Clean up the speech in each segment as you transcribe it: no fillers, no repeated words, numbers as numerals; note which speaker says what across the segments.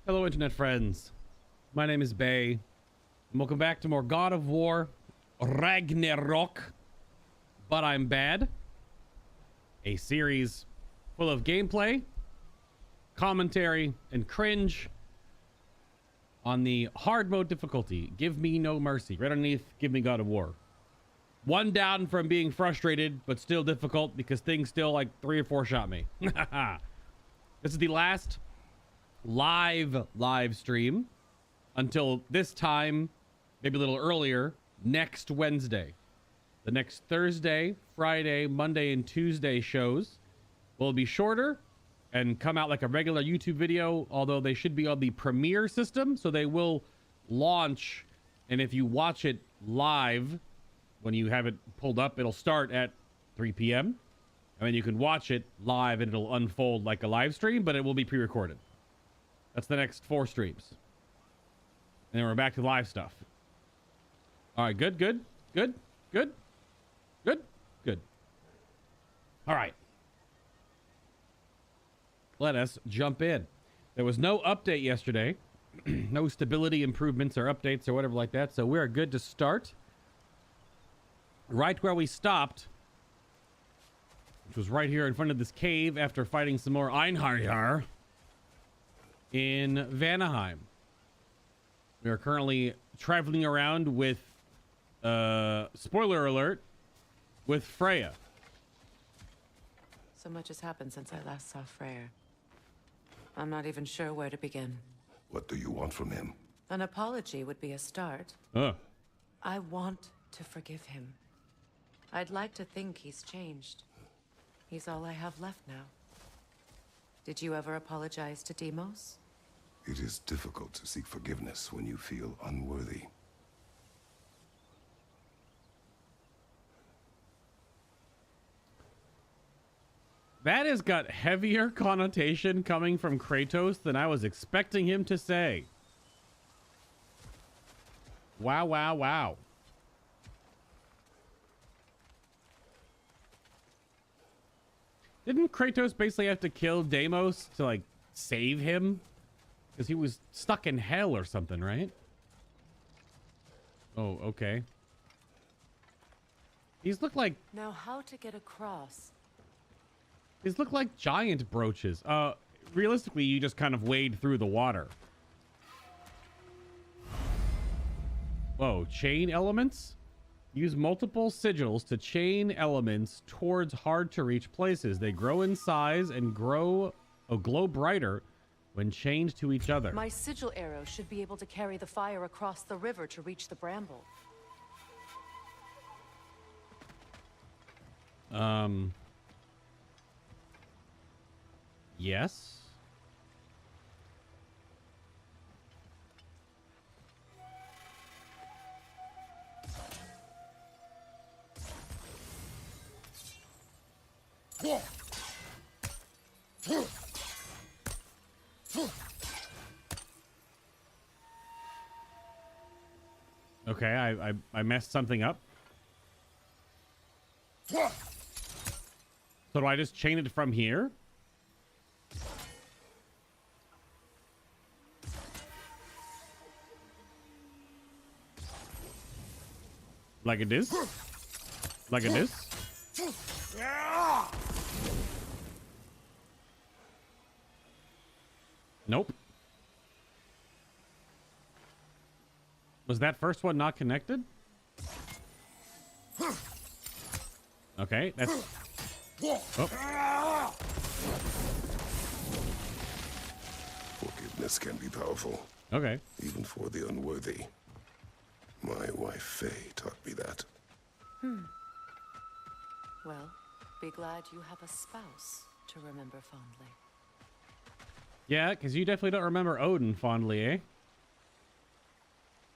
Speaker 1: Hello, internet friends. My name is Bay, and welcome back to more God of War Ragnarok. But I'm bad. A series full of gameplay, commentary, and cringe on the hard mode difficulty. Give me no mercy. Right underneath, give me God of War. One down from being frustrated, but still difficult because things still like 3 or 4 shot me. This is the last live stream until this time, maybe a little earlier, next Wednesday. The next Thursday, Friday, Monday, and Tuesday shows will be shorter and come out like a regular YouTube video, although they should be on the Premiere system, so they will launch, and if you watch it live, when you have it pulled up, it'll start at 3 p.m. and then you can watch it live and it'll unfold like a live stream, but it will be pre-recorded. That's the next 4 streams. And then we're back to live stuff. All right, good. All right. Let us jump in. There was no update yesterday. No stability improvements or updates or whatever like that. So we're good to start right where we stopped, which was right here in front of this cave after fighting some more Einherjar in Vanaheim. We are currently traveling around with, spoiler alert, with Freya.
Speaker 2: So much has happened since I last saw Freyr. I'm not even sure where to begin.
Speaker 3: What do you want from him?
Speaker 2: An apology would be a start. I want to forgive him. I'd like to think he's changed. He's all I have left now. Did you ever apologize to Deimos?
Speaker 3: It is difficult to seek forgiveness when you feel unworthy.
Speaker 1: That has got heavier connotation coming from Kratos than I was expecting him to say. Wow. Didn't Kratos basically have to kill Deimos to, like, save him? Because he was stuck in hell or something, right? Oh, okay. These look like...
Speaker 2: Now how to get across?
Speaker 1: These look like giant brooches. Realistically, you just kind of wade through the water. Whoa, chain elements? Use multiple sigils to chain elements towards hard-to-reach places. They grow in size and glow brighter when chained to each other.
Speaker 2: My sigil arrow should be able to carry the fire across the river to reach the bramble.
Speaker 1: Yes. Okay, I messed something up. So do I just chain it from here? Like it is? Like it is? Nope. Was that first one not connected? Okay, that's... Oh.
Speaker 3: Forgiveness can be powerful.
Speaker 1: Okay.
Speaker 3: Even for the unworthy. My wife Faye taught me that.
Speaker 2: Well, be glad you have a spouse to remember fondly.
Speaker 1: Yeah, because you definitely don't remember Odin fondly, eh?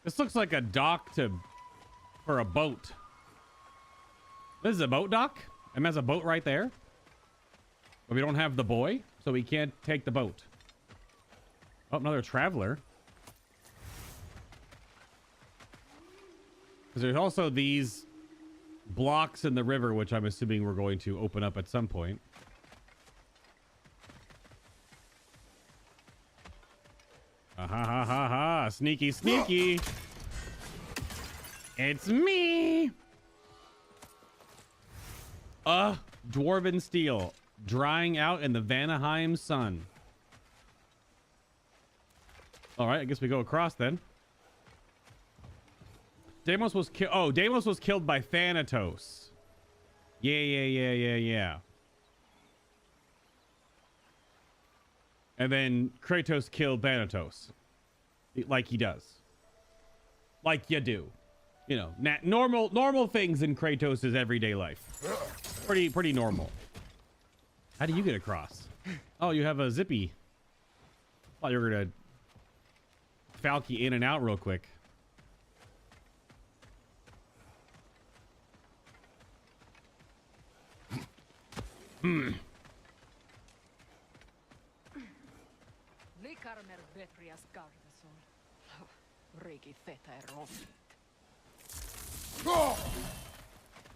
Speaker 1: This looks like a dock for a boat. This is a boat dock? And there's a boat right there? But we don't have the boy, so we can't take the boat. Oh, another traveler. Because there's also these blocks in the river, which I'm assuming we're going to open up at some point. sneaky, sneaky. It's me. Dwarven steel drying out in the Vanaheim sun. All right, I guess we go across then. Deimos was killed. Oh, Deimos was killed by Thanatos. Yeah. And then Kratos killed Thanatos. Like he does. Like you do. You know, normal things in Kratos' everyday life. Pretty normal. How do you get across? Oh, you have a zippy. Thought you were gonna Falky in and out real quick.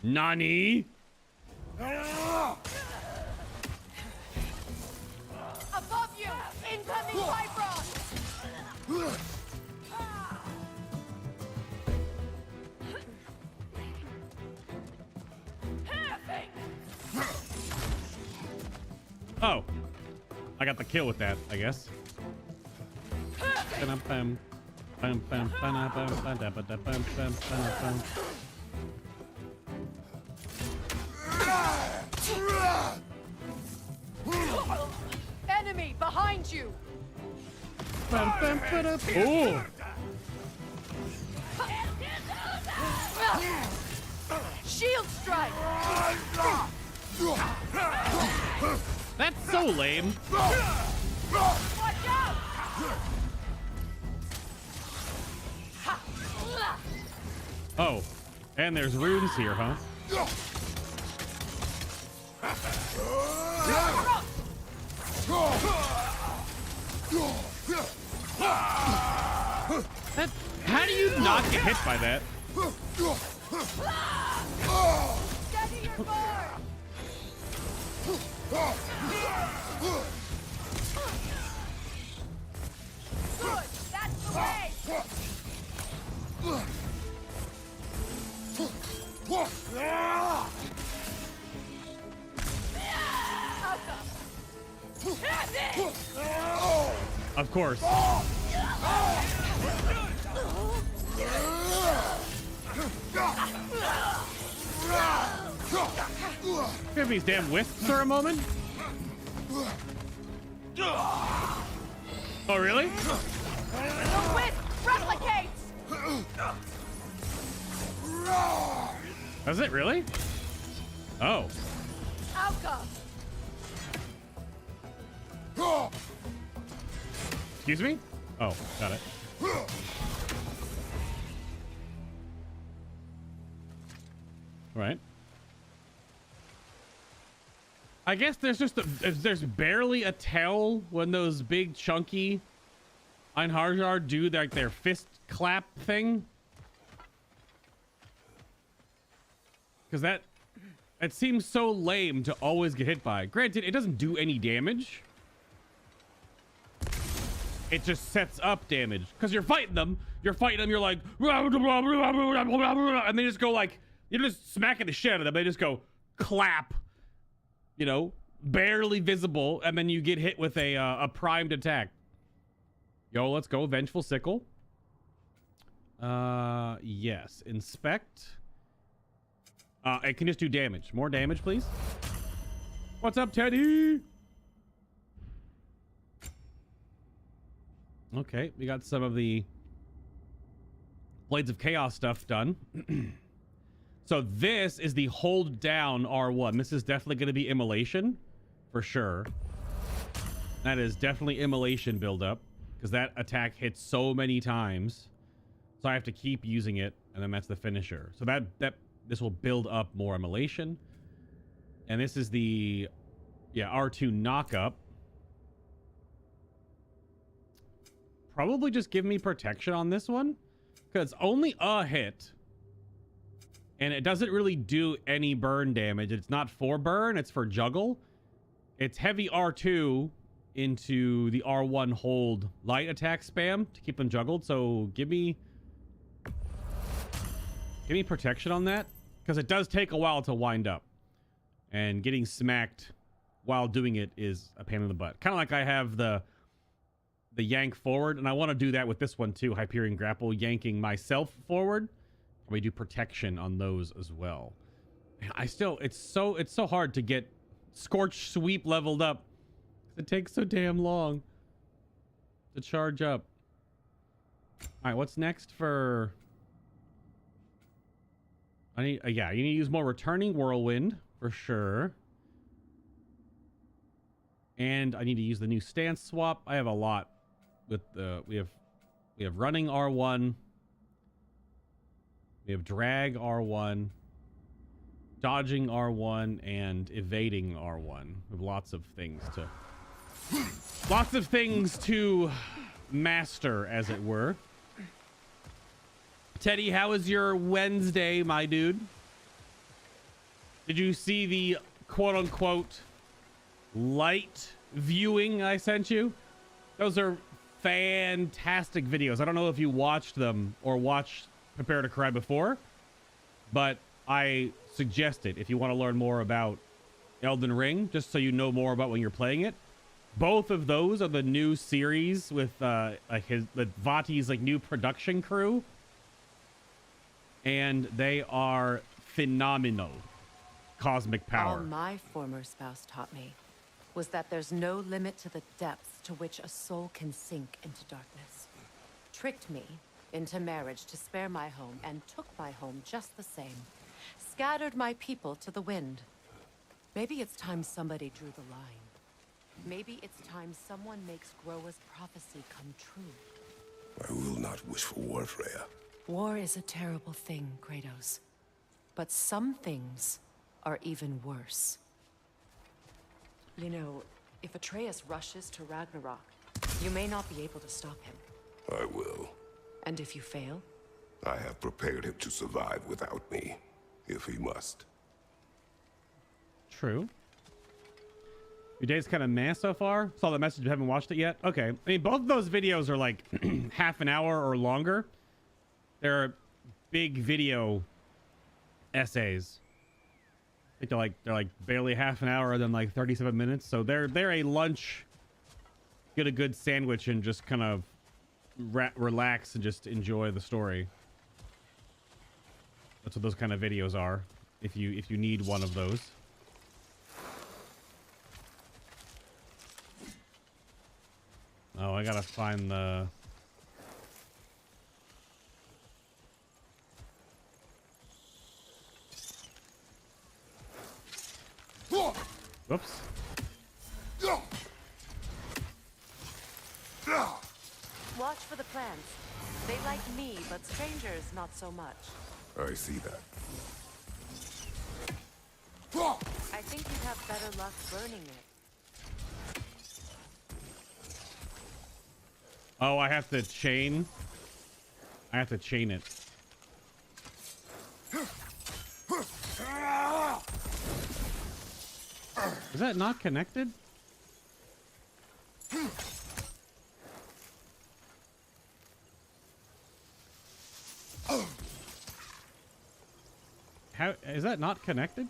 Speaker 1: Nani?
Speaker 2: Above you! Incoming Bifrost!
Speaker 1: Oh. I got the kill with that, I guess.
Speaker 2: Enemy behind you!
Speaker 1: Oh!
Speaker 2: Shield strike!
Speaker 1: That's so lame.
Speaker 2: Watch out!
Speaker 1: Oh, and there's runes here, huh? That, how do you not get hit by that?
Speaker 2: Steady your board! Good, that's the way!
Speaker 1: Of course. Give these damn wisps for a moment. Oh, really?
Speaker 2: The wisp replicates!
Speaker 1: Does it really? Oh.
Speaker 2: Outcome!
Speaker 1: Excuse me? Oh, got it. Right. I guess there's just there's barely a tell when those big chunky Einharjar do like their fist clap thing. Because that it seems so lame to always get hit by. Granted, it doesn't do any damage. It just sets up damage. Because you're fighting them, you're like, and they just go like, you're just smacking the shit out of them. They just go clap, you know, barely visible, and then you get hit with a primed attack. Yo, let's go. Vengeful Sickle. Yes. Inspect. It can just do damage. More damage, please. What's up, Teddy? Okay, we got some of the Blades of Chaos stuff done. So this is the hold down R1. This is definitely going to be immolation for sure. That is definitely immolation buildup because that attack hits so many times. So I have to keep using it, and then that's the finisher. So this will build up more immolation. And this is the R2 knockup. Probably just give me protection on this one because only a hit. And it doesn't really do any burn damage. It's not for burn, it's for juggle. It's heavy R2 into the R1 hold light attack spam to keep them juggled. So give me protection on that, because it does take a while to wind up, and getting smacked while doing it is a pain in the butt. Kind of like I have the yank forward, and I want to do that with this one too. Hyperion Grapple, yanking myself forward. We do protection on those as well. It's so hard to get Scorch Sweep leveled up. It takes so damn long to charge up. All right, what's next for? I need, yeah, you need to use more Returning Whirlwind for sure. And I need to use the new stance swap. I have a lot with the, we have running R1. We have drag R1, dodging R1, and evading R1. We have lots of things to master, as it were. Teddy, how was your Wednesday, my dude? Did you see the quote-unquote light viewing I sent you? Those are fantastic videos. I don't know if you watched them or watched Prepare to Cry before, but I suggest it if you want to learn more about Elden Ring, just so you know more about when you're playing it. Both of those are the new series with Vati's like new production crew, and they are phenomenal. Cosmic power.
Speaker 2: All my former spouse taught me was that there's no limit to the depths to which a soul can sink into darkness. Tricked me into marriage to spare my home, and took my home just the same. Scattered my people to the wind. Maybe it's time somebody drew the line. Maybe it's time someone makes Groa's prophecy come true.
Speaker 3: I will not wish for war, Freya.
Speaker 2: War is a terrible thing, Kratos. But some things are even worse. You know, if Atreus rushes to Ragnarok, you may not be able to stop him.
Speaker 3: I will.
Speaker 2: And if you fail?
Speaker 3: I have prepared him to survive without me, if he must.
Speaker 1: True. Your day's kind of meh so far. Saw the message, you haven't watched it yet. Okay. I mean, both of those videos are like half an hour or longer. They're big video essays. I think they're like barely half an hour, then like 37 minutes. So they're a lunch. Get a good sandwich and just kind of relax and just enjoy the story. That's what those kind of videos are. If you need one of those. Oh, I gotta find the... Whoops.
Speaker 2: Watch for the plants. They like me, but strangers not so much.
Speaker 3: I see that.
Speaker 2: I think you'd have better luck burning it.
Speaker 1: Oh, I have to chain. I have to chain it. Is that not connected? How is that not connected?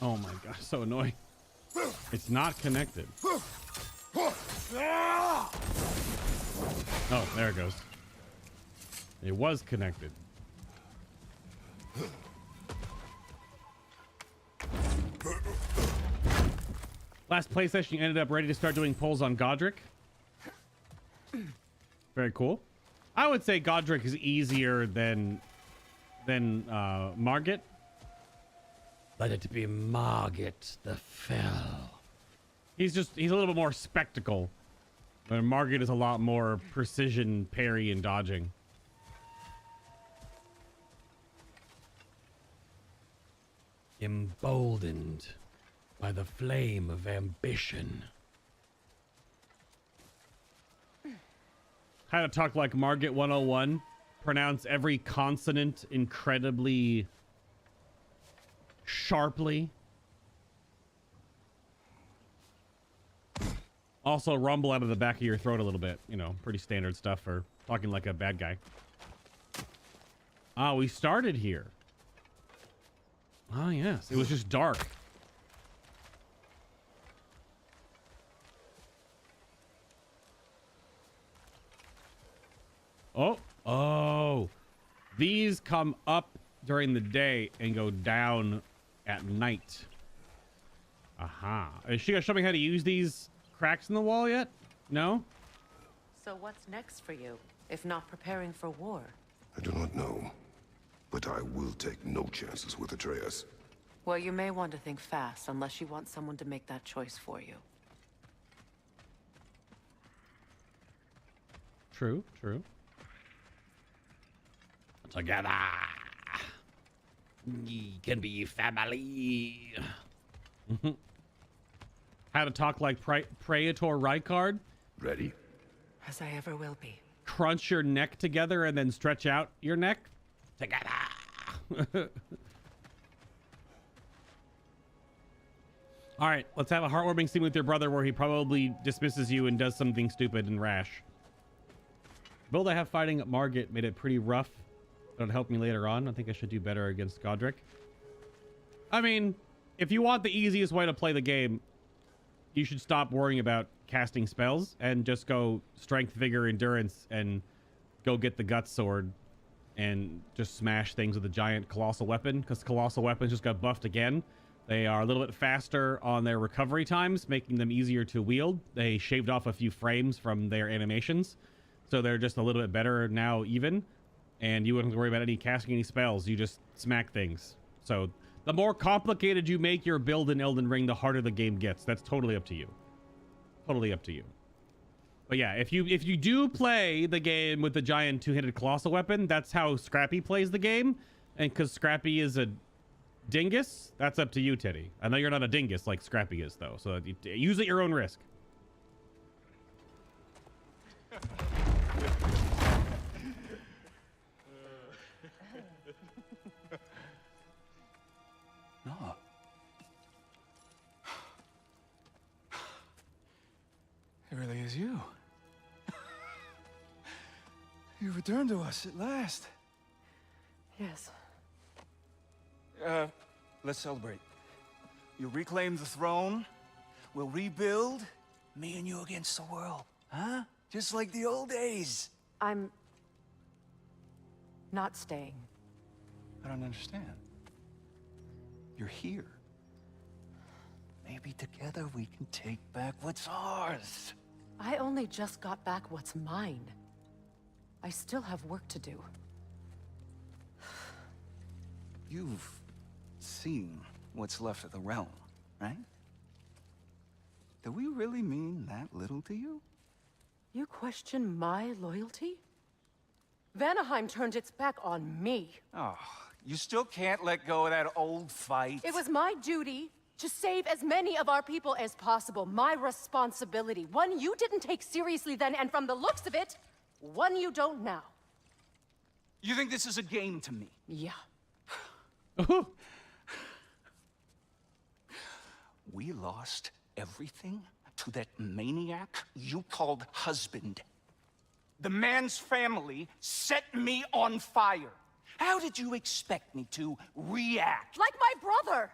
Speaker 1: Oh my gosh, so annoying. It's not connected. Oh, there it goes. It was connected. Last play session, you ended up ready to start doing polls on Godric. Very cool. I would say Godric is easier than Margit. Let it be Margit the Fell. He's a little bit more spectacle. Where Margit is a lot more precision parry and dodging. Emboldened by the flame of ambition. How to talk like Margit 101. Pronounce every consonant incredibly sharply. Also rumble out of the back of your throat a little bit. You know, pretty standard stuff for talking like a bad guy. Ah, we started here. Ah, yes. It was just dark. Oh. These come up during the day and go down at night. Aha. Is she gonna show me how to use these cracks in the wall yet? No?
Speaker 2: So what's next for you, if not preparing for war?
Speaker 3: I do not know, but I will take no chances with Atreus.
Speaker 2: Well, you may want to think fast, unless you want someone to make that choice for you.
Speaker 1: True. Together, we can be family. How to talk like Praetor Rykard?
Speaker 3: Ready?
Speaker 2: As I ever will be.
Speaker 1: Crunch your neck together and then stretch out your neck together. All right, let's have a heartwarming scene with your brother where he probably dismisses you and does something stupid and rash. Build I have fighting Margit made it pretty rough. It'll help me later on. I think I should do better against Godric. I mean, if you want the easiest way to play the game, you should stop worrying about casting spells and just go strength, vigor, endurance, and go get the gut sword and just smash things with a giant colossal weapon, because colossal weapons just got buffed again. They are a little bit faster on their recovery times, making them easier to wield. They shaved off a few frames from their animations, so they're just a little bit better now even. And you wouldn't have to worry about casting any spells. You just smack things. So the more complicated you make your build in Elden Ring, the harder the game gets. That's totally up to you. Totally up to you. But yeah, if you do play the game with the giant two-handed colossal weapon, that's how Scrappy plays the game. And because Scrappy is a dingus, that's up to you, Teddy. I know you're not a dingus like Scrappy is, though. So use at your own risk.
Speaker 4: No. It really is you. You returned to us at last.
Speaker 2: Yes.
Speaker 4: Let's celebrate. You reclaim the throne. We'll rebuild. Me and you against the world. Huh? Just like the old days.
Speaker 2: I'm not staying.
Speaker 4: I don't understand. You're here. Maybe together we can take back what's ours.
Speaker 2: I only just got back what's mine. I still have work to do.
Speaker 4: You've seen what's left of the realm, right? Do we really mean that little to you?
Speaker 2: You question my loyalty? Vanaheim turned its back on me.
Speaker 4: Oh, you still can't let go of that old fight?
Speaker 2: It was my duty to save as many of our people as possible. My responsibility. One you didn't take seriously then, and from the looks of it, one you don't now.
Speaker 4: You think this is a game to me?
Speaker 2: Yeah.
Speaker 4: We lost everything to that maniac you called husband. The man's family set me on fire. How did you expect me to react?
Speaker 2: Like my brother!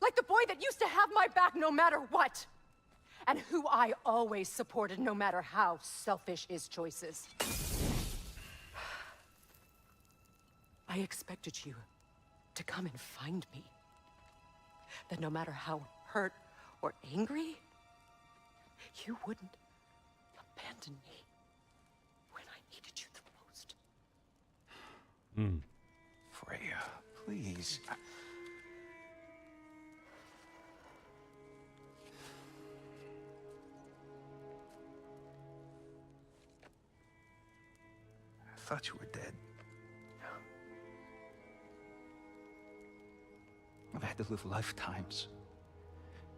Speaker 2: Like the boy that used to have my back no matter what! And who I always supported no matter how selfish his choices. I expected you to come and find me. That no matter how hurt or angry, you wouldn't abandon me when I needed you the most.
Speaker 4: Freya, please. I thought you were dead. I've had to live lifetimes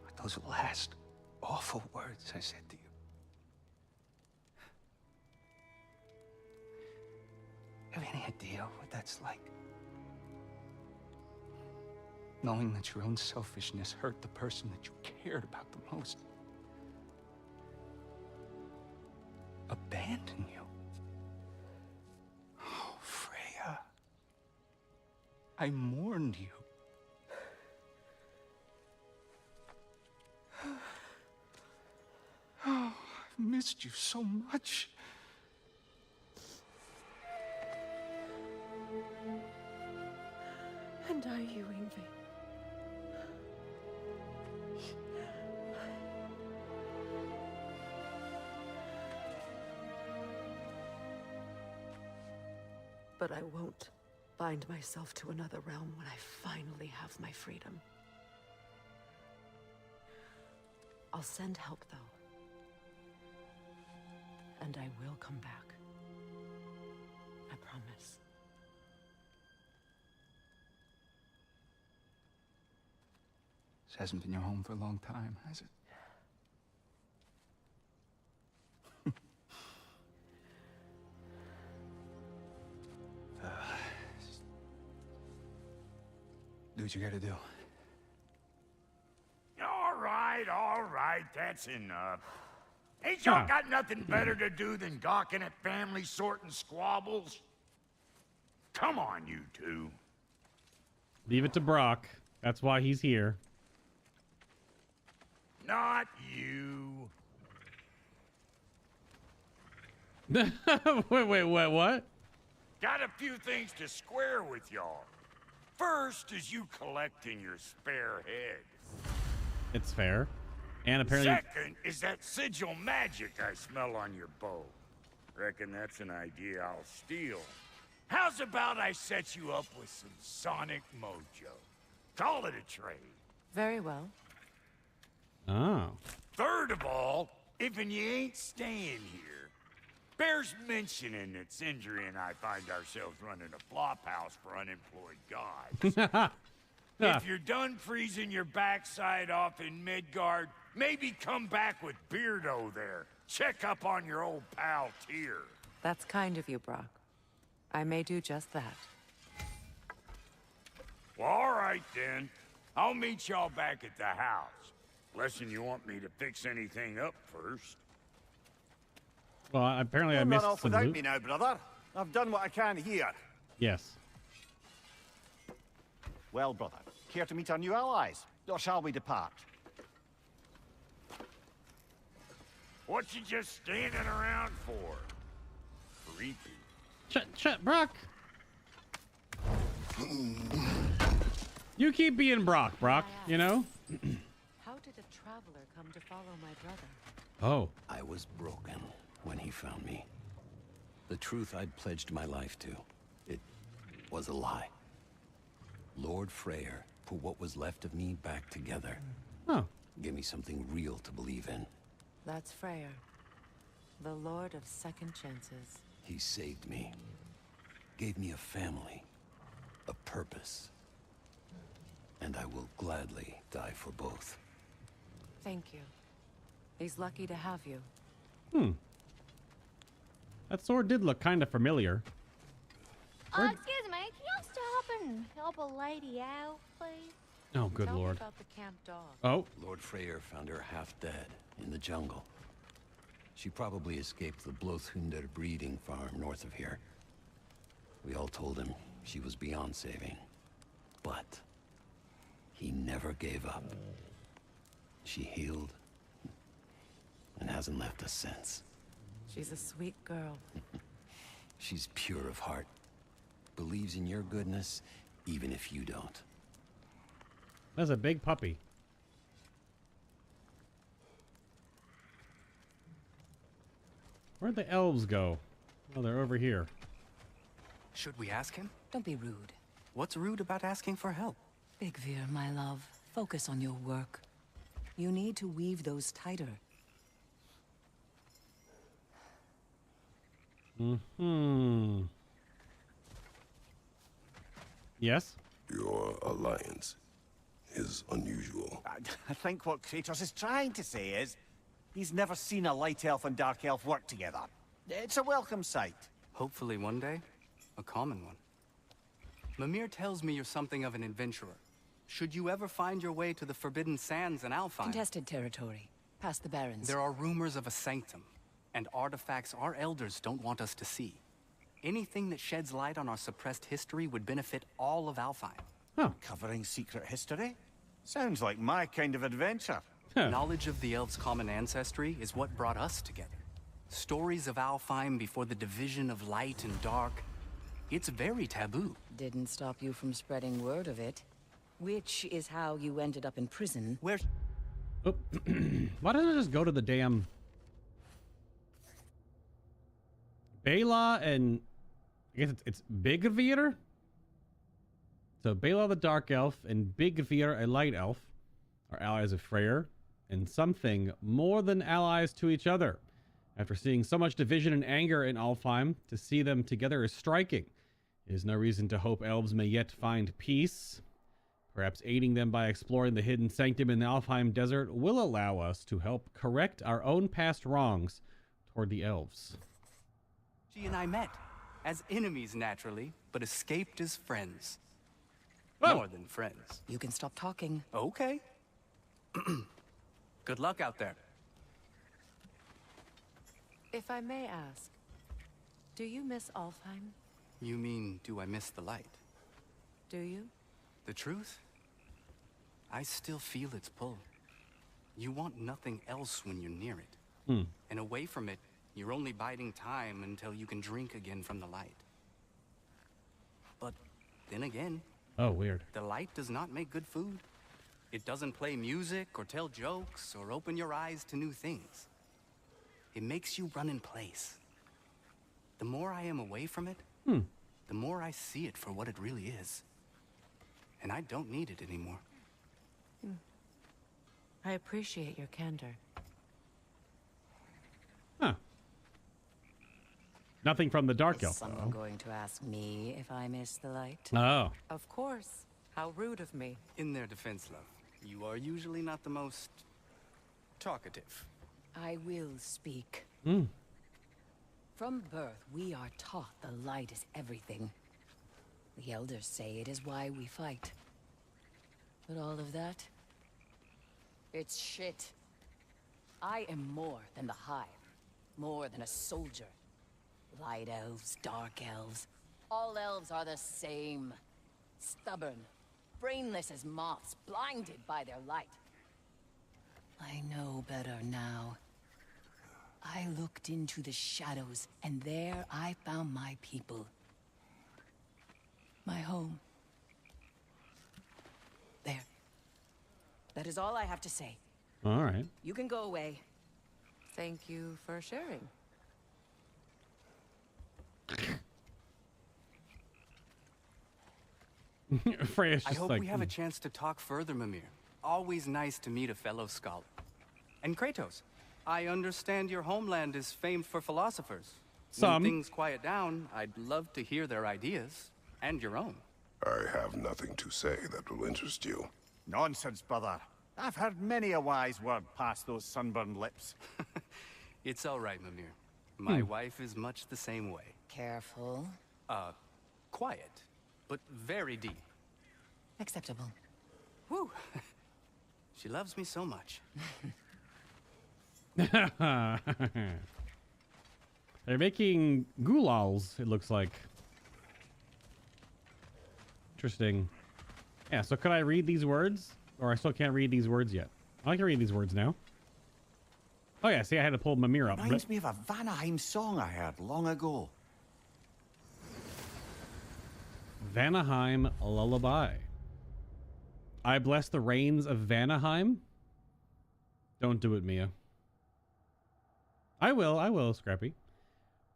Speaker 4: with those last awful words I said to you. Have any idea what that's like? knowing that your own selfishness hurt the person that you cared about the most. Abandon you. Oh, Freya. I mourned you. Oh, I've missed you so much.
Speaker 2: And are you, Yngvi? But I won't bind myself to another realm when I finally have my freedom. I'll send help, though. And I will come back. I promise.
Speaker 4: This hasn't been your home for a long time, has it? Do what you gotta do.
Speaker 5: All right, that's enough. Ain't y'all got nothing better to do than gawking at family sorting squabbles? Come on, you two.
Speaker 1: Leave it to Brock. That's why he's here.
Speaker 5: Not you.
Speaker 1: wait, what?
Speaker 5: Got a few things to square with y'all. First is you collecting your spare head.
Speaker 1: It's fair. And apparently...
Speaker 5: Second is that sigil magic I smell on your bow. Reckon that's an idea I'll steal. How's about I set you up with some sonic mojo? Call it a trade.
Speaker 2: Very well.
Speaker 1: Oh.
Speaker 5: Third of all, if you ain't staying here, bears mentioning that Sindri and I find ourselves running a flop house for unemployed gods. If you're done freezing your backside off in Midgard, maybe come back with Beardo there. Check up on your old pal Tyr.
Speaker 2: That's kind of you, Brock. I may do just that.
Speaker 5: Well, all right then. I'll meet y'all back at the house. Less'n you want me to fix anything up first.
Speaker 1: Well, apparently I
Speaker 6: Don't
Speaker 1: missed
Speaker 6: run off
Speaker 1: some
Speaker 6: without
Speaker 1: loot.
Speaker 6: me now, brother. I've done what I can here.
Speaker 1: Yes.
Speaker 6: Well, brother, care to meet our new allies? Or shall we depart?
Speaker 5: What you just standing around for? Creepy.
Speaker 1: Shut, Brock. You keep being Brock, you know?
Speaker 2: How did a traveler come to follow my brother?
Speaker 1: Oh.
Speaker 7: I was broken when he found me. The truth I'd pledged my life to, it was a lie. Lord Freyr put what was left of me back together.
Speaker 1: Oh.
Speaker 7: Give me something real to believe in.
Speaker 2: That's Freyr, the Lord of Second Chances.
Speaker 7: He saved me. Gave me a family. A purpose. And I will gladly die for both.
Speaker 2: Thank you. He's lucky to have you.
Speaker 1: That sword did look kind of familiar.
Speaker 8: Excuse me, can you stop and help a lady out, please?
Speaker 1: Oh, good
Speaker 2: Tell me
Speaker 1: lord.
Speaker 2: about the camp dog.
Speaker 1: Oh.
Speaker 7: Lord Freyr found her half dead in the jungle. She probably escaped the Blothunder breeding farm north of here. We all told him she was beyond saving. But he never gave up. She healed and hasn't left us since.
Speaker 2: She's a sweet girl.
Speaker 7: She's pure of heart. Believes in your goodness, even if you don't.
Speaker 1: That's a big puppy. Where'd the elves go? Oh, they're over here.
Speaker 4: Should we ask him?
Speaker 9: Don't be rude.
Speaker 4: What's rude about asking for help?
Speaker 9: Big Veer, my love, focus on your work. You need to weave those tighter.
Speaker 1: Yes?
Speaker 3: Your alliance is unusual.
Speaker 6: I think what Kratos is trying to say is, he's never seen a light elf and dark elf work together. It's a welcome sight.
Speaker 4: Hopefully one day, a common one. Mimir tells me you're something of an adventurer.
Speaker 10: Should you ever find your way to the Forbidden Sands in Alfheim,
Speaker 9: Contested territory. Past the Barrens.
Speaker 10: there are rumors of a sanctum, and artifacts our elders don't want us to see. Anything that sheds light on our suppressed history would benefit all of Alfheim.
Speaker 1: Huh.
Speaker 6: Covering secret history? Sounds like my kind of adventure.
Speaker 1: Huh.
Speaker 10: Knowledge of the elves' common ancestry is what brought us together. Stories of Alfheim before the division of light and dark. It's very taboo.
Speaker 9: Didn't stop you from spreading word of it. Which is how you ended up in prison.
Speaker 10: Where...
Speaker 1: Oh. Why doesn't it just go to the damn Bela and I guess it's Bigvir? So Bela the Dark Elf and Bigvir a Light Elf are allies of Freyr and something more than allies to each other. After seeing so much division and anger in Alfheim, to see them together is striking. It is no reason to hope elves may yet find peace. Perhaps aiding them by exploring the hidden sanctum in the Alfheim desert will allow us to help correct our own past wrongs toward the elves.
Speaker 10: she and I met. As enemies, naturally, but escaped as friends.
Speaker 1: Whoa.
Speaker 10: More than friends.
Speaker 9: You can stop talking.
Speaker 10: Okay. Good luck out there.
Speaker 2: If I may ask, do you miss Alfheim?
Speaker 10: You mean, do I miss the light?
Speaker 2: Do you?
Speaker 10: The truth? I still feel its pull. You want nothing else when you're near it. And away from it, you're only biding time until you can drink again from the light. But then again,
Speaker 1: Oh, weird.
Speaker 10: the light does not make good food. It doesn't play music or tell jokes or open your eyes to new things. It makes you run in place. The more I am away from it, the more I see it for what it really is. And I don't need it anymore.
Speaker 2: I appreciate your candor.
Speaker 1: Huh. Nothing from the Dark
Speaker 9: Is
Speaker 1: Elf.
Speaker 9: someone going to ask me if I miss the light?
Speaker 1: Oh.
Speaker 2: Of course. How rude of me.
Speaker 10: In their defense, love, you are usually not the most talkative.
Speaker 9: I will speak.
Speaker 1: Mm.
Speaker 9: From birth, we are taught the light is everything. The elders say it is why we fight. But all of that, it's shit. I am more than the Hive, more than a soldier. Light elves, dark elves, all elves are the same. Stubborn, brainless as moths, blinded by their light. I know better now. I looked into the shadows, and there I found my people. My home. There. That is all I have to say.
Speaker 1: All right.
Speaker 9: You can go away.
Speaker 2: Thank you for sharing.
Speaker 1: Freya's
Speaker 10: I
Speaker 1: just
Speaker 10: hope
Speaker 1: like,
Speaker 10: we have a chance to talk further, Mimir. Always nice to meet a fellow scholar. And Kratos, I understand your homeland is famed for philosophers.
Speaker 1: Some.
Speaker 10: When things quiet down, I'd love to hear their ideas. And your own.
Speaker 3: I have nothing to say that will interest you.
Speaker 6: Nonsense, brother. I've heard many a wise word past those sunburned lips.
Speaker 10: It's all right, Mimir. My wife is much the same way.
Speaker 9: Careful.
Speaker 10: Quiet, but very deep.
Speaker 9: Acceptable.
Speaker 10: Whew. She loves me so much.
Speaker 1: They're making gulags, it looks like. Interesting. Yeah, so could I read these words? Or I still can't read these words yet. I can read these words now. Oh yeah, see, I had to pull Mimir up.
Speaker 6: Reminds me of a Vanaheim song I heard long ago.
Speaker 1: Vanaheim Lullaby. I bless the rains of Vanaheim. Don't do it, Mia. I will, Scrappy.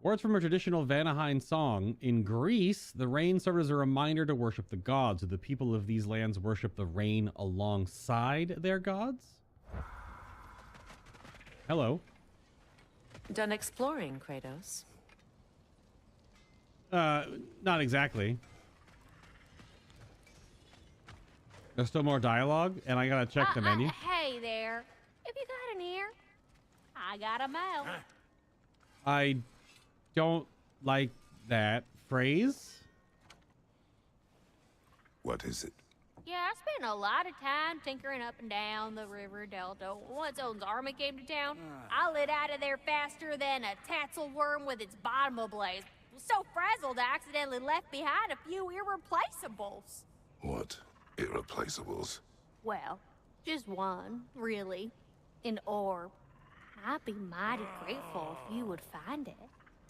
Speaker 1: Words from a traditional Vanaheim song. In Greece, the rain served as a reminder to worship the gods. Do the people of these lands worship the rain alongside their gods? Hello.
Speaker 2: Done exploring, Kratos?
Speaker 1: Not exactly. There's still more dialogue, and I gotta check the menu.
Speaker 8: Hey there. If you got an ear, I got a mouth.
Speaker 1: I don't like that phrase.
Speaker 3: What is it?
Speaker 8: Yeah, I spent a lot of time tinkering up and down the river delta. Once Odin's army came to town, I lit out of there faster than a tassel worm with its bottom ablaze. Was so frazzled I accidentally left behind a few irreplaceables.
Speaker 3: What irreplaceables?
Speaker 8: Well, just one, really. An orb. I'd be mighty grateful if you would find it.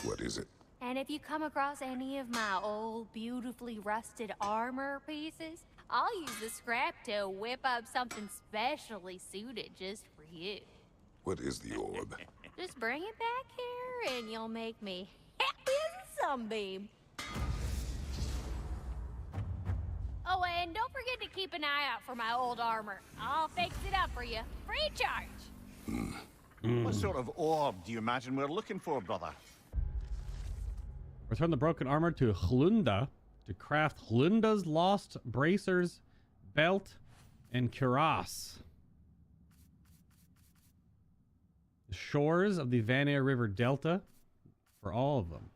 Speaker 3: What is it?
Speaker 8: And if you come across any of my old, beautifully rusted armor pieces, I'll use the scrap to whip up something specially suited just for you.
Speaker 3: What is the orb?
Speaker 8: Just bring it back here and you'll make me happy as a sunbeam. Oh, and don't forget to keep an eye out for my old armor. I'll fix it up for you, free of charge.
Speaker 6: What sort of orb do you imagine we're looking for, brother?
Speaker 1: Return the broken armor to Hlunda to craft Hlunda's lost bracers, belt, and cuirass. The shores of the Vanaheim River Delta for all of them.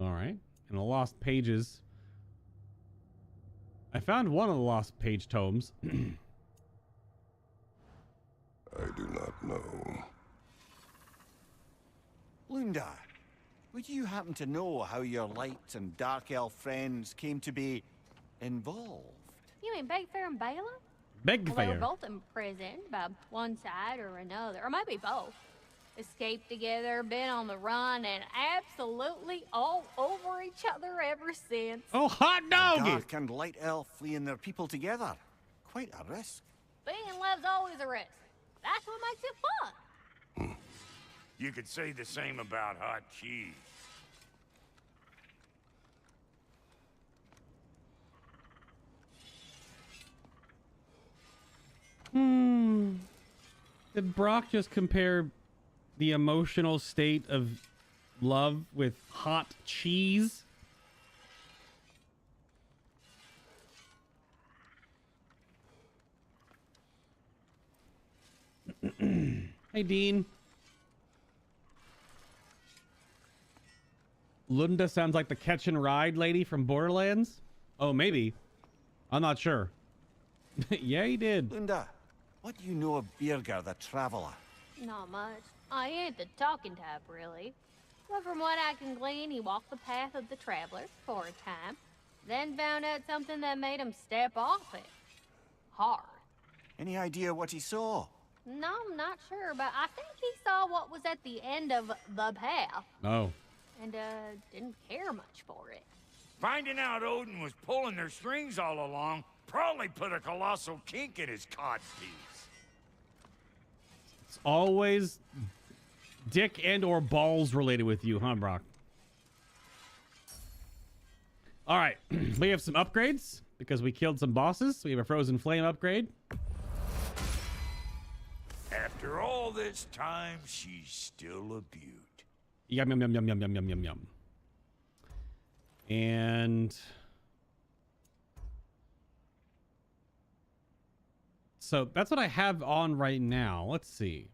Speaker 1: All right. And the lost pages. I found one of the lost page tomes.
Speaker 3: I do not know.
Speaker 6: Lunda, would you happen to know how your light and dark elf friends came to be involved?
Speaker 8: You mean Begfair and Bela?
Speaker 1: Begfair.
Speaker 8: Well, they were both imprisoned by one side or another, or maybe both. Escaped together, been on the run, and absolutely all over each other ever since.
Speaker 1: Oh, hot doggy!
Speaker 6: Dark and light elf fleeing their people together. Quite a risk.
Speaker 8: Being in love's always a risk. That's what makes it fun.
Speaker 5: You could say the same about hot cheese.
Speaker 1: Did Brock just compare the emotional state of love with hot cheese? Hey, Dean. Lunda sounds like the catch and ride lady from Borderlands. Oh, maybe. I'm not sure. Yeah, he did.
Speaker 6: Lunda, what do you know of Birger the Traveler?
Speaker 8: Not much. I ain't the talking type, really. But from what I can glean, he walked the path of the traveler for a time, then found out something that made him step off it. Hard.
Speaker 6: Any idea what he saw?
Speaker 8: No, I'm not sure, but I think he saw what was at the end of the path.
Speaker 1: Oh.
Speaker 8: And, didn't care much for it.
Speaker 5: Finding out Odin was pulling their strings all along probably put a colossal kink in his codpiece.
Speaker 1: It's always dick and or balls related with you, huh, Brock? All right. We have some upgrades because we killed some bosses. We have a frozen flame upgrade.
Speaker 5: After all this time, she's still a beaut.
Speaker 1: Yum, yum, yum, yum, yum, yum, yum, yum, yum. And so that's what I have on right now. Let's see.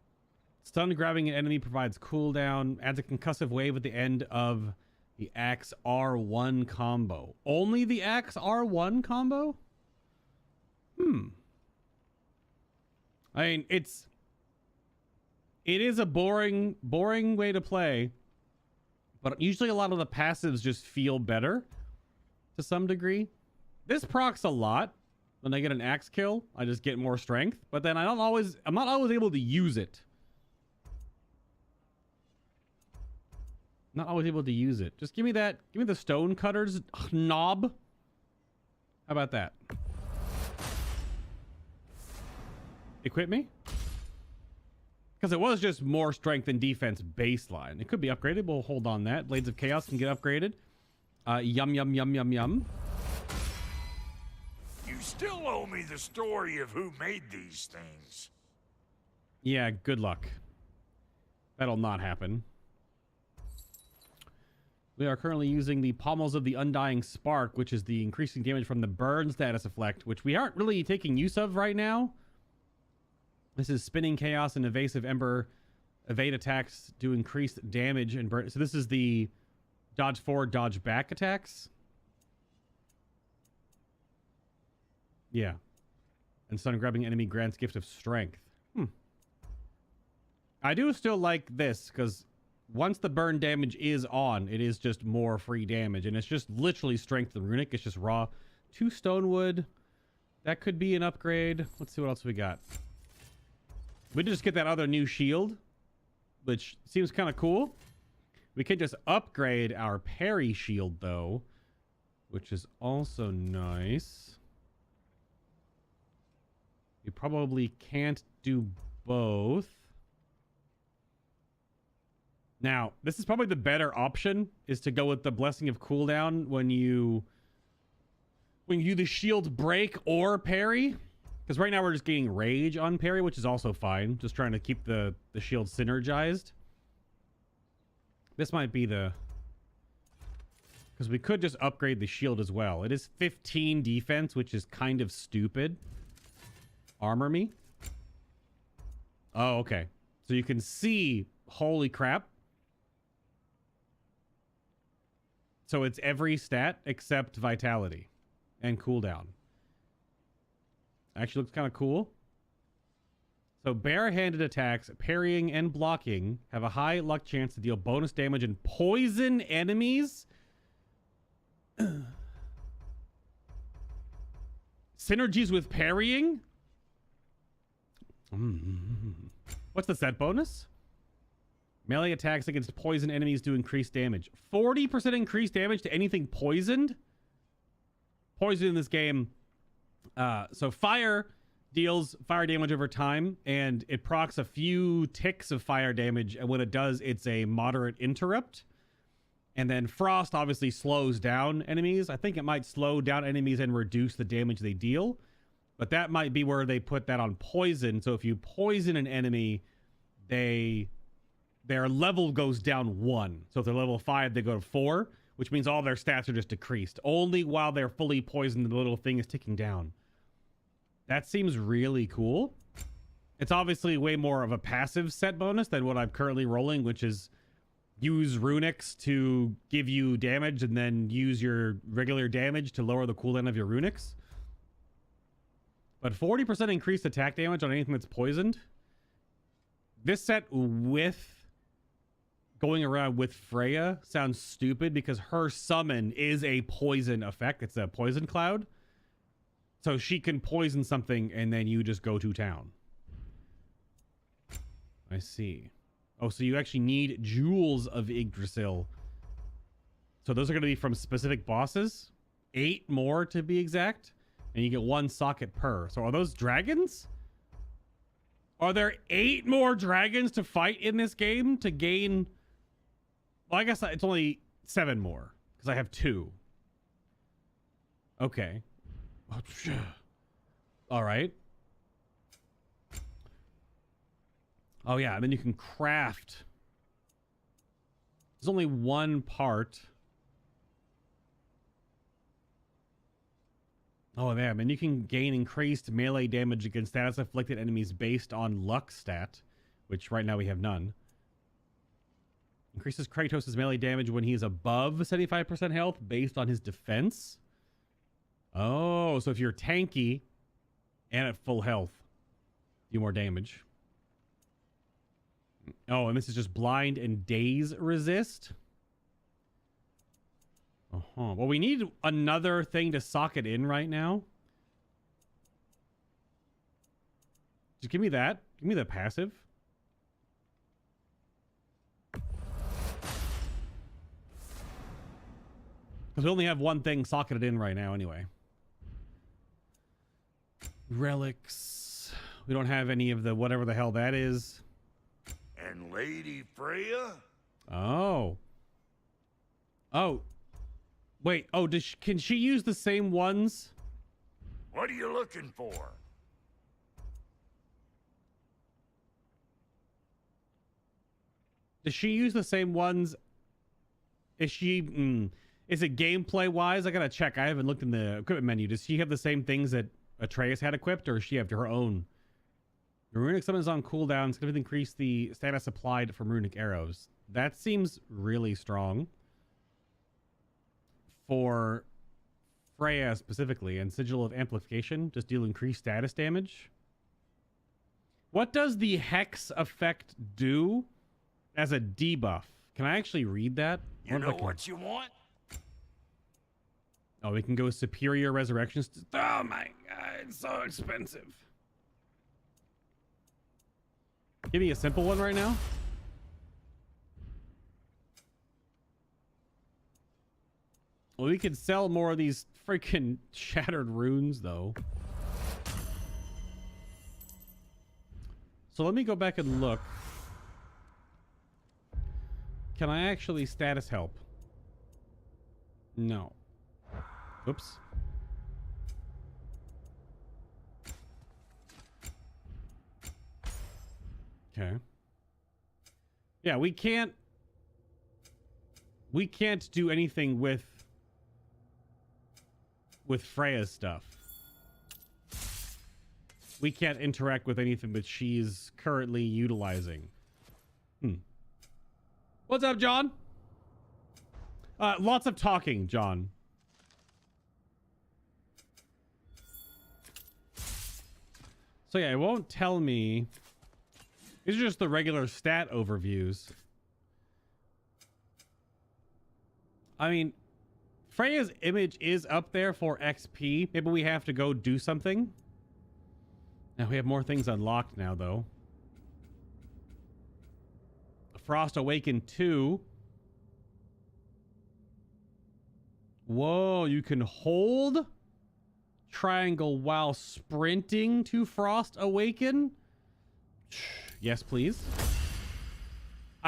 Speaker 1: Stun grabbing an enemy provides cooldown, adds a concussive wave at the end of the Axe R1 combo. Only the Axe R1 combo? I mean, it is a boring way to play, but usually a lot of the passives just feel better to some degree. This procs a lot. When I get an axe kill, I just get more strength, but then I'm not always able to use it. Not always able to use it. Just give me the stone cutter's knob. How about that? Equip me? Because it was just more strength and defense baseline. It could be upgraded. We'll hold on that. Blades of Chaos can get upgraded. Yum, yum, yum, yum, yum.
Speaker 5: You still owe me the story of who made these things.
Speaker 1: Yeah, good luck. That'll not happen. We are currently using the Pommels of the Undying Spark, which is the increasing damage from the burn status effect, which we aren't really taking use of right now. This is Spinning Chaos and Evasive Ember. Evade attacks do increased damage and burn. So this is the dodge forward, dodge back attacks. Yeah. And stun grabbing enemy grants gift of strength. I do still like this, because once the burn damage is on, it is just more free damage. And it's just literally strength and runic. It's just raw. 2 stonewood. That could be an upgrade. Let's see what else we got. We just get that other new shield, which seems kind of cool. We could just upgrade our parry shield, though, which is also nice. We probably can't do both. Now, this is probably the better option, is to go with the Blessing of Cooldown when you do the shield break or parry. Because right now we're just getting rage on parry, which is also fine. Just trying to keep the shield synergized. This might be the... Because we could just upgrade the shield as well. It is 15 defense, which is kind of stupid. Armor me. Oh, okay. So you can see... Holy crap. So it's every stat except vitality and cooldown. Actually looks kind of cool. So barehanded attacks, parrying and blocking have a high luck chance to deal bonus damage and poison enemies. Synergies with parrying? What's the set bonus? Melee attacks against poison enemies do increased damage. 40% increased damage to anything poisoned? Poison in this game. So fire deals fire damage over time, and it procs a few ticks of fire damage, and when it does, it's a moderate interrupt. And then frost obviously slows down enemies. I think it might slow down enemies and reduce the damage they deal, but that might be where they put that on poison. So if you poison an enemy, their level goes down 1. So if they're level 5, they go to 4, which means all their stats are just decreased. Only while they're fully poisoned, the little thing is ticking down. That seems really cool. It's obviously way more of a passive set bonus than what I'm currently rolling, which is use runics to give you damage and then use your regular damage to lower the cooldown of your runics. But 40% increased attack damage on anything that's poisoned. This set with going around with Freya sounds stupid because her summon is a poison effect. It's a poison cloud. So she can poison something and then you just go to town. I see. Oh, so you actually need jewels of Yggdrasil. So those are going to be from specific bosses. 8 more to be exact. And you get 1 socket per. So are those dragons? Are there 8 more dragons to fight in this game to gain... Well, I guess it's only 7 more because I have 2. Okay. All right. Oh, yeah. And then you can craft. There's only 1 part. Oh, damn. And you can gain increased melee damage against status afflicted enemies based on luck stat, which right now we have none. Increases Kratos' melee damage when he is above 75% health based on his defense. Oh, so if you're tanky and at full health, do more damage. Oh, and this is just blind and daze resist. Well, we need another thing to socket in right now. Just give me that. Give me the passive. Because we only have 1 thing socketed in right now anyway. Relics. We don't have any of the whatever the hell that is.
Speaker 5: And Lady Freya?
Speaker 1: Oh. Oh. Wait. Oh, can she use the same ones?
Speaker 5: What are you looking for?
Speaker 1: Does she use the same ones? Is she... Is it gameplay wise? I gotta check. I haven't looked in the equipment menu. Does she have the same things that Atreus had equipped, or does she have her own? The runic summon is on cooldown. It's going to increase the status applied from runic arrows. That seems really strong for Freya specifically, and Sigil of Amplification just deal increased status damage. What does the Hex effect do as a debuff? Can I actually read that?
Speaker 5: You know what you want?
Speaker 1: Oh, we can go Superior Resurrections. Oh my god, it's so expensive. Give me a simple one right now. Well, we could sell more of these freaking shattered runes, though. So let me go back and look. Can I actually status help? No. Oops. Okay. Yeah, we can't do anything with Freya's stuff. We can't interact with anything that she's currently utilizing. What's up, John? Lots of talking, John. So yeah, it won't tell me. These are just the regular stat overviews. I mean, Freya's image is up there for XP. Maybe we have to go do something. Now we have more things unlocked now, though. Frost Awakened 2. Whoa, you can hold triangle while sprinting to Frost Awaken? Yes, please.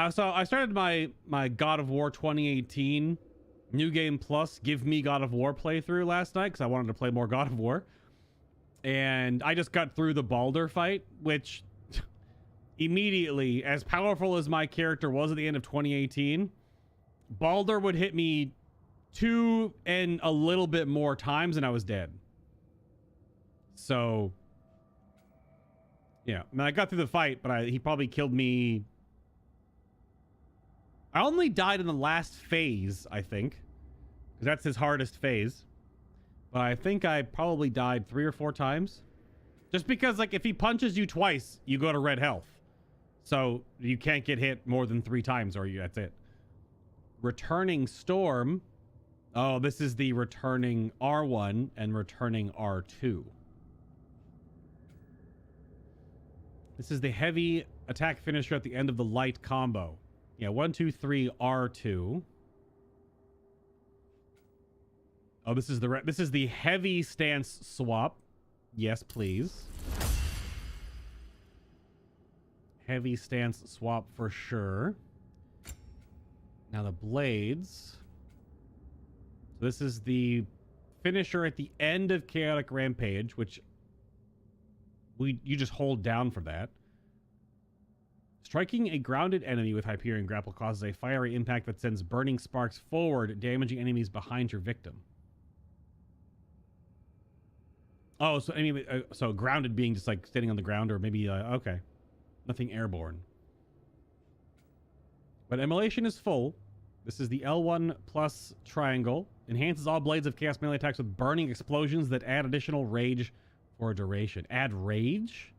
Speaker 1: So I started my God of War 2018 New Game Plus Give Me God of War playthrough last night because I wanted to play more God of War. And I just got through the Baldur fight, which immediately, as powerful as my character was at the end of 2018, Baldur would hit me 2 and a little bit more times and I was dead. So, yeah. I mean, I got through the fight, but he probably killed me. I only died in the last phase, I think. Because that's his hardest phase. But I think I probably died 3 or 4 times. Just because, like, if he punches you twice, you go to red health. So you can't get hit more than 3 times or that's it. Returning Storm. Oh, this is the returning R1 and returning R2. This is the heavy attack finisher at the end of the light combo. Yeah, 1, 2, 3, R2. Oh, this is the heavy stance swap. Yes, please. Heavy stance swap for sure. Now the blades. So this is the finisher at the end of Chaotic Rampage, which you just hold down for that. Striking a grounded enemy with Hyperion Grapple causes a fiery impact that sends burning sparks forward, damaging enemies behind your victim. Oh, so so grounded being just like sitting on the ground, or maybe okay, nothing airborne. But immolation is full. This is the L1 plus triangle. Enhances all blades of chaos melee attacks with burning explosions that add additional rage for a duration. Add rage?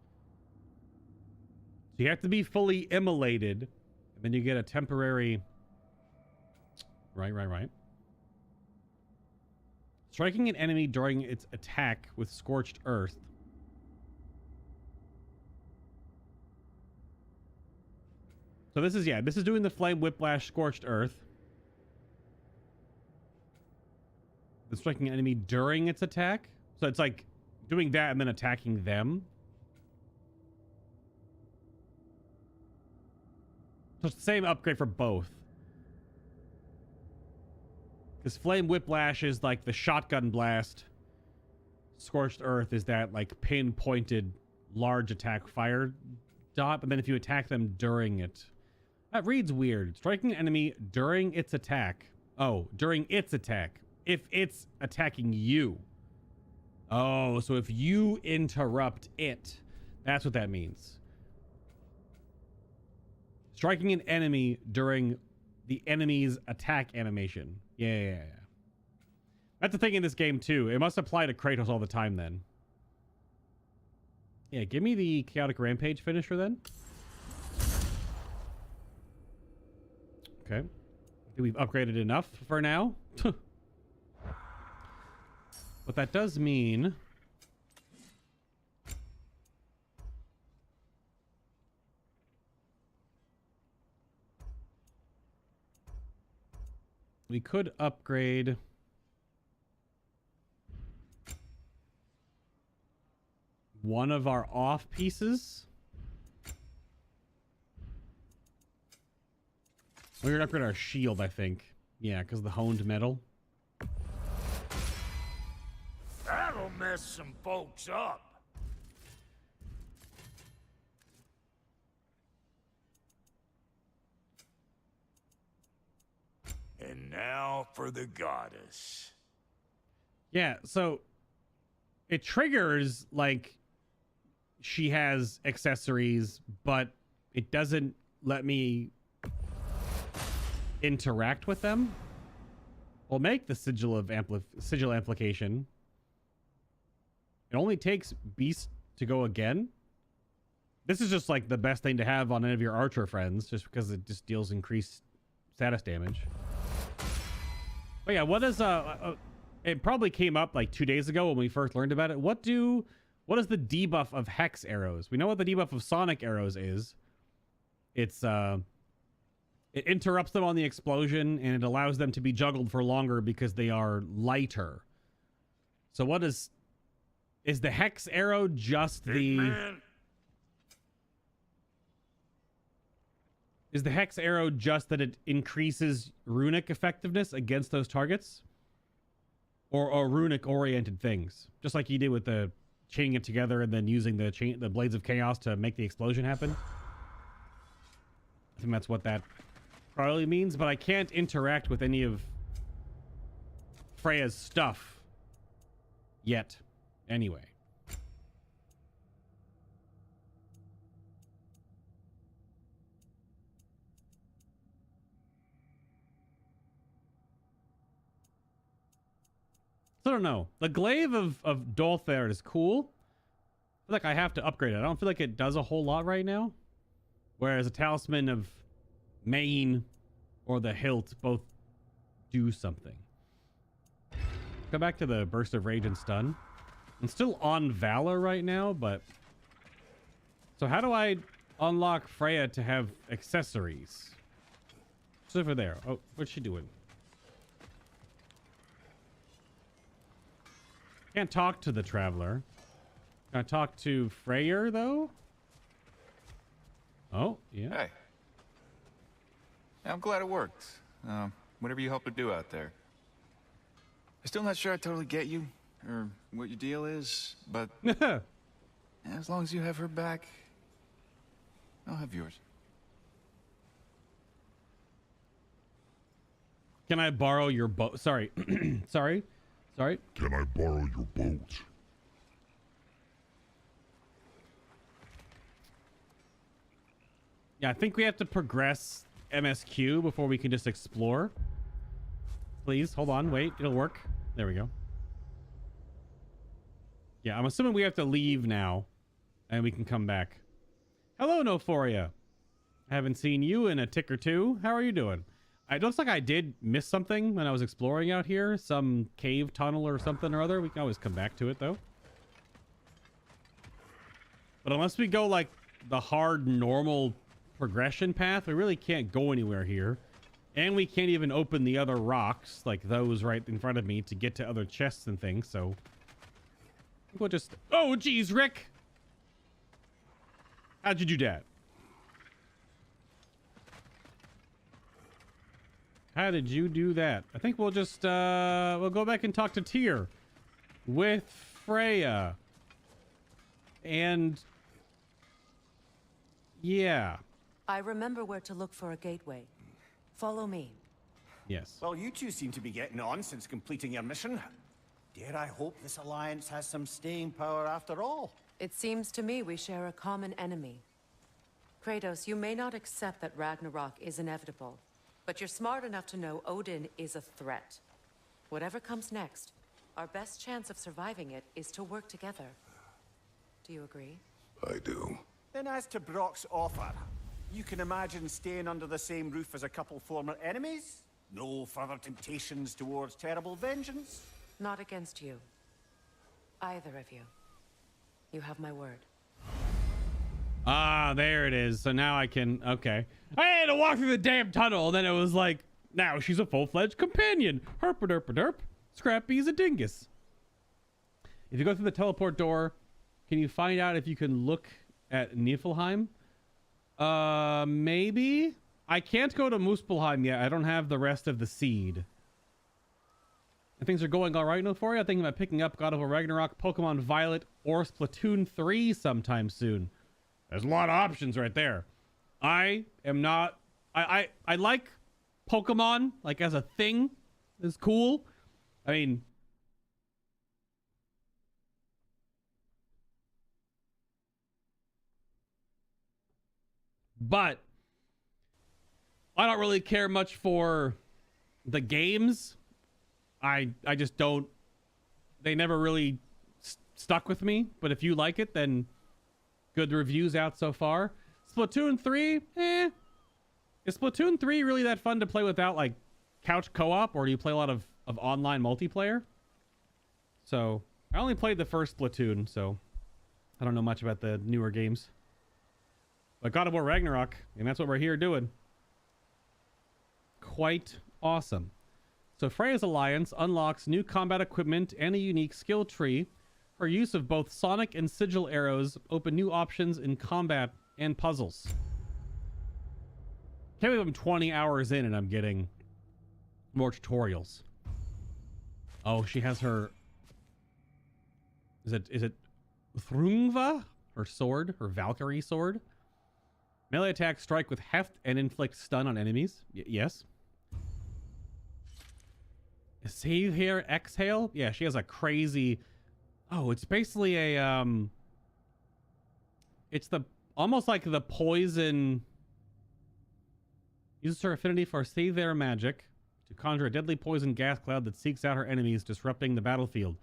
Speaker 1: So you have to be fully immolated, and then you get a temporary. Right. Striking an enemy during its attack with Scorched Earth. So this is doing the Flame Whiplash Scorched Earth. The striking an enemy during its attack. So it's like doing that and then attacking them. So it's the same upgrade for both. Because Flame Whiplash is like the shotgun blast. Scorched Earth is that like pinpointed large attack fire dot. But then if you attack them during it. That reads weird. Striking an enemy during its attack. Oh, during its attack. If it's attacking you. Oh, so if you interrupt it. That's what that means. Striking an enemy during the enemy's attack animation. Yeah. That's the thing in this game, too. It must apply to Kratos all the time, then. Yeah, give me the Chaotic Rampage finisher, then. Okay. I think we've upgraded enough for now. What that does mean... we could upgrade... one of our off pieces. We're gonna upgrade our shield, I think. Yeah, because of the honed metal.
Speaker 5: That'll mess some folks up. And now for the goddess.
Speaker 1: Yeah, so it triggers like she has accessories, but it doesn't let me interact with them. We'll make the sigil of sigil amplification. It only takes Beast to go again. This is just like the best thing to have on any of your archer friends, just because it just deals increased status damage. But yeah, what is it probably came up like 2 days ago when we first learned about it. What is the debuff of hex arrows? We know what the debuff of sonic arrows is. It's it interrupts them on the explosion and it allows them to be juggled for longer because they are lighter. So what is the hex arrow just Is the hex arrow just that it increases runic effectiveness against those targets? Or runic oriented things? Just like you did with the chaining it together and then using the blades of chaos to make the explosion happen? I think that's what that probably means, but I can't interact with any of Freya's stuff yet. Anyway. I don't know. The glaive of Dolthair is cool. I feel like I have to upgrade it. I don't feel like it does a whole lot right now. Whereas a talisman of Maine or the hilt both do something. Go back to the burst of rage and stun. I'm still on Valor right now, but... so how do I unlock Freya to have accessories? It's over there. Oh, what's she doing? Can't talk to the traveler. Can I talk to Freyr, though? Oh, yeah.
Speaker 11: Hey. I'm glad it worked. Whatever you hope to do out there. I'm still not sure I totally get you, or what your deal is, but as long as you have her back, I'll have yours.
Speaker 1: Can I borrow your boat? Sorry. Sorry.
Speaker 3: Can I borrow your boat?
Speaker 1: Yeah, I think we have to progress MSQ before we can just explore. Please, hold on, wait, it'll work. There we go. Yeah, I'm assuming we have to leave now, and we can come back. Hello, Nophoria. I haven't seen you in a tick or two. How are you doing? It looks like I did miss something when I was exploring out here. Some cave tunnel or something or other. We can always come back to it, though. But unless we go, like, the hard, normal progression path, we really can't go anywhere here. And we can't even open the other rocks, like those right in front of me, to get to other chests and things, so... we'll just... oh, geez, Rick! How'd you do that? How did you do that? I think we'll just, we'll go back and talk to Tyr with Freya. And... yeah.
Speaker 2: I remember where to look for a gateway. Follow me.
Speaker 1: Yes.
Speaker 6: Well, you two seem to be getting on since completing your mission. Dare I hope this alliance has some staying power after all?
Speaker 2: It seems to me we share a common enemy. Kratos, you may not accept that Ragnarok is inevitable, but you're smart enough to know Odin is a threat. Whatever comes next, our best chance of surviving it is to work together. Do you agree?
Speaker 3: I do.
Speaker 6: Then as to Brock's offer, you can imagine staying under the same roof as a couple former enemies? No further temptations towards terrible vengeance?
Speaker 2: Not against you. Either of you. You have my word.
Speaker 1: Ah, there it is. So now I can... Okay. I had to walk through the damn tunnel, and then it was like, now she's a full-fledged companion. Herp-a-derp-a-derp. Scrappy's a dingus. If you go through the teleport door, can you find out if you can look at Niflheim? Maybe? I can't go to Muspelheim yet. I don't have the rest of the seed. And things are going all right now for you. I'm thinking about picking up God of War Ragnarok, Pokemon Violet, or Splatoon 3 sometime soon. There's a lot of options right there. I am not... I like Pokemon, like as a thing. It's cool. I mean... But... I don't really care much for the games. I just don't... They never really stuck with me. But if you like it, then... Good reviews out so far. Splatoon 3, Is Splatoon 3 really that fun to play without, like, couch co-op? Or do you play a lot of online multiplayer? So, I only played the first Splatoon, so... I don't know much about the newer games. But God of War Ragnarok, and that's what we're here doing. Quite awesome. So, Freya's Alliance unlocks new combat equipment and a unique skill tree. Her use of both sonic and sigil arrows open new options in combat and puzzles. Can't believe I'm 20 hours in and I'm getting more tutorials. Oh, she has her... Is it Thrungva? Her sword? Her Valkyrie sword? Melee attacks strike with heft and inflict stun on enemies. Yes. Save here, exhale? Yeah, she has a crazy... Oh, it's basically a, it's almost like the poison. Uses her affinity for save their magic to conjure a deadly poison gas cloud that seeks out her enemies, disrupting the battlefield.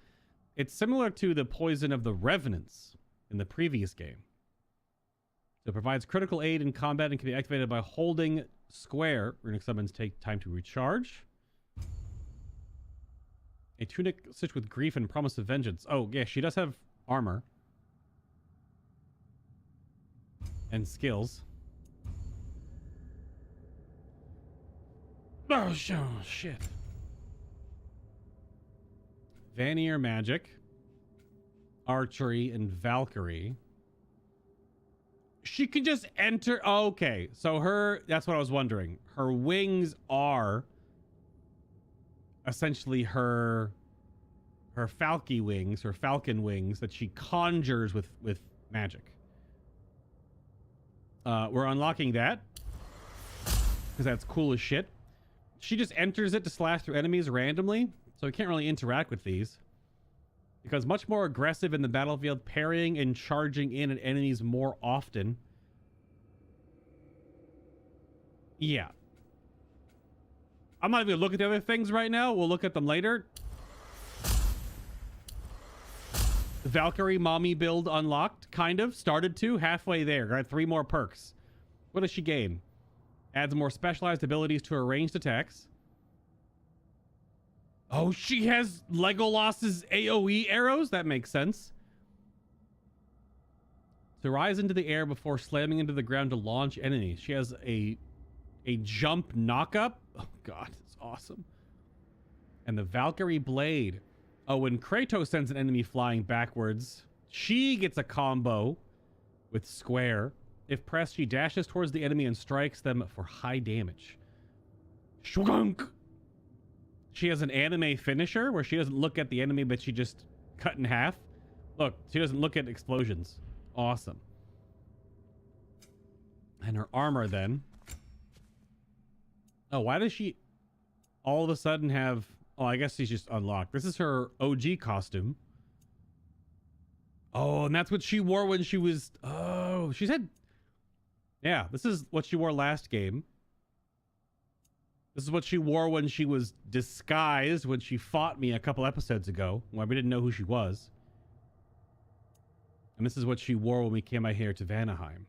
Speaker 1: It's similar to the poison of the Revenants in the previous game. So it provides critical aid in combat and can be activated by holding square. Runic summons take time to recharge. A tunic stitched with grief and promise of vengeance. Oh, yeah, she does have armor. And skills. Oh, shit. Vanir magic. Archery and Valkyrie. She can just enter... Oh, okay, so her... That's what I was wondering. Her wings are... essentially her falky wings, her falcon wings that she conjures with magic. We're unlocking that because that's cool as shit. She just enters it to slash through enemies randomly, so we can't really interact with these. Because much more aggressive in the battlefield, parrying and charging in at enemies more often. Yeah. I'm not even gonna look at the other things right now. We'll look at them later. Valkyrie mommy build unlocked. Kind of. Started to. Halfway there. Got 3 more perks. What does she gain? Adds more specialized abilities to her ranged attacks. Oh, she has Legolas's AoE arrows? That makes sense. To rise into the air before slamming into the ground to launch enemies. She has a jump knockup. Oh, God. It's awesome. And the Valkyrie blade. Oh, when Kratos sends an enemy flying backwards, she gets a combo with square. If pressed, she dashes towards the enemy and strikes them for high damage. Shugunk! She has an anime finisher where she doesn't look at the enemy, but she just cut in half. Look, she doesn't look at explosions. Awesome. And her armor then. Oh, why does she all of a sudden have... Oh, I guess she's just unlocked. This is her OG costume. Oh, and that's what she wore when she was... Oh, she's had... Yeah, this is what she wore last game. This is what she wore when she was disguised when she fought me a couple episodes ago when we didn't know who she was. And this is what she wore when we came out here to Vanaheim.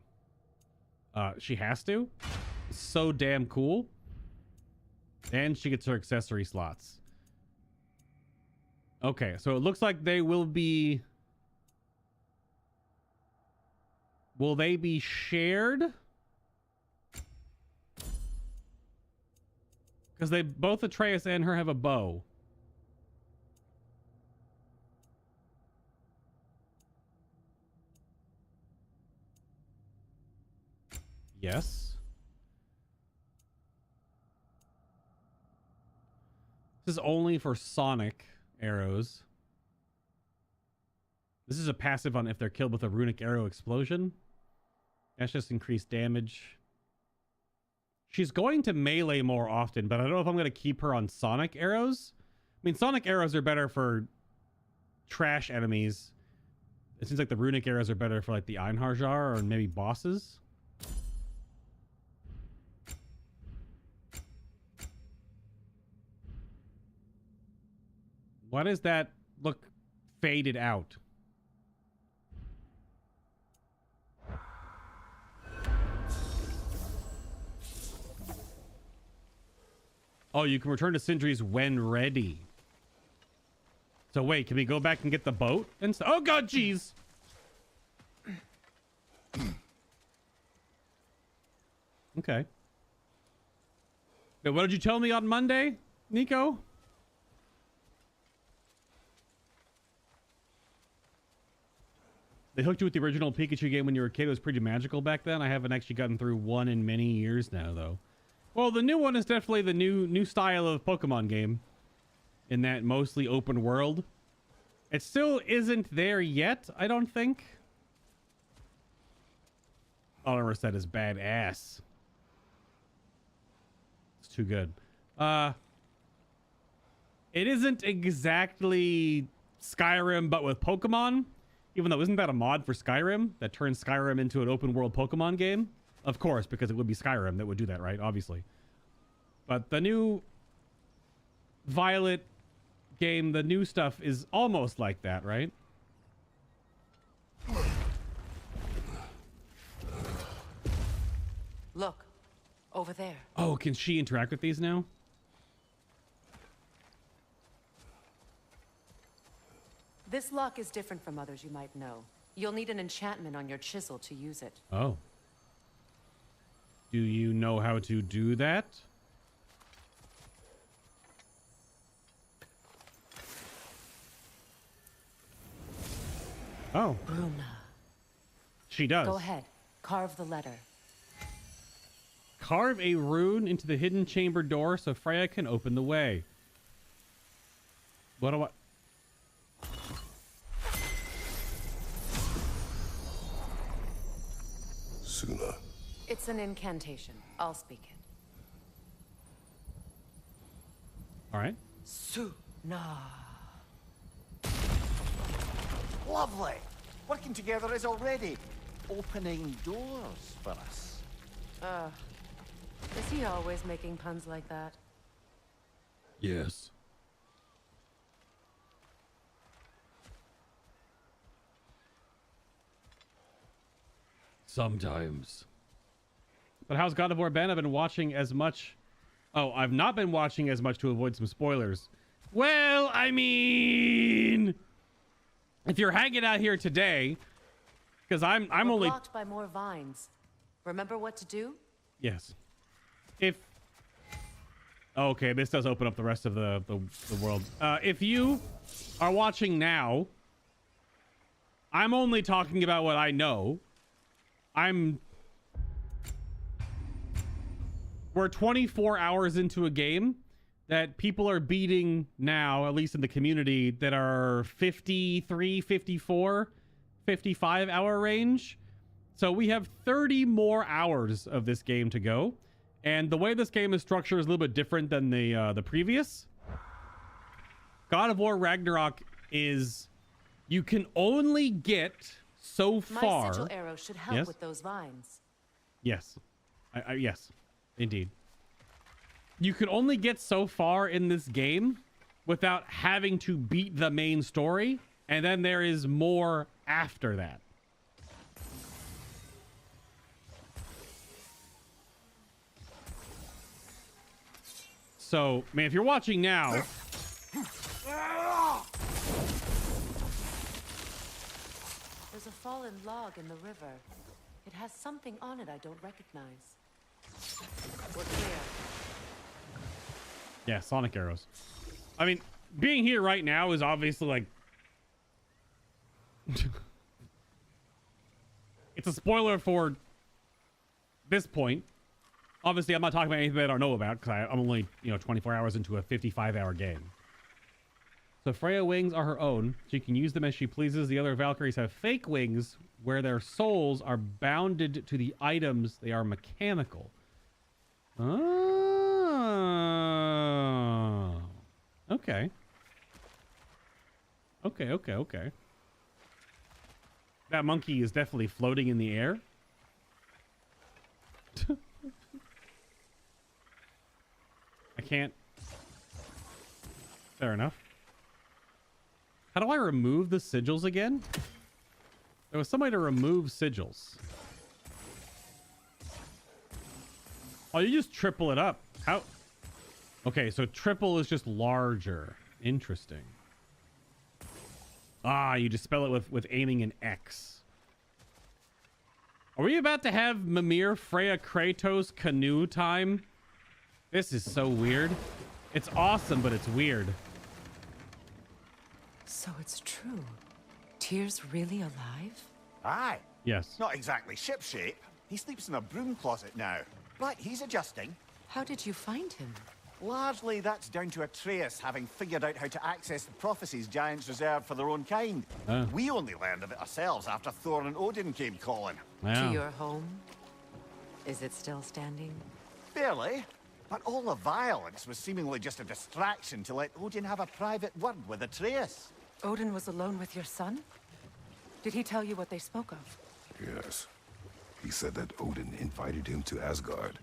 Speaker 1: She has to. It's so damn cool. And she gets her accessory slots. Okay, so it looks like they will be... Will they be shared? Because they both, Atreus and her, have a bow. Yes. This is only for Sonic arrows. This is a passive on if they're killed with a runic arrow explosion. That's just increased damage. She's going to melee more often, but I don't know if I'm going to keep her on Sonic arrows. I mean, Sonic arrows are better for trash enemies. It seems like the runic arrows are better for like the Einharjar or maybe bosses. Why does that look faded out? Oh, you can return to Sindri's when ready. So wait, can we go back and get the boat? And oh god, jeez. Okay. Wait, what did you tell me on Monday, Nico? They hooked you with the original Pikachu game when you were a kid. It was pretty magical back then. I haven't actually gotten through one in many years now, though. Well, the new one is definitely the new style of Pokemon game. In that mostly open world. It still isn't there yet, I don't think. Oliver said is badass. It's too good. It isn't exactly Skyrim, but with Pokemon. Even though, isn't that a mod for Skyrim that turns Skyrim into an open world Pokemon game? Of course, because it would be Skyrim that would do that, right? Obviously. But the new Violet game, the new stuff is almost like that, right?
Speaker 2: Look, over there.
Speaker 1: Oh, can she interact with these now?
Speaker 2: This lock is different from others you might know. You'll need an enchantment on your chisel to use it.
Speaker 1: Oh. Do you know how to do that? Oh.
Speaker 2: Bruna.
Speaker 1: She does.
Speaker 2: Go ahead. Carve the letter.
Speaker 1: Carve a rune into the hidden chamber door so Freya can open the way. What do I...
Speaker 3: Suna.
Speaker 2: It's an incantation. I'll speak it.
Speaker 1: All right.
Speaker 2: Suna.
Speaker 6: Lovely. Working together is already opening doors for us.
Speaker 2: Is he always making puns like that?
Speaker 1: Yes. Sometimes. But how's God of War been? I've been watching as much. Oh, I've not been watching as much to avoid some spoilers. Well, I mean, if you're hanging out here today, because I'm
Speaker 2: We're
Speaker 1: only
Speaker 2: blocked by more vines. Remember what to do?
Speaker 1: yes. If okay, this does open up the rest of the world. If you are watching now, I'm only talking about what I know. We're 24 hours into a game that people are beating now, at least in the community, that are 53, 54, 55 hour range. So we have 30 more hours of this game to go. And the way this game is structured is a little bit different than the previous. God of War Ragnarok is, you can only get so far.
Speaker 2: My sigil arrow should help with those vines.
Speaker 1: Yes. Yes, indeed. you can only get so far in this game without having to beat the main story, and then there is more after that. So, man, if you're watching now,
Speaker 2: there's a fallen log in the river. It has something on it I don't recognize. We're clear.
Speaker 1: yeah, sonic arrows. I mean, being here right now is obviously like it's a spoiler for this point. Obviously, I'm not talking about anything that I don't know about because I'm only, 24 hours into a 55-hour game. So Freya wings are her own. She can use them as she pleases. The other Valkyries have fake wings where their souls are bounded to the items. They are mechanical. Oh. Okay. Okay. That monkey is definitely floating in the air. I can't. Fair enough. How do I remove the sigils again? There was somebody to remove sigils. Oh, you just triple it up. How? Okay, so triple is just larger. Interesting. Ah, you just spell it with aiming an X. Are we about to have Mimir, Freya, Kratos, canoe time? This is so weird. It's awesome, but it's weird.
Speaker 2: So it's true. Tyr's really alive?
Speaker 6: Aye.
Speaker 1: Yes.
Speaker 6: Not exactly shipshape. He sleeps in a broom closet now. But he's adjusting.
Speaker 2: How did you find him?
Speaker 6: Largely, that's down to Atreus having figured out how to access the prophecies giants reserved for their own kind. We only learned of it ourselves after Thor and Odin came calling.
Speaker 2: To your home? Is it still standing?
Speaker 6: Barely. But all the violence was seemingly just a distraction to let Odin have a private word with Atreus.
Speaker 2: Odin was alone with your son? Did he tell you what they spoke of?
Speaker 3: Yes. He said that Odin invited him to Asgard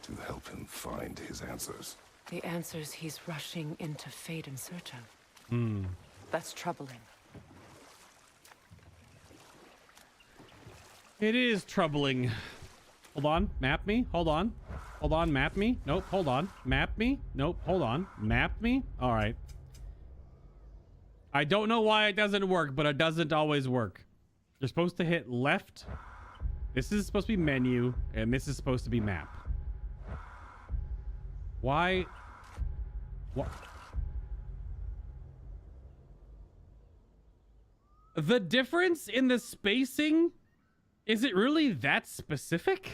Speaker 3: to help him find his answers.
Speaker 2: The answers he's rushing into fate in search of. That's troubling.
Speaker 1: It is troubling. Hold on. Map me. Hold on. Hold on. Map me. Nope. Hold on. Map me. Nope. Hold on. Map me. All right. I don't know why it doesn't work, but it doesn't always work. You're supposed to hit left. This is supposed to be menu, and this is supposed to be map. Why? What? The difference in the spacing, is it really that specific?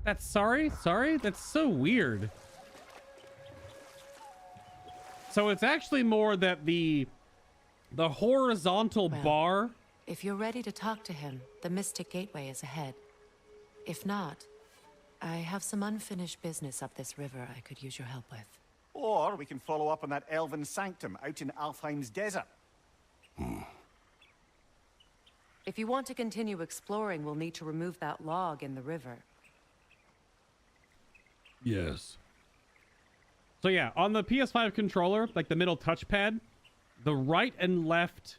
Speaker 1: That's sorry, that's so weird. So it's actually more that the horizontal bar.
Speaker 2: If you're ready to talk to him, the Mystic Gateway is ahead. If not, I have some unfinished business up this river I could use your help with.
Speaker 6: Or we can follow up on that elven sanctum out in Alfheim's desert.
Speaker 2: If you want to continue exploring, we'll need to remove that log in the river.
Speaker 1: Yes. So yeah, on the PS5 controller, like the middle touchpad, the right and left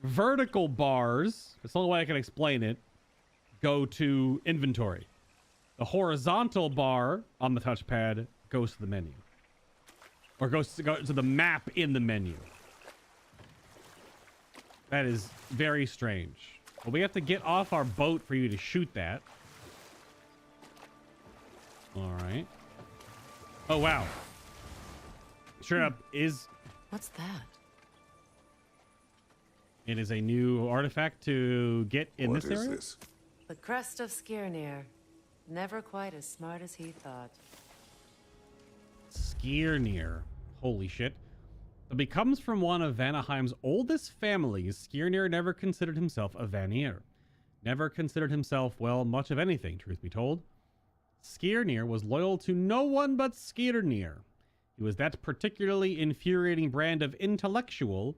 Speaker 1: vertical bars, that's the only way I can explain it, go to inventory. The horizontal bar on the touchpad goes to the menu. Or goes to the map in the menu. That is very strange. But we have to get off our boat for you to shoot that. All right. Oh, wow. Straight up is...
Speaker 2: What's that?
Speaker 1: It is a new artifact to get in this area.
Speaker 3: What is this?
Speaker 2: The crest of Skirnir. Never quite as smart as he thought.
Speaker 1: Skirnir. Holy shit. It becomes from one of Vanaheim's oldest families. Skirnir never considered himself a Vanir. Never considered himself, well, much of anything, truth be told. Skirnir was loyal to no one but Skirnir. He was that particularly infuriating brand of intellectual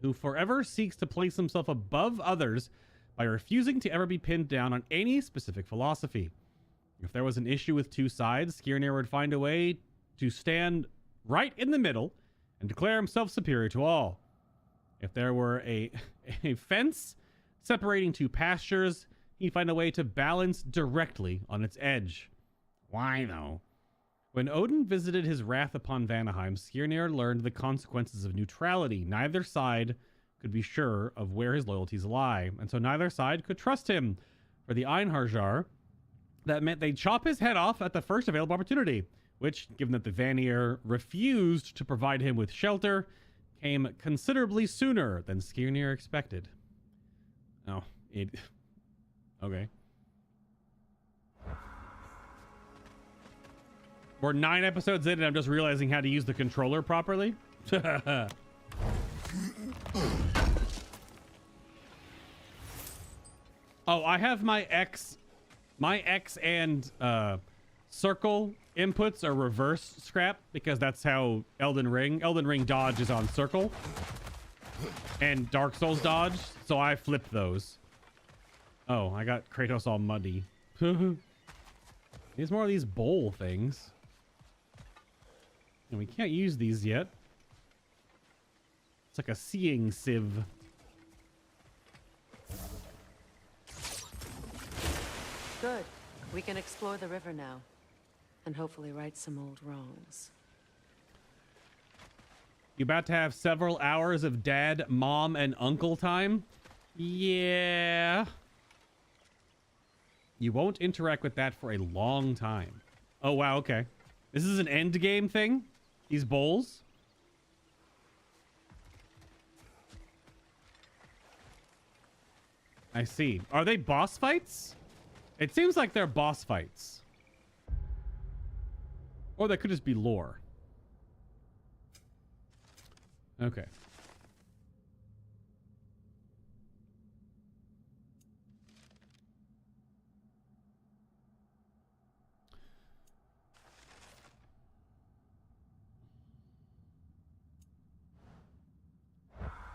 Speaker 1: who forever seeks to place himself above others by refusing to ever be pinned down on any specific philosophy. If there was an issue with two sides, Skirnir would find a way to stand right in the middle and declare himself superior to all. If there were a fence separating two pastures, he'd find a way to balance directly on its edge. Why, though? When Odin visited his wrath upon Vanaheim, Skirnir learned the consequences of neutrality. Neither side could be sure of where his loyalties lie, and so neither side could trust him. For the Einherjar, that meant they'd chop his head off at the first available opportunity, which, given that the Vanir refused to provide him with shelter, came considerably sooner than Skirnir expected. Oh, okay. We're 9 episodes in and I'm just realizing how to use the controller properly. Oh, I have my X and circle inputs are reverse scrap because that's how Elden Ring dodge is on circle and Dark Souls dodge, so I flipped those. Oh, I got Kratos all muddy. There's more of these bowl things. And we can't use these yet. It's like a seeing sieve.
Speaker 2: Good. We can explore the river now. And hopefully right some old wrongs.
Speaker 1: You about to have several hours of dad, mom, and uncle time? Yeah. You won't interact with that for a long time. Oh, wow, okay. This is an end game thing? These bowls? I see. Are they boss fights? It seems like they're boss fights. Or that could just be lore. Okay.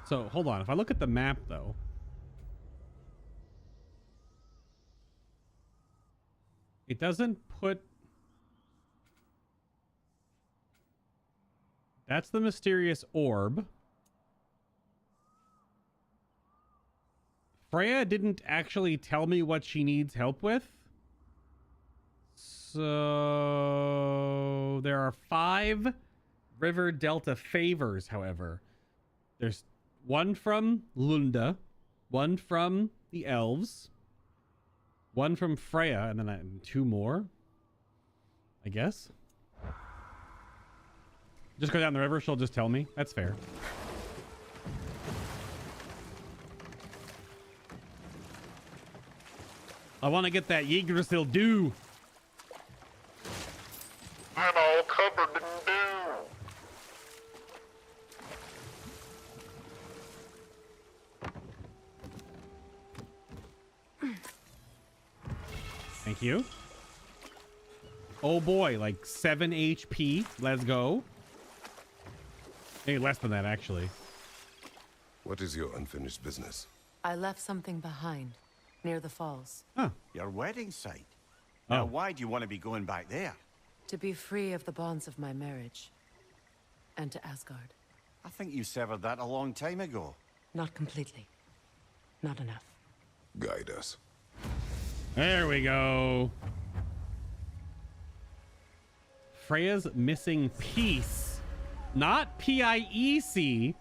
Speaker 1: So, hold on. If I look at the map, though, it doesn't put... That's the mysterious orb. Freya didn't actually tell me what she needs help with. So there are 5 River Delta favors, however. There's one from Lunda, one from the elves, one from Freya, and then 2 more, I guess. Just go down the river, she'll just tell me. That's fair. I want to get that Yggdrasil dew.
Speaker 12: I'm all covered in dew.
Speaker 1: Thank you. Oh boy, like 7 HP. Let's go. Maybe less than that, actually.
Speaker 3: What is your unfinished business?
Speaker 2: I left something behind, near the falls.
Speaker 1: Huh.
Speaker 6: Your wedding site. Now,
Speaker 1: Oh.
Speaker 6: why do you want to be going back there?
Speaker 2: To be free of the bonds of my marriage. And to Asgard.
Speaker 6: I think you severed that a long time ago.
Speaker 2: Not completely. Not enough.
Speaker 3: Guide us.
Speaker 1: There we go. Freya's missing piece. Not P-I-E-C-E,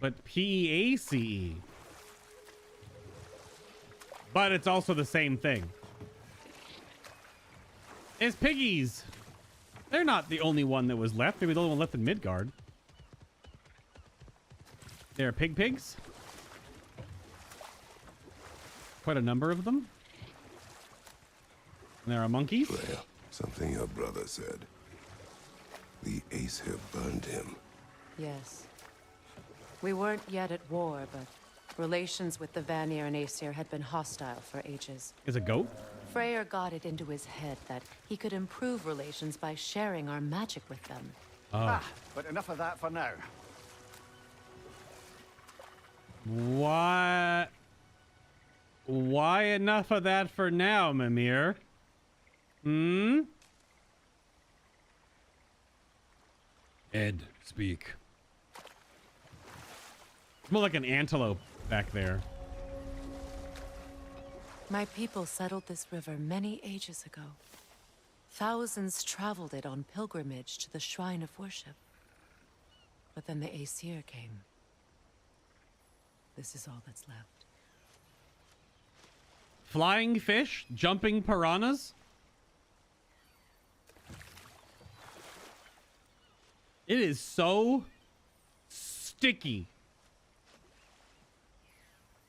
Speaker 1: but P-E-A-C-E. But it's also the same thing. It's piggies. They're not the only one that was left. Maybe the only one left in Midgard. There are pigs. Quite a number of them. And there are monkeys.
Speaker 3: Freya, something your brother said. The Aesir burned him.
Speaker 2: Yes. We weren't yet at war, but relations with the Vanir and Aesir had been hostile for ages.
Speaker 1: Is a goat?
Speaker 2: Freyr got it into his head that he could improve relations by sharing our magic with them.
Speaker 1: Oh.
Speaker 6: But enough of that for now.
Speaker 1: What? Why enough of that for now, Mimir? Hmm? Ed, speak. More like an antelope back there.
Speaker 2: My people settled this river many ages ago. Thousands traveled it on pilgrimage to the shrine of worship. But then the Aesir came. This is all that's left.
Speaker 1: Flying fish? Jumping piranhas? It is so sticky.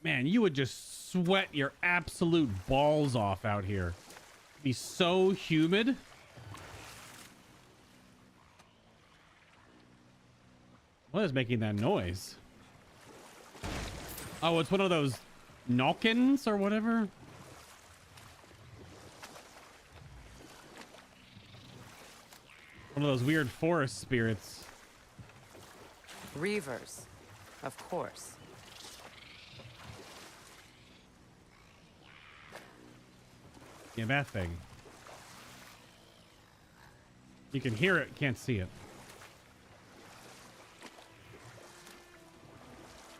Speaker 1: Man, you would just sweat your absolute balls off out here. It'd be so humid. What is making that noise? Oh, it's one of those Nalkins or whatever. One of those weird forest spirits.
Speaker 2: Reavers, of course.
Speaker 1: Yeah, that thing. You can hear it, can't see it.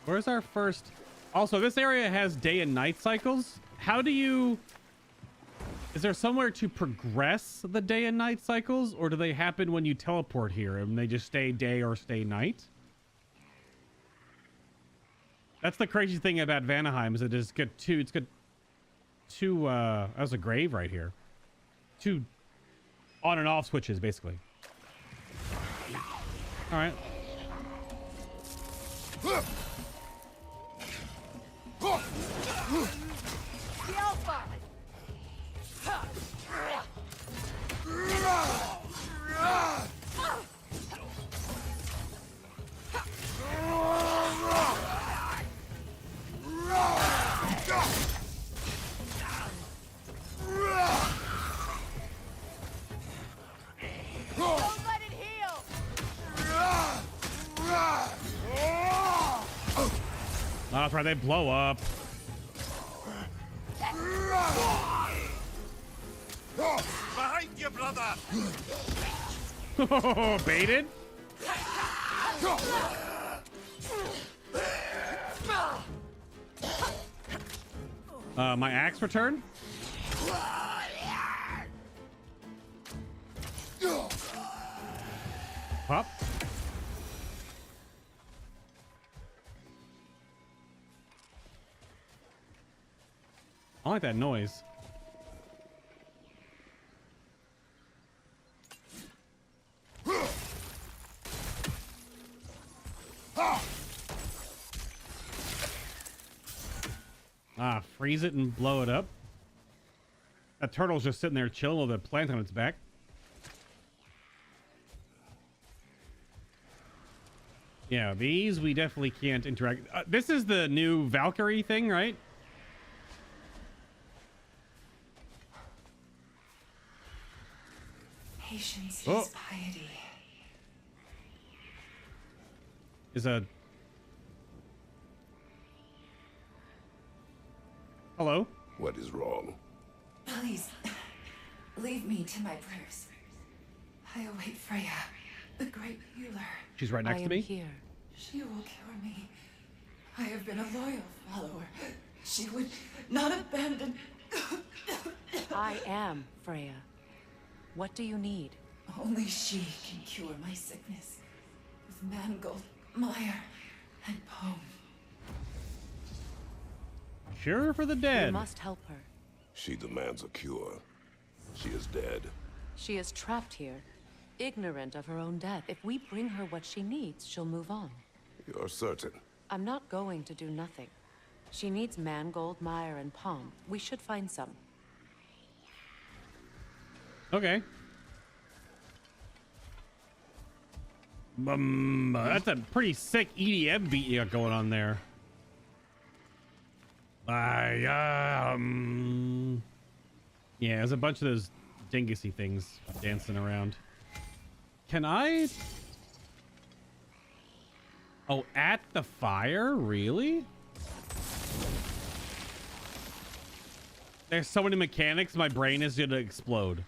Speaker 1: Where's our first... Also, this area has day and night cycles. How do you... Is there somewhere to progress the day and night cycles? Or do they happen when you teleport here and they just stay day or stay night? That's the crazy thing about Vanaheim is it's got two... That's a grave right here. Two on and off switches, basically. All right.
Speaker 8: Don't let it heal!
Speaker 1: Oh, that's right, they blow up.
Speaker 5: Behind you, brother!
Speaker 1: Baited? My axe return? Pop. I like that noise. Ah, freeze it and blow it up. That turtle's just sitting there chilling with a plant on its back. Yeah, these we definitely can't interact. This is the new Valkyrie thing, right?
Speaker 2: Patience
Speaker 1: Oh.
Speaker 2: is piety.
Speaker 1: Is a... Hello?
Speaker 3: What is wrong?
Speaker 2: Please, leave me to my prayers. I await Freya, the great healer.
Speaker 1: She's right next to me.
Speaker 2: Here. She will cure me. I have been a loyal follower. She would not abandon... I am Freya. What do you need? Only she can cure my sickness. With mangold, mire, and poem.
Speaker 1: Cure for the dead.
Speaker 2: We must help her.
Speaker 3: She demands a cure. She is dead.
Speaker 2: She is trapped here, ignorant of her own death. If we bring her what she needs, she'll move on.
Speaker 3: You're certain?
Speaker 2: I'm not going to do nothing. She needs mangold, mire, and palm. We should find some.
Speaker 1: Okay. That's a pretty sick EDM beat you got going on there. Yeah, there's a bunch of those dingusy things dancing around. Can I? Oh, at the fire? Really? There's so many mechanics, my brain is gonna explode.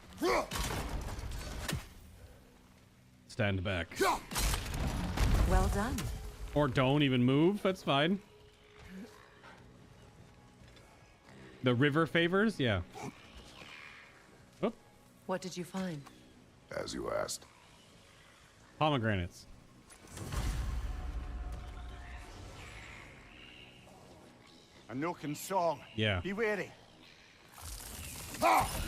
Speaker 1: Stand back.
Speaker 2: Well done.
Speaker 1: Or don't even move. That's fine. The river favors? Yeah. Oh.
Speaker 2: What did you find?
Speaker 3: As you asked.
Speaker 1: Pomegranates.
Speaker 6: A Noken song.
Speaker 1: Yeah.
Speaker 6: Be wary.
Speaker 8: Must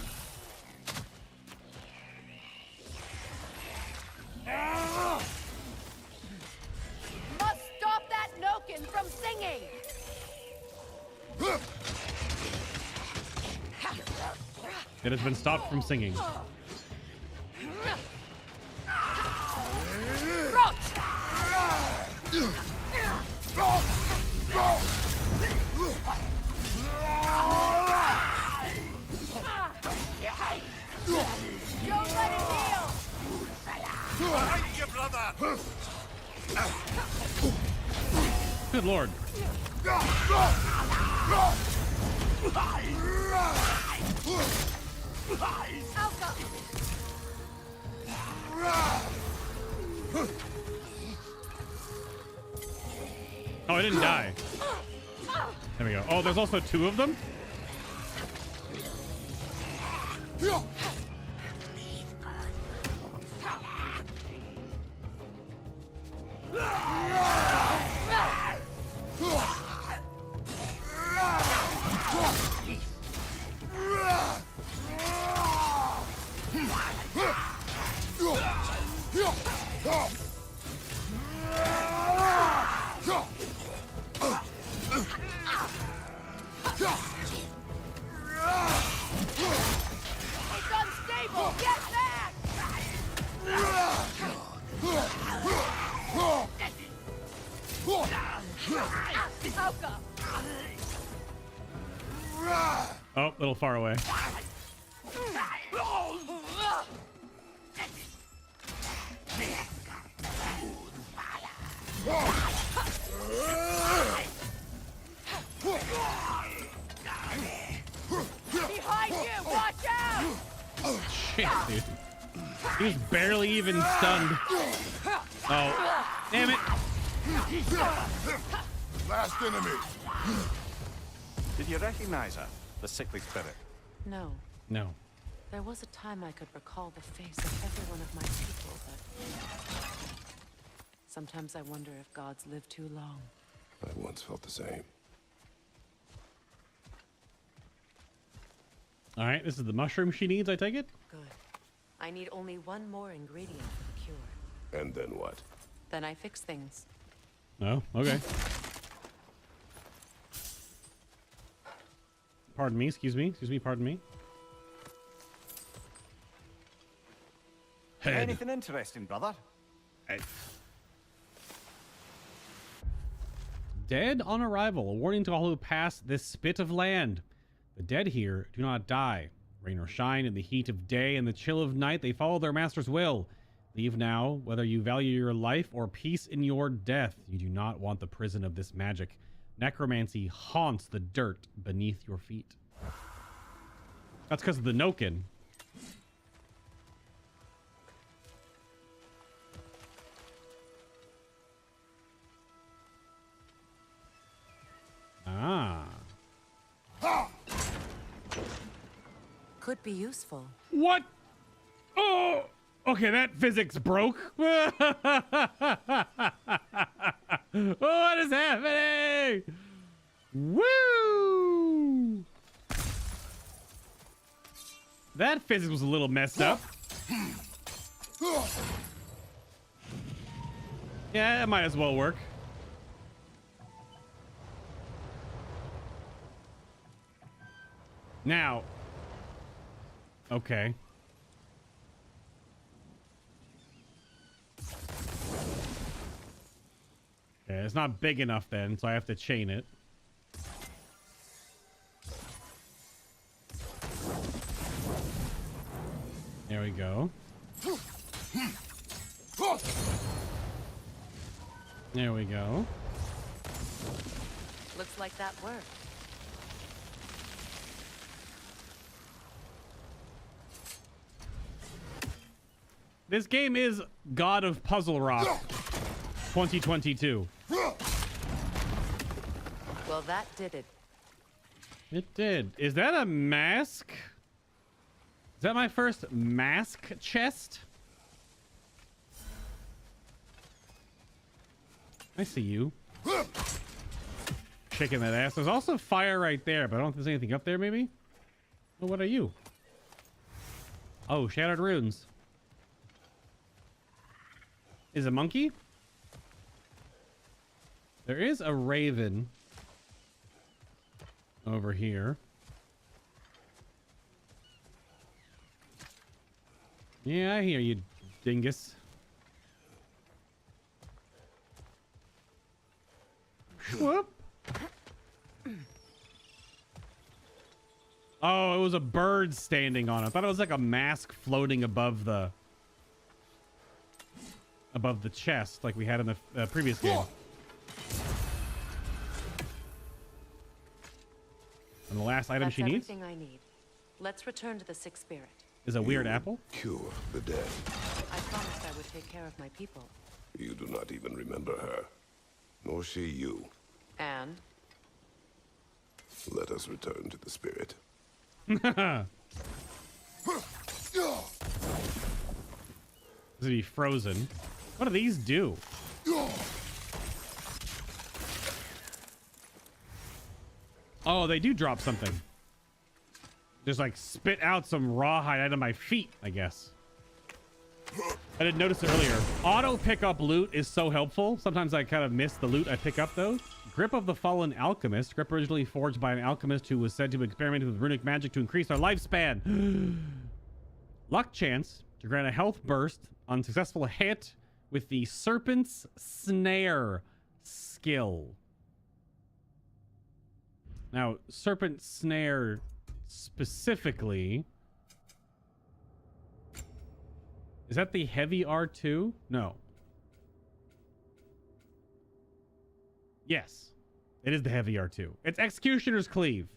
Speaker 8: stop that Noken from singing!
Speaker 1: It has been stopped from singing.
Speaker 8: Don't let it heal!
Speaker 5: Thank you, brother!
Speaker 1: Good lord. Oh, I didn't die. There we go. Oh, there's also two of them?
Speaker 8: It's unstable! Get back! Oko!
Speaker 1: Oh, a little far away.
Speaker 8: Behind you! Watch out!
Speaker 1: Oh, shit, dude. He's barely even stunned. Oh, damn it.
Speaker 3: Last enemy.
Speaker 6: Did you recognize her? The sickly spirit?
Speaker 2: No.
Speaker 1: No.
Speaker 2: There was a time I could recall the face of every one of my people, but sometimes I wonder if gods live too long.
Speaker 3: I once felt the same.
Speaker 1: All right, this is the mushroom she needs, I take it?
Speaker 2: Good. I need only one more ingredient for the cure.
Speaker 3: And then what?
Speaker 2: Then I fix things.
Speaker 1: Oh, okay. Pardon me, excuse me, pardon me. Head.
Speaker 6: Anything interesting, brother?
Speaker 1: Hey. Dead on arrival. A warning to all who pass this spit of land. The dead here do not die. Rain or shine, in the heat of day and the chill of night, they follow their master's will. Leave now, whether you value your life or peace in your death. You do not want the prison of this magic. Necromancy haunts the dirt beneath your feet. That's because of the Noken. Ah.
Speaker 2: Could be useful.
Speaker 1: What? Oh! Okay, that physics broke. What is happening? Woo! That physics was a little messed up. Yeah, it might as well work. Now. Okay. Okay, it's not big enough then, so I have to chain it. There we go. There we go.
Speaker 2: Looks like that worked.
Speaker 1: This game is God of Puzzle Rock 2022.
Speaker 2: Well, that did it.
Speaker 1: It did. Is that a mask? Is that my first mask chest? I see you. Shaking that ass. There's also fire right there, but I don't think there's anything up there, maybe? Oh, what are you? Oh, Shattered Runes. Is a monkey? There is a raven over here. Yeah, I hear you, dingus. Whoop. Oh, it was a bird standing on it. I thought it was like a mask floating above the chest like we had in the previous game. And the last item she needs?
Speaker 2: That's everything I need. Let's return to the Sick Spirit.
Speaker 1: Is a weird apple?
Speaker 3: Cure the dead.
Speaker 2: I promised I would take care of my people.
Speaker 3: You do not even remember her, nor she you.
Speaker 2: And?
Speaker 3: Let us return to the spirit.
Speaker 1: Is he frozen? What do these do? Oh, they do drop something. Just like spit out some rawhide out of my feet, I guess. I didn't notice it earlier. Auto pickup loot is so helpful. Sometimes I kind of miss the loot I pick up though. Grip of the Fallen Alchemist. Grip originally forged by an alchemist who was said to experiment with runic magic to increase their lifespan. Luck chance to grant a health burst on successful hit with the Serpent's Snare skill. Now, Serpent Snare specifically... Is that the heavy R2? No. Yes. It is the heavy R2. It's Executioner's Cleave.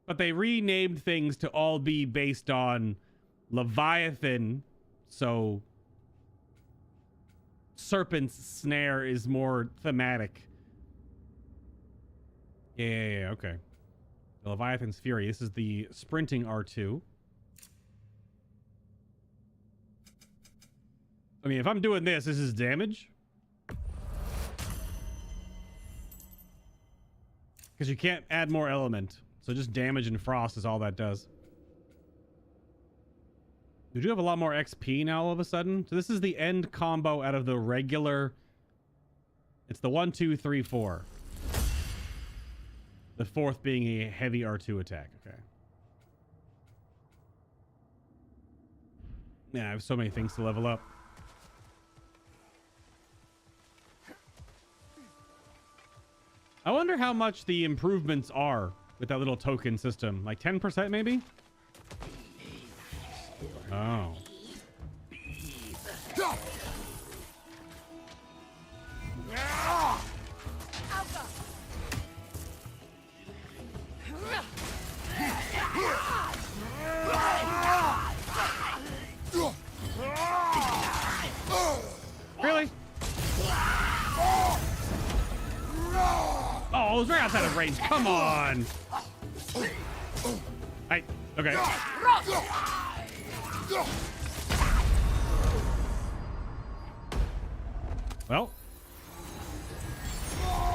Speaker 1: But they renamed things to all be based on Leviathan, so Serpent's Snare is more thematic. Yeah, okay. The Leviathan's Fury. This is the sprinting R2. I mean, if I'm doing this is damage. Because you can't add more element. So just damage and frost is all that does. We do have a lot more XP now all of a sudden. So this is the end combo out of the regular. It's the 1, 2, 3, 4. The fourth being a heavy R2 attack. Okay. Yeah, I have so many things to level up. I wonder how much the improvements are with that little token system. Like 10% maybe? Oh. Really? Oh, it was right outside of range. Come on. Okay. Well.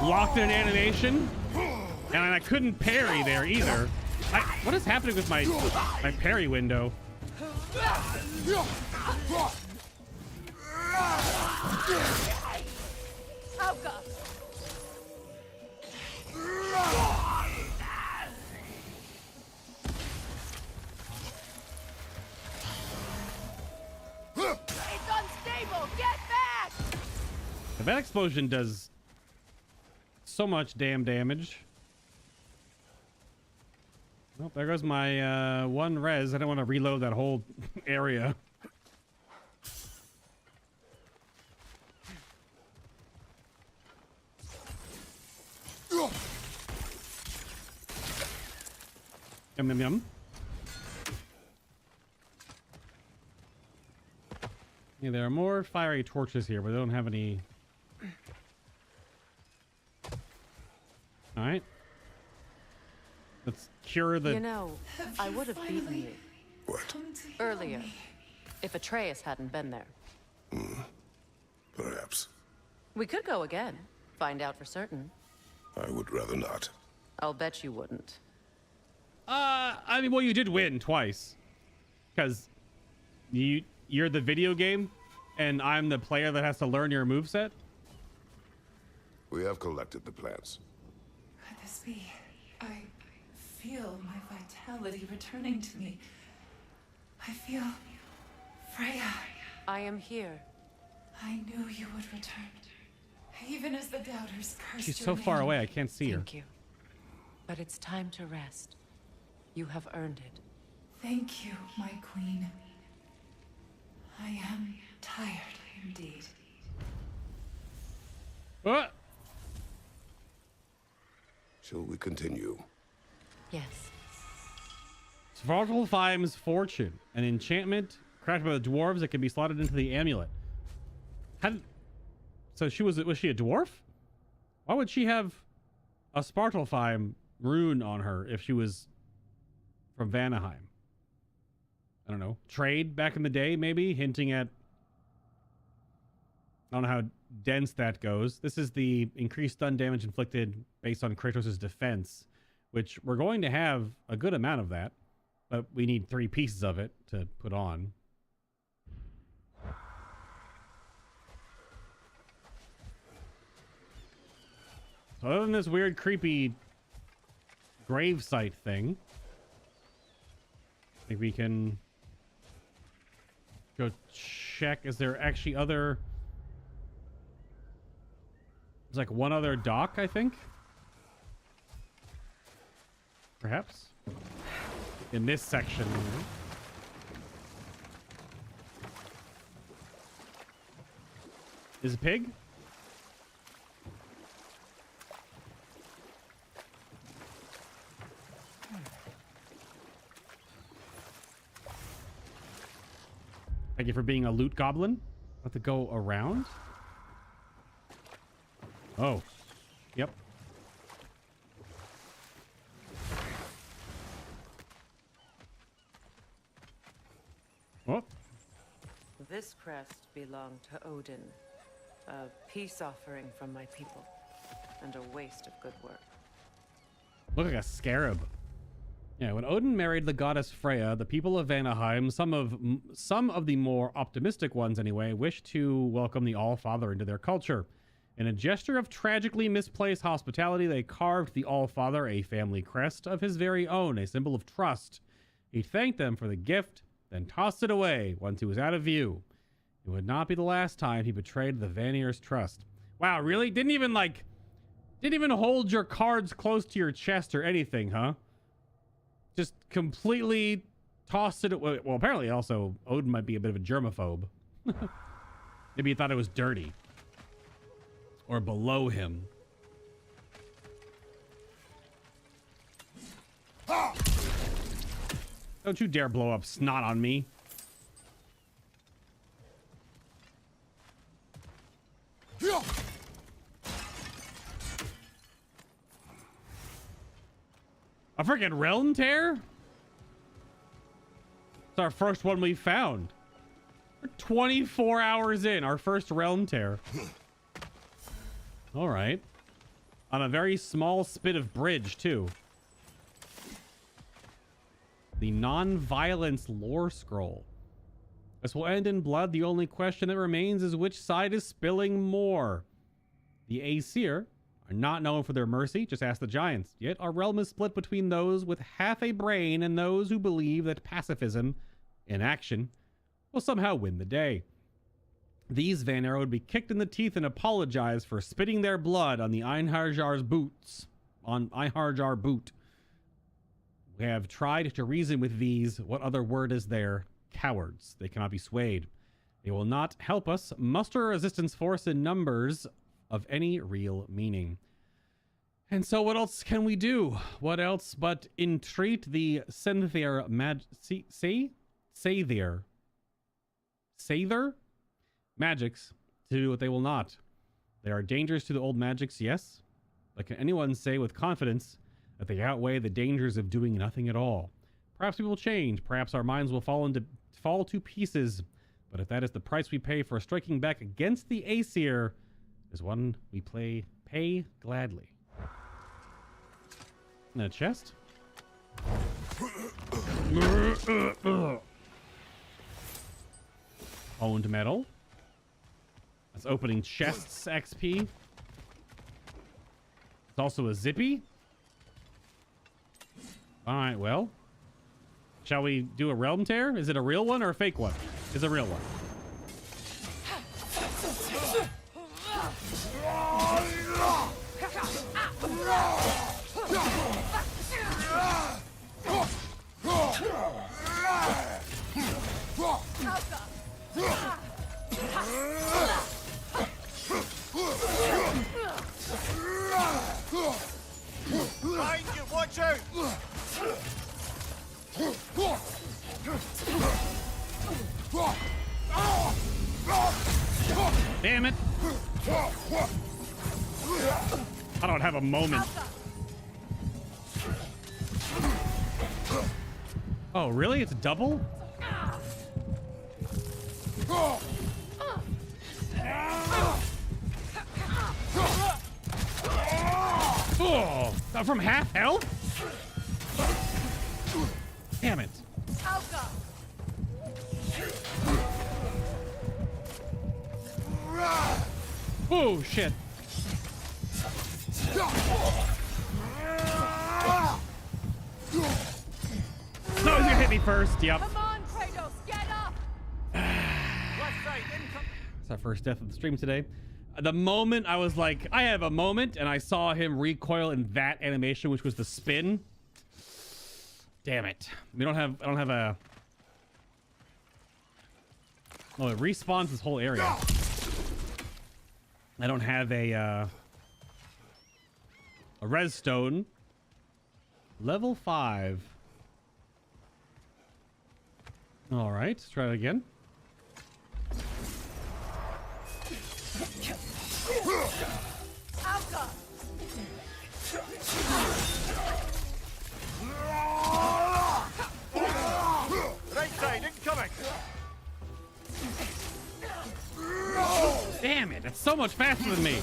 Speaker 1: Locked in animation. And I couldn't parry there either. What is happening with my parry window?
Speaker 8: Oh, God.
Speaker 13: It's unstable! Get back!
Speaker 1: That explosion does so much damn damage. Well, there goes my one res. I don't want to reload that whole area. Yum, yum, yum. Yeah, there are more fiery torches here, but they don't have any. All right. Let's cure the.
Speaker 2: You know, I would have beaten you.
Speaker 3: What?
Speaker 2: Earlier, if Atreus hadn't been there.
Speaker 3: Perhaps.
Speaker 2: We could go again. Find out for certain.
Speaker 3: I would rather not.
Speaker 2: I'll bet you wouldn't.
Speaker 1: I mean, well, you did win twice. Because you're the video game, and I'm the player that has to learn your moveset.
Speaker 3: We have collected the plants.
Speaker 14: Could this be? I feel my vitality returning to me. I feel Freya.
Speaker 2: I am here.
Speaker 14: I knew you would return. Even as the doubters cursed
Speaker 1: She's
Speaker 14: your
Speaker 1: so far
Speaker 14: name.
Speaker 1: away, I can't see her.
Speaker 2: Thank you. But it's time to rest. You have earned it.
Speaker 14: Thank you, my queen. I am tired indeed.
Speaker 1: What?
Speaker 3: Shall we continue?
Speaker 2: Yes.
Speaker 1: Svartalfheim's Fortune, an enchantment crafted by the dwarves that can be slotted into the amulet. So was she a dwarf? Why would she have a Svartalfheim rune on her if she was from Vanaheim? I don't know. Trade back in the day, maybe? Hinting at... I don't know how dense that goes. This is the increased stun damage inflicted based on Kratos' defense, which we're going to have a good amount of that, but we need 3 pieces of it to put on. So other than this weird, creepy gravesite thing, I think we can go check. Is there actually other... There's like one other dock, I think. Perhaps. In this section. Is it a pig? Thank you for being a loot goblin. Let it go around. Oh. Yep. Oh.
Speaker 2: This crest belonged to Odin. A peace offering from my people. And a waste of good work.
Speaker 1: Look like a scarab. Yeah, when Odin married the goddess Freya, the people of Vanaheim, some of the more optimistic ones anyway, wished to welcome the All-Father into their culture. In a gesture of tragically misplaced hospitality, they carved the All-Father a family crest of his very own, a symbol of trust. He thanked them for the gift, then tossed it away once he was out of view. It would not be the last time he betrayed the Vanir's trust. Wow, really? Didn't even hold your cards close to your chest or anything, huh? Just completely tossed it away. Well, apparently also Odin might be a bit of a germaphobe. Maybe he thought it was dirty. Or below him. Don't you dare blow up snot on me. A freaking realm tear? It's our first one we found. We're 24 hours in, our first realm tear. All right. On a very small spit of bridge, too. The non-violence lore scroll. This will end in blood. The only question that remains is which side is spilling more. The Aesir are not known for their mercy, just ask the giants. Yet our realm is split between those with half a brain and those who believe that pacifism, in action, will somehow win the day. These Vanir would be kicked in the teeth and apologize for spitting their blood on the Einherjar's boots. On Einherjar boot. We have tried to reason with these. What other word is there? Cowards. They cannot be swayed. They will not help us muster a resistance force in numbers of any real meaning. And so what else can we do? What else but entreat the Senthier Sather? magics to do what they will not. There are dangers to the old magics, yes, but can anyone say with confidence that they outweigh the dangers of doing nothing at all? Perhaps we will change. Perhaps our minds will fall to pieces. But if that is the price we pay for striking back against the Aesir, is one we pay gladly. In a chest? Owned metal. That's opening chests XP. It's also a zippy. Alright, well. Shall we do a realm tear? Is it a real one or a fake one? It's a real one.
Speaker 6: Behind you, watch out!
Speaker 1: Damn it! I don't have a moment. Oh, really? It's a double? Oh, from half health? Damn it. Oh, shit. No, he's gonna hit me first. Yep.
Speaker 13: Come on, Kratos, get up!
Speaker 1: It's our first death of the stream today. The moment I was like, I have a moment, and I saw him recoil in that animation, which was the spin. Damn it. I don't have a... Oh, it respawns this whole area. I don't have a res stone. Level 5. All right, let's try it again.
Speaker 6: Right side, incoming!
Speaker 1: Damn it, it's so much faster than me.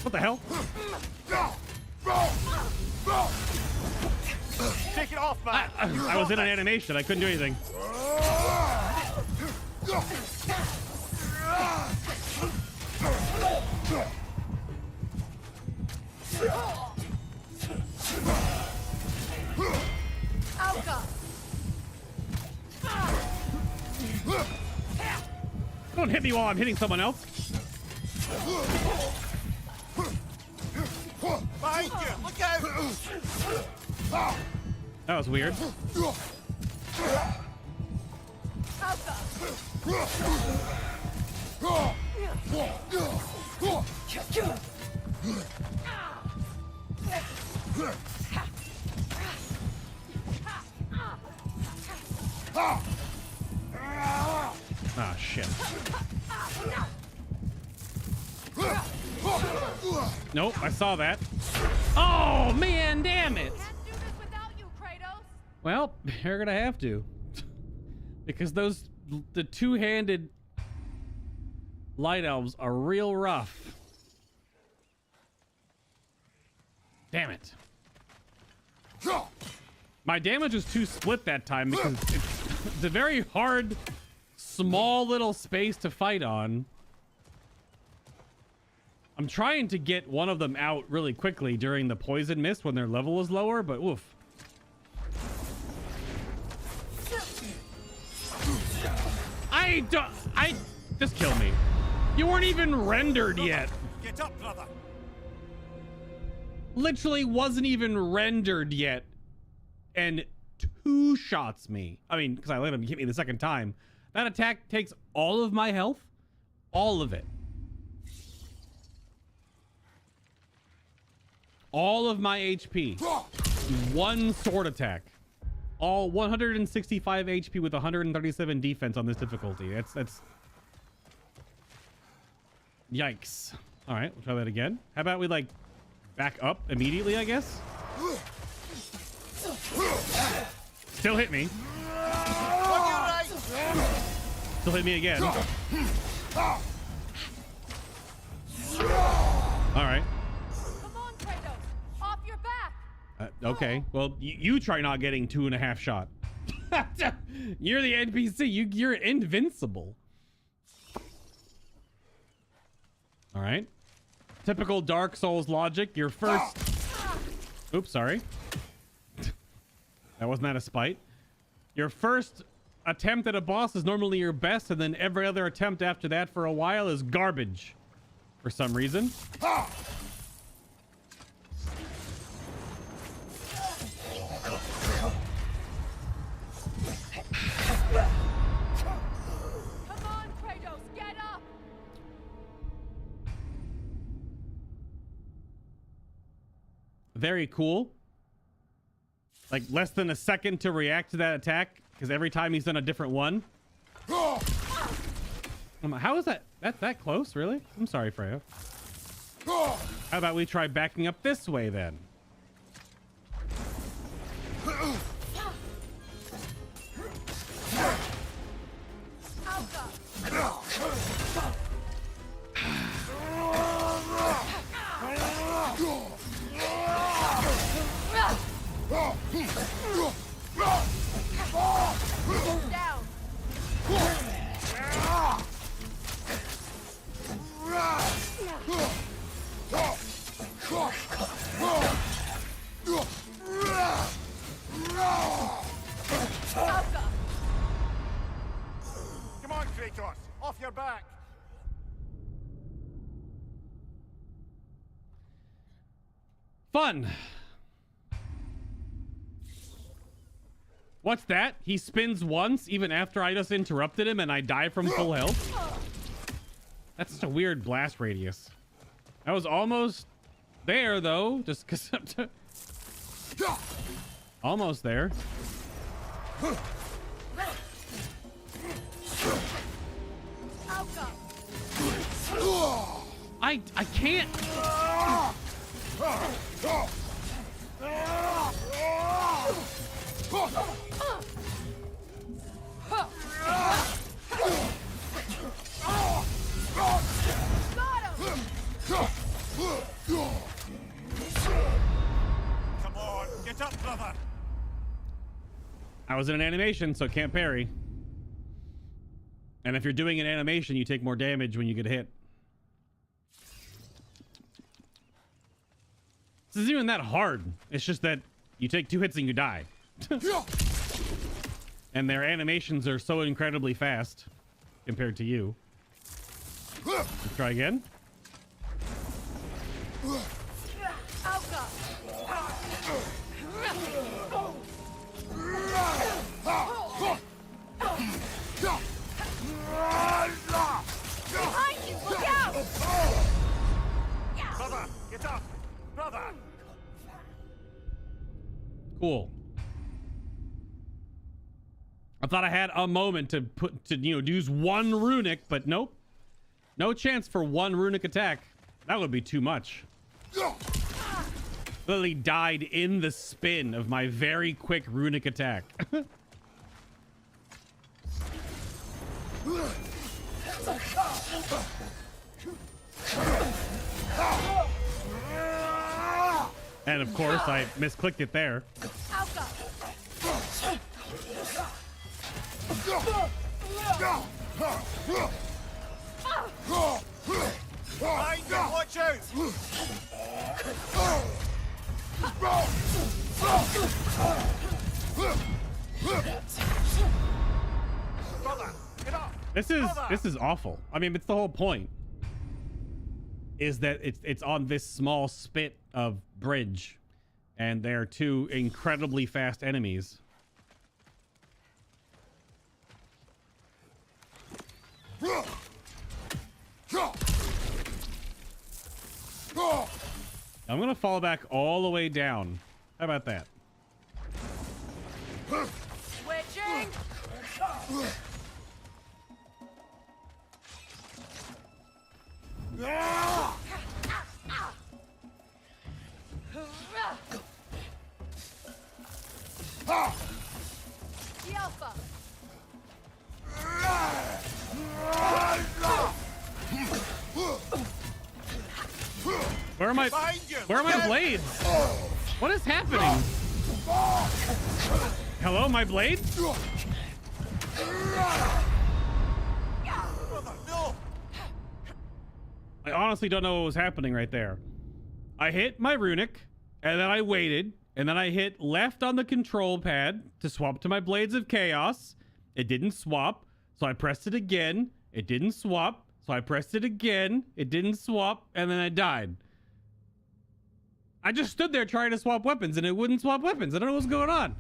Speaker 1: What the hell?
Speaker 6: Take it off, man!
Speaker 1: I was in an animation. I couldn't do anything. Don't hit me while I'm hitting someone else.
Speaker 6: Behind you! Look out!
Speaker 1: That was weird. Ah, shit. Nope, I saw that. Oh, man, damn it. Well, you're gonna have to. Because the two-handed light elves are real rough. Damn it. My damage was too split that time because it's a very hard, small little space to fight on. I'm trying to get one of them out really quickly during the poison mist when their level is lower, but oof. Just kill me. You weren't even rendered yet.
Speaker 6: Get up, brother.
Speaker 1: Literally wasn't even rendered yet. And two shots me. I mean, because I let him hit me the second time. That attack takes all of my health. All of it. All of my HP. One sword attack. All 165 HP with 137 defense on this difficulty. That's... Yikes. All right, we'll try that again. How about we, like, back up immediately, I guess? Still hit me. Still hit me again. All right.
Speaker 13: Come on, Kratos. Off your back.
Speaker 1: Okay. Well, you try not getting 2.5 shot. You're the NPC. You're invincible. All right. Typical Dark Souls logic. Your first... Oops, sorry. That wasn't out of spite. Your first attempt at a boss is normally your best, and then every other attempt after that for a while is garbage. For some reason.
Speaker 13: Come on, Kratos, get up!
Speaker 1: Very cool. Like less than a second to react to that attack, because every time he's done a different one. How is that close, really? I'm sorry, Freya. How about we try backing up this way then?
Speaker 13: Down.
Speaker 6: Come on, Kratos. Off your back.
Speaker 1: Fun. What's that? He spins once even after I just interrupted him and I die from full health? That's such a weird blast radius. I was almost there though, just because almost there. I can't.
Speaker 6: Come on, get up, brother.
Speaker 1: I was in an animation, so can't parry. And if you're doing an animation, you take more damage when you get hit. This isn't even that hard. It's just that you take 2 hits and you die. And their animations are so incredibly fast compared to you. Let's try again.
Speaker 13: Behind you, look out!
Speaker 6: Brother, get up! Brother!
Speaker 1: Cool. I thought I had a moment to use one runic, but nope. No chance for one runic attack. That would be too much. Literally died in the spin of my very quick runic attack. And of course, I misclicked it there.
Speaker 6: Watch out! Brother, get up!
Speaker 1: This is awful. I mean, it's the whole point. Is that it's on this small spit of bridge, and they're 2 incredibly fast enemies. I'm gonna fall back all the way down. How about that?
Speaker 13: Switching. The Alpha.
Speaker 1: Where are my blades? What is happening? Hello, my blades? I honestly don't know what was happening right there. I hit my runic, and then I waited, and then I hit left on the control pad to swap to my Blades of Chaos. It didn't swap, so I pressed it again. It didn't swap, so I pressed it again. It didn't swap, and then I died. I just stood there trying to swap weapons, and it wouldn't swap weapons. I don't know what's going on.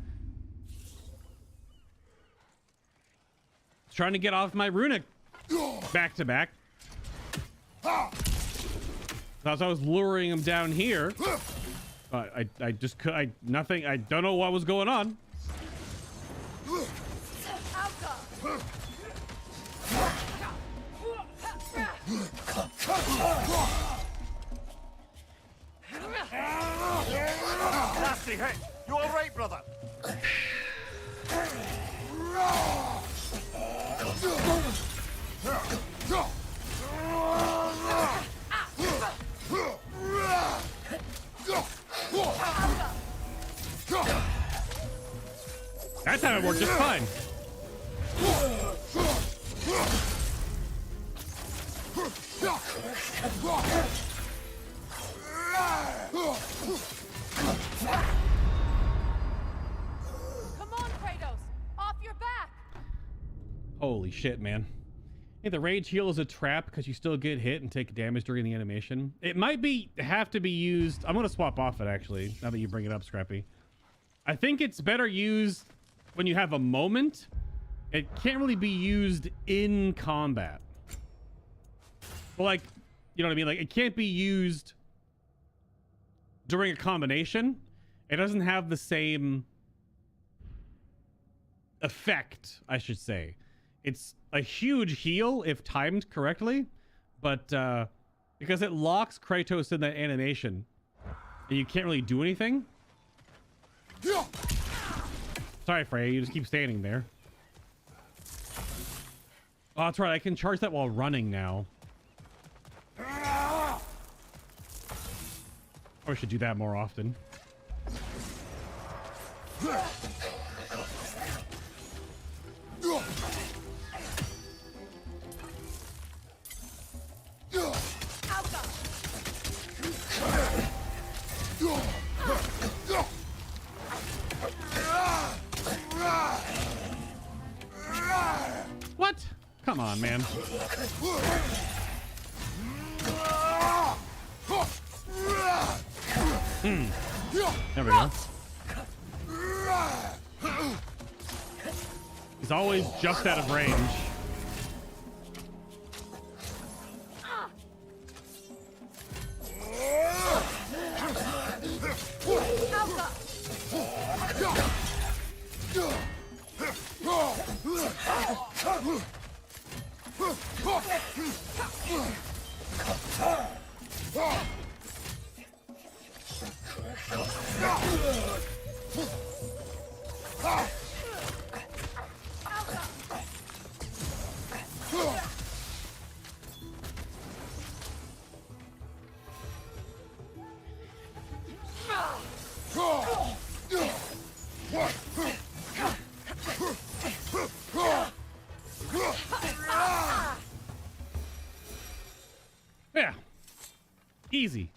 Speaker 1: Trying to get off my runic back to back. As I was luring him down here, I just could, nothing, I don't know what was going on.
Speaker 6: Nasty hit. You all right, brother?
Speaker 1: That time it worked just fine.
Speaker 13: Come on, Kratos. Off your back.
Speaker 1: Holy shit, man. Hey, the rage heal is a trap because you still get hit and take damage during the animation. It might have to be used. I'm going to swap off it, actually, now that you bring it up, Scrappy. I think it's better used when you have a moment. It can't really be used in combat. Well, like, you know what I mean? Like, it can't be used during a combination. It doesn't have the same effect, I should say. It's a huge heal if timed correctly, but because it locks Kratos in that animation, and you can't really do anything. Sorry, Freya, you just keep standing there. Oh, that's right, I can charge that while running now. I should do that more often. What? Come on, man. There we go. He's always just out of range. Yeah. Easy.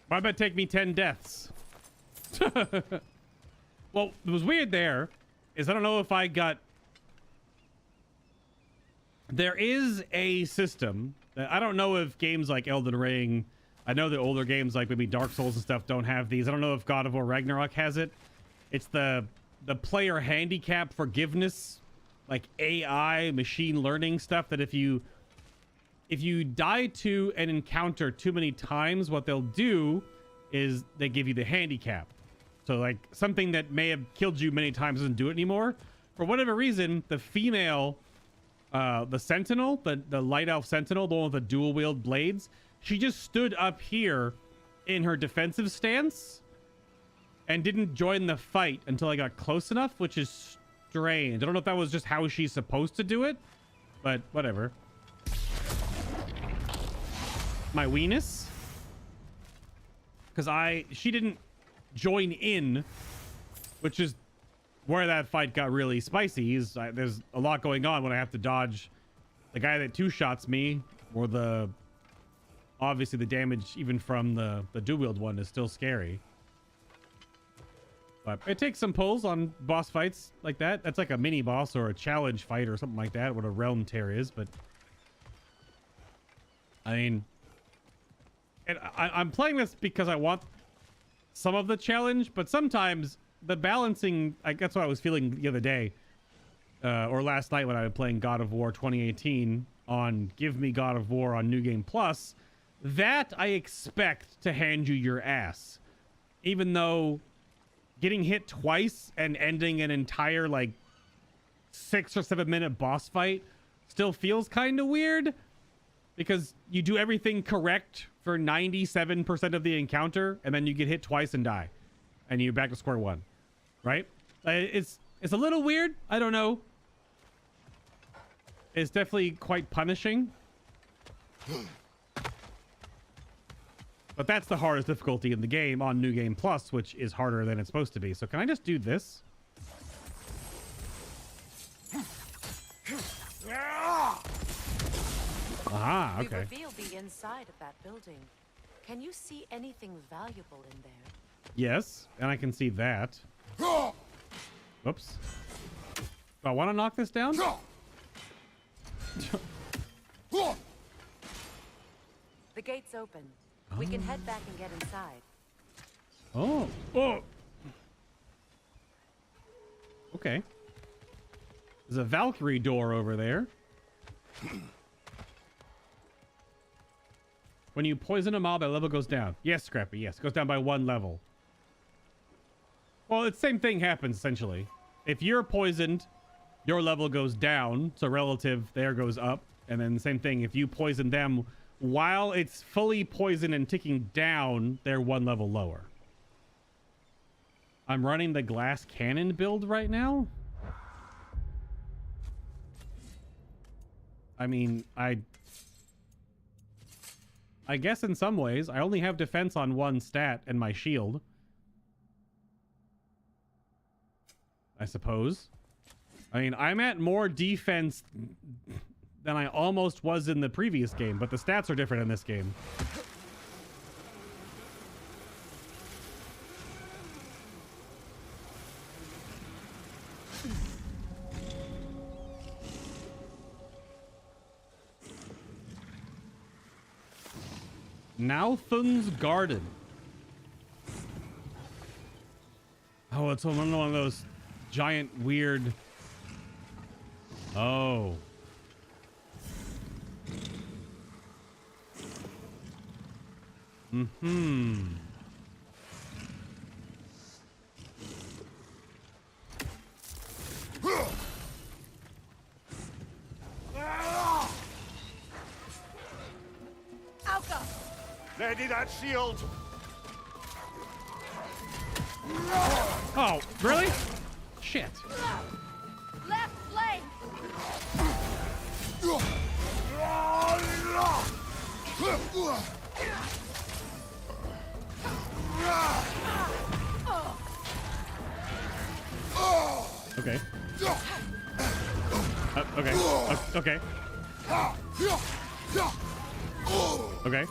Speaker 1: Why would it take me 10 deaths? Well, what was weird there is I don't know if I got... There is a system that I don't know if games like Elden Ring, I know the older games like maybe Dark Souls and stuff don't have these. I don't know if God of War Ragnarok has it, It's the player handicap forgiveness, like AI machine learning stuff that if you die to an encounter too many times, what they'll do is they give you the handicap. So like something that may have killed you many times doesn't do it anymore. For whatever reason, the female, the sentinel, the light elf sentinel, the one with the dual wield blades, she just stood up here in her defensive stance and didn't join the fight until I got close enough, which is strange. I don't know if that was just how she's supposed to do it, but whatever. My weenus, because she didn't join in, which is where that fight got really spicy. There's a lot going on when I have to dodge the guy that two-shots me, or obviously the damage even from the dual wield one is still scary. But it takes some pulls on boss fights like that. That's like a mini boss or a challenge fight or something like that, what a realm tear is. But I mean, I'm playing this because I want some of the challenge, but sometimes the balancing, that's what I was feeling the other day, or last night when I was playing God of War 2018 on Give Me God of War on New Game Plus. That I expect to hand you your ass, even though getting hit twice and ending an entire like 6 or 7 minute boss fight still feels kind of weird, because you do everything correct for 97% of the encounter and then you get hit twice and die and you're back to square one, right? It's a little weird. I don't know. It's definitely quite punishing. But that's the hardest difficulty in the game on New Game Plus, which is harder than it's supposed to be. So can I just do this? Ah, okay.
Speaker 2: We revealed the inside of that building. Can you see anything valuable in there?
Speaker 1: Yes, and I can see that. Oops. Do I want to knock this down?
Speaker 2: The gate's open. We can head back and get inside.
Speaker 1: Oh. Okay. There's a Valkyrie door over there. When you poison a mob, that level goes down. Yes, Scrappy, yes. It goes down by 1 level. Well, the same thing happens, essentially. If you're poisoned, your level goes down, so relative there goes up. And then the same thing, if you poison them, while it's fully poisoned and ticking down, they're 1 level lower. I'm running the glass cannon build right now. I mean, I guess in some ways, I only have defense on 1 stat and my shield. I suppose. I mean, I'm at more defense than I almost was in the previous game, but the stats are different in this game. Nalthun's Garden. Oh, it's one of those giant weird... Oh. Mm-hmm.
Speaker 13: Alka!
Speaker 5: Ready that shield!
Speaker 1: Oh, really? Shit.
Speaker 13: Left flank!
Speaker 1: Okay. Okay. Okay. Okay.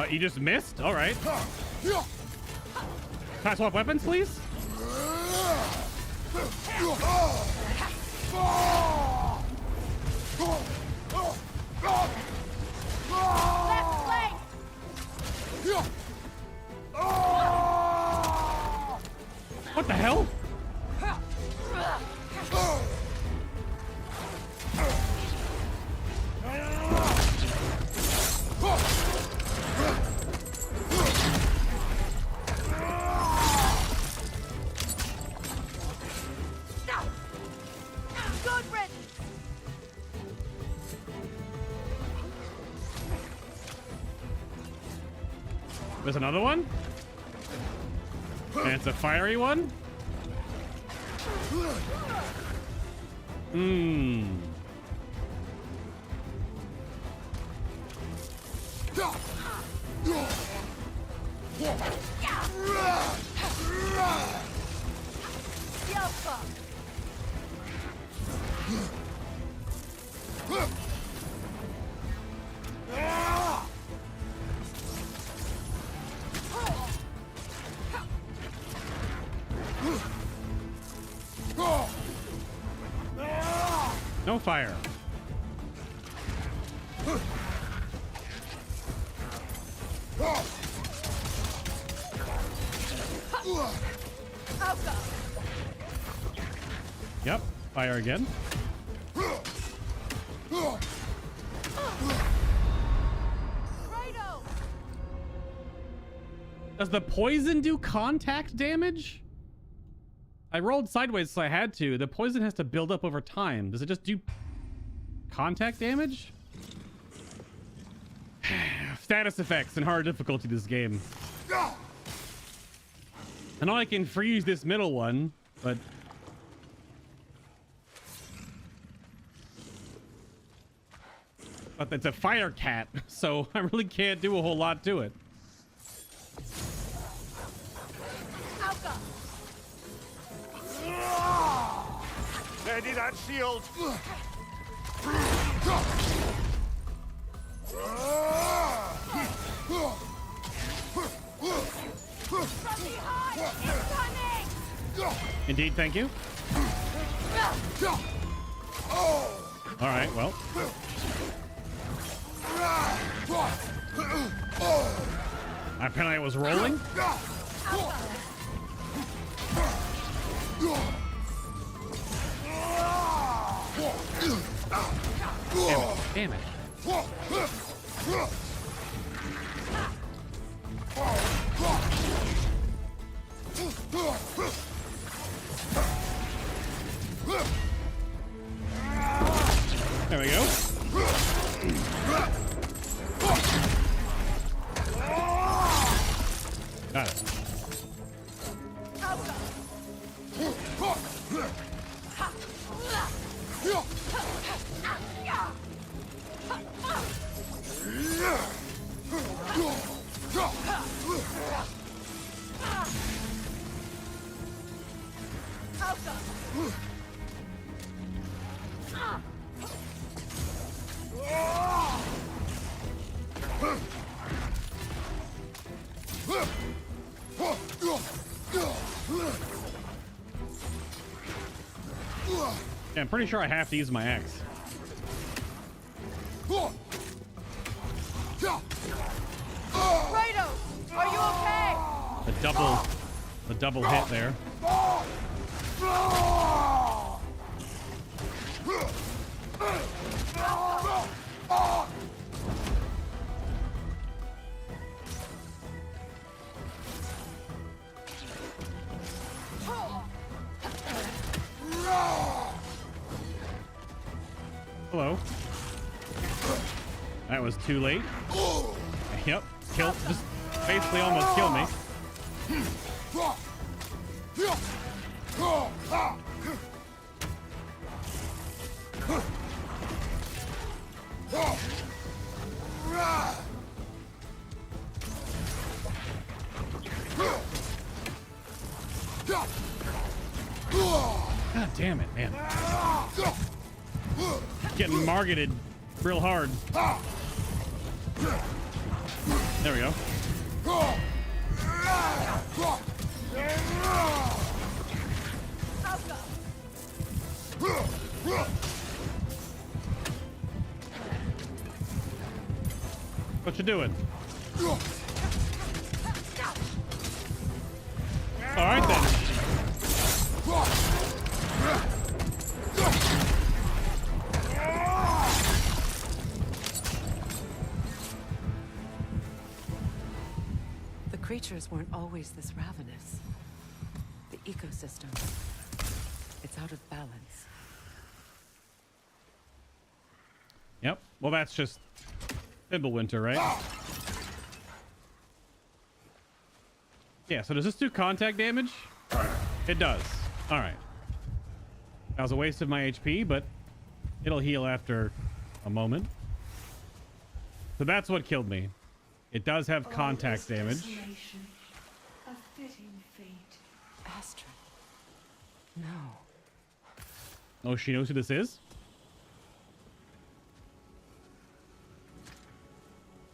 Speaker 1: You just missed? All right. Can I swap weapons, please?
Speaker 13: Left flank! Good riddance.
Speaker 1: There's another one? And it's a fiery one?
Speaker 13: Yelpa.
Speaker 1: No fire. Yep, fire again. Does the poison do contact damage? I rolled sideways so I had to. The poison has to build up over time. Does it just do contact damage? Status effects and hard difficulty this game. I know I can freeze this middle one, but... But it's a fire cat, so I really can't do a whole lot to it.
Speaker 5: Steady that shield.
Speaker 1: Indeed, thank you. All right, well. Apparently I was rolling. Damn it. There we go. Got it. Yeah, I'm pretty sure I have to use my axe.
Speaker 13: Kratos, are you okay?
Speaker 1: The double hit there. Hello. That was too late. Yep. Killed. Just basically almost killed me. God damn it, man. Getting marketed real hard. There we go. What you doing? All right then.
Speaker 2: creatures weren't always this ravenous. The ecosystem, it's out of balance.
Speaker 1: Yep. Well, that's just Winter, right? Yeah, so does this do contact damage? It does. All right. That was a waste of my HP, but it'll heal after a moment. So that's what killed me. It does have contact damage.
Speaker 14: A fitting fate.
Speaker 2: Astrid. No.
Speaker 1: Oh, she knows who this is?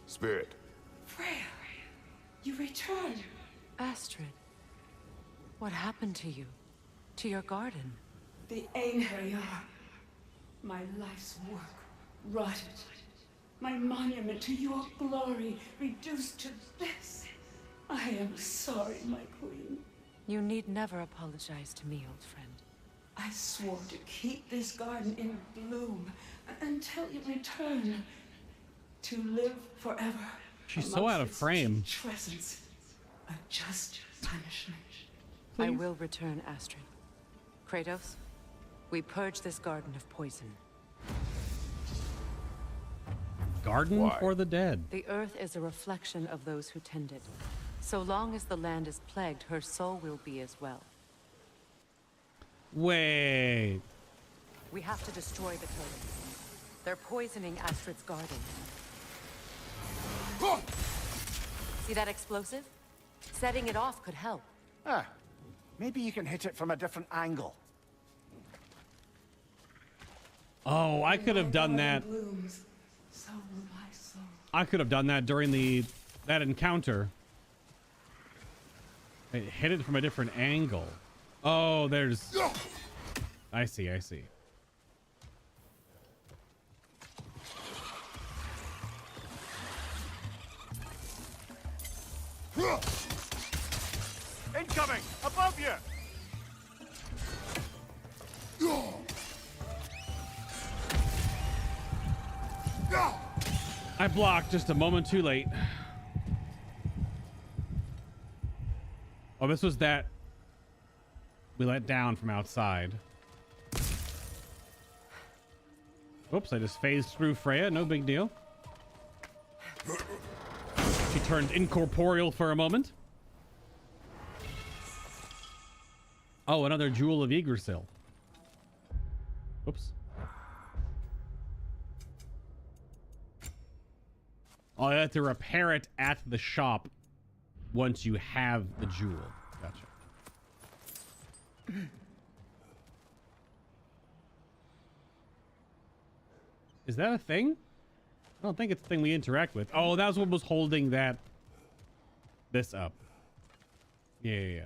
Speaker 3: Spirit.
Speaker 14: Freya, you returned.
Speaker 2: Astrid. What happened to you? To your garden?
Speaker 14: The Einherjar. My life's work rotted. My monument to your glory reduced to this. I am sorry, my queen.
Speaker 2: You need never apologize to me, old friend.
Speaker 14: I swore to keep this garden in bloom until you return. To live forever.
Speaker 1: She's so out of frame.
Speaker 14: Presence. A just punishment.
Speaker 2: I will return, Astrid. Kratos, we purge this garden of poison.
Speaker 1: Garden
Speaker 3: Why?
Speaker 1: for the dead.
Speaker 2: The earth is a reflection of those who tend it. So long as the land is plagued, her soul will be as well.
Speaker 1: Wait.
Speaker 2: We have to destroy the totems. They're poisoning Astrid's garden. See that explosive? Setting it off could help.
Speaker 6: Ah, maybe you can hit it from a different angle.
Speaker 1: Oh, I could have done that.
Speaker 14: Blooms, so will my soul.
Speaker 1: I could have done that during that encounter. I hit it from a different angle. Oh, there's... I see, I see.
Speaker 6: Incoming! Above you!
Speaker 1: I blocked just a moment too late. Oh, this was that we let down from outside. Oops, I just phased through Freya. No big deal. She turned incorporeal for a moment. Oh, another Jewel of Yggdrasil. Whoops. Oh, you have to repair it at the shop once you have the jewel. Gotcha. Is that a thing? I don't think it's a thing we interact with. Oh, that was what was holding this up. Yeah.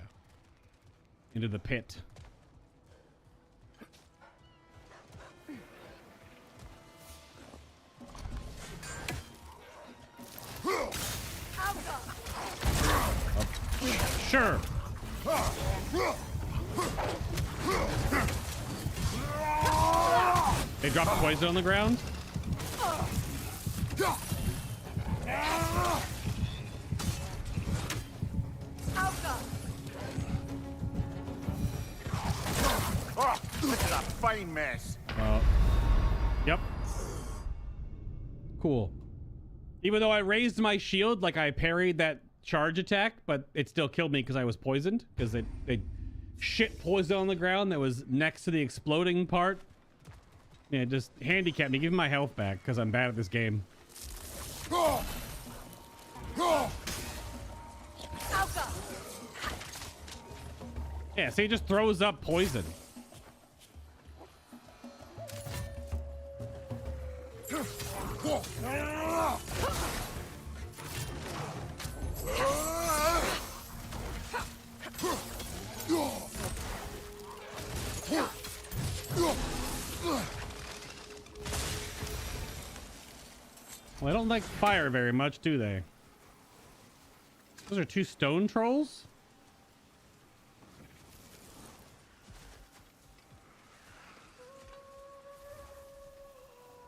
Speaker 1: Into the pit. Sure. They dropped poison on the ground.
Speaker 6: Oh, this is a fine mess.
Speaker 1: Yep. Cool. Even though I raised my shield, like I parried that charge attack, but it still killed me because I was poisoned. Because they shit poison on the ground that was next to the exploding part. Yeah, it just handicapped me. Give me my health back because I'm bad at this game. Yeah, see, it just throws up poison. Well, they don't like fire very much, do they? Those are two stone trolls?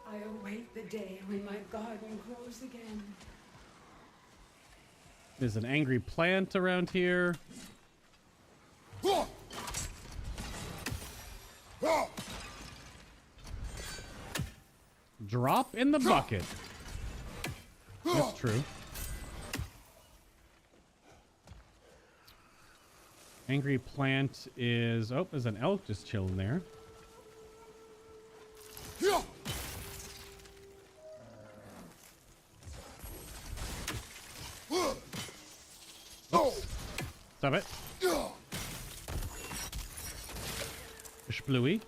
Speaker 14: I await the day when my garden grows again.
Speaker 1: There's an angry plant around here. Drop in the bucket. That's true. Angry plant is... Oh, there's an elk just chilling there. Oops. Stop it. Fish bluey.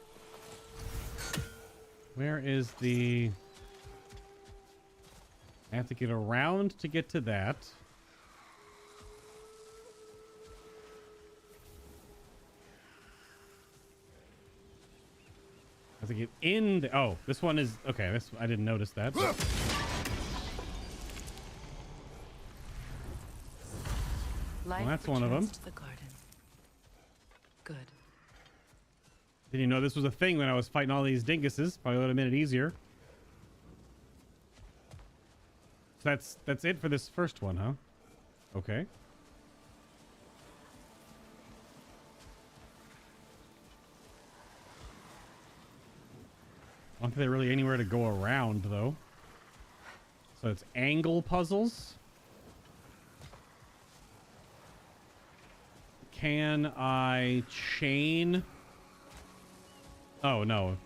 Speaker 1: Where is the... I have to get around to get to that. I have to get in the... Oh, this one is... Okay, this I didn't notice that. But... Well, that's one of them.
Speaker 2: The garden. Good.
Speaker 1: Didn't you know this was a thing when I was fighting all these dinguses? Probably would have made it easier. So that's it for this first one, huh? Okay. I don't think there's really anywhere to go around, though. So it's angle puzzles. Can I chain? Oh, no.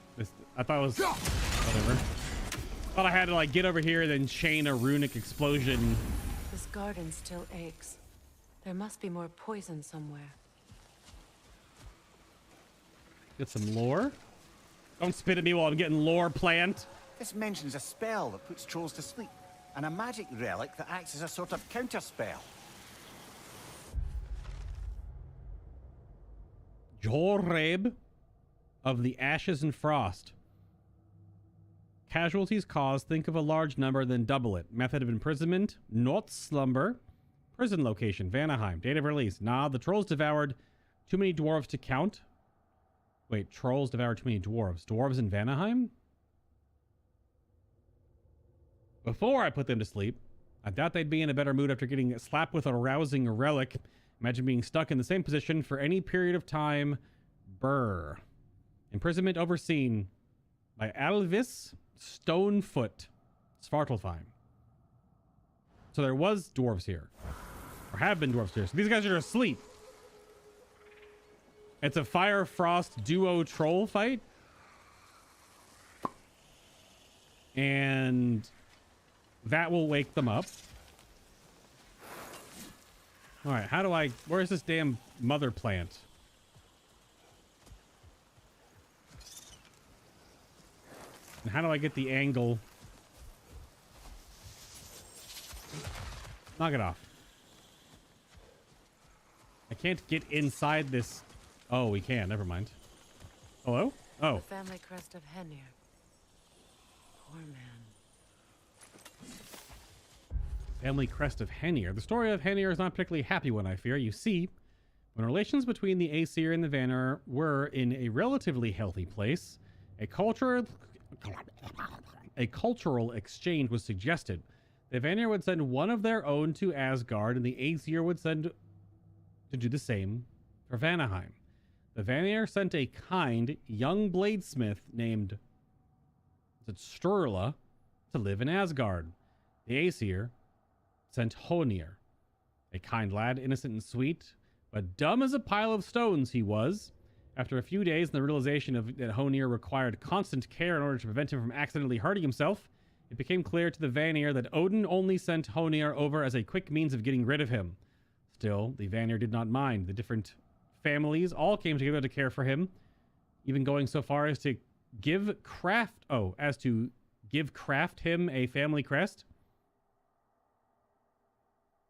Speaker 1: I thought it was... Whatever. Thought I had to, like, get over here and then chain a runic explosion.
Speaker 2: This garden still aches. There must be more poison somewhere.
Speaker 1: Get some lore. Don't spit at me while I'm getting lore, plant.
Speaker 6: This mentions a spell that puts trolls to sleep, and a magic relic that acts as a sort of counterspell.
Speaker 1: Joreb of the Ashes and Frost. Casualties caused, think of a large number, then double it. Method of imprisonment, not slumber. Prison location, Vanaheim. Date of release, nah, the trolls devoured too many dwarves to count. Wait, trolls devoured too many dwarves. Dwarves in Vanaheim? Before I put them to sleep, I thought they'd be in a better mood after getting slapped with a rousing relic. Imagine being stuck in the same position for any period of time. Brr. Imprisonment overseen by Alvis Stonefoot Svartalfheim. So there was dwarves here. Or have been dwarves here. So these guys are asleep. It's a fire frost duo troll fight. And that will wake them up. Alright, how do I... Where's this damn mother plant? And how do I get the angle? Knock it off. I can't get inside this... Oh, we can. Never mind. Hello? Oh.
Speaker 2: The family crest of Henir. Poor man.
Speaker 1: Family crest of Henir. The story of Henir is not particularly happy one, I fear. You see, when relations between the Aesir and the Vanir were in a relatively healthy place, a cultural exchange was suggested. The Vanir would send one of their own to Asgard, and the Aesir would send to do the same for Vanaheim. The Vanir sent a kind, young bladesmith named Sturla to live in Asgard. The Aesir sent Honir, a kind lad, innocent and sweet, but dumb as a pile of stones he was. After a few days and the realization that Honir required constant care in order to prevent him from accidentally hurting himself, it became clear to the Vanir that Odin only sent Honir over as a quick means of getting rid of him. Still, the Vanir did not mind. The different families all came together to care for him, even going so far as to give Kraft him a family crest.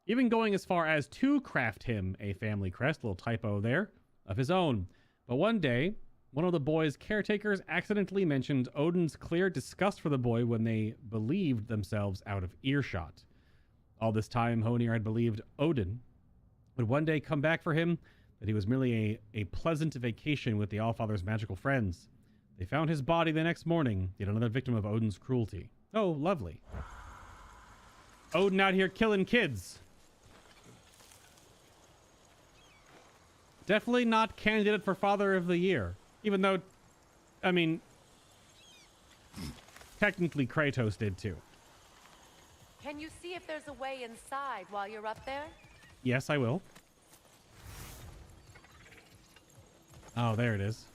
Speaker 1: Even going as far as to craft him a family crest, little typo there, of his own. But one day, one of the boy's caretakers accidentally mentioned Odin's clear disgust for the boy when they believed themselves out of earshot. All this time, Honir had believed Odin would one day come back for him, that he was merely a pleasant vacation with the Allfather's magical friends. They found his body the next morning, yet another victim of Odin's cruelty. Oh, lovely. Odin out here killing kids. Definitely not candidate for Father of the Year. Even though, I mean, technically Kratos did too.
Speaker 2: Can you see if there's a way inside while you're up there?
Speaker 1: Yes, I will. Oh, there it is.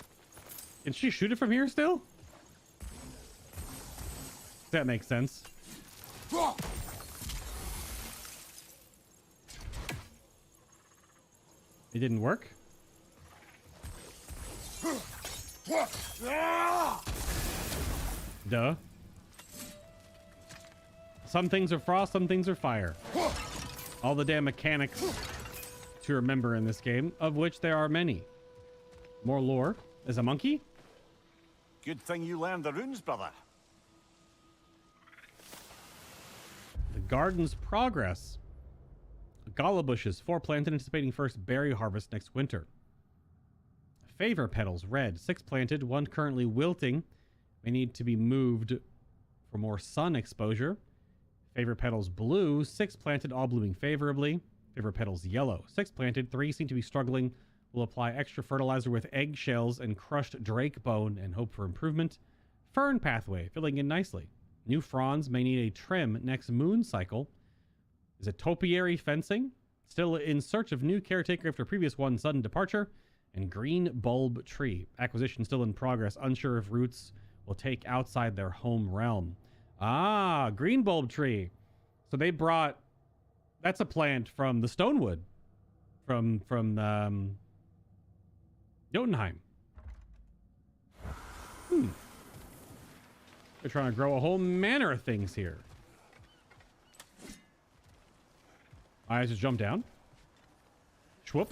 Speaker 1: Can she shoot it from here still? That makes sense. It didn't work? Duh. Some things are frost, some things are fire. All the damn mechanics to remember in this game, of which there are many. More lore. There's a monkey?
Speaker 6: Good thing you learned the runes, brother.
Speaker 1: The garden's progress. Gala bushes, 4 planted, anticipating first berry harvest next winter. Favor petals, red, 6 planted, 1 currently wilting. May need to be moved for more sun exposure. Favor petals, blue, 6 planted, all blooming favorably. Favor petals, yellow, 6 planted, 3 seem to be struggling. Will apply extra fertilizer with eggshells and crushed drake bone and hope for improvement. Fern pathway, filling in nicely. New fronds may need a trim next moon cycle. Is it topiary fencing? Still in search of new caretaker after previous one sudden departure. And green bulb tree. Acquisition still in progress. Unsure if roots will take outside their home realm. Ah, green bulb tree. So they brought... That's a plant from the Stonewood. From Jotunheim. They're trying to grow a whole manner of things here. I just jump down. Schwhoop.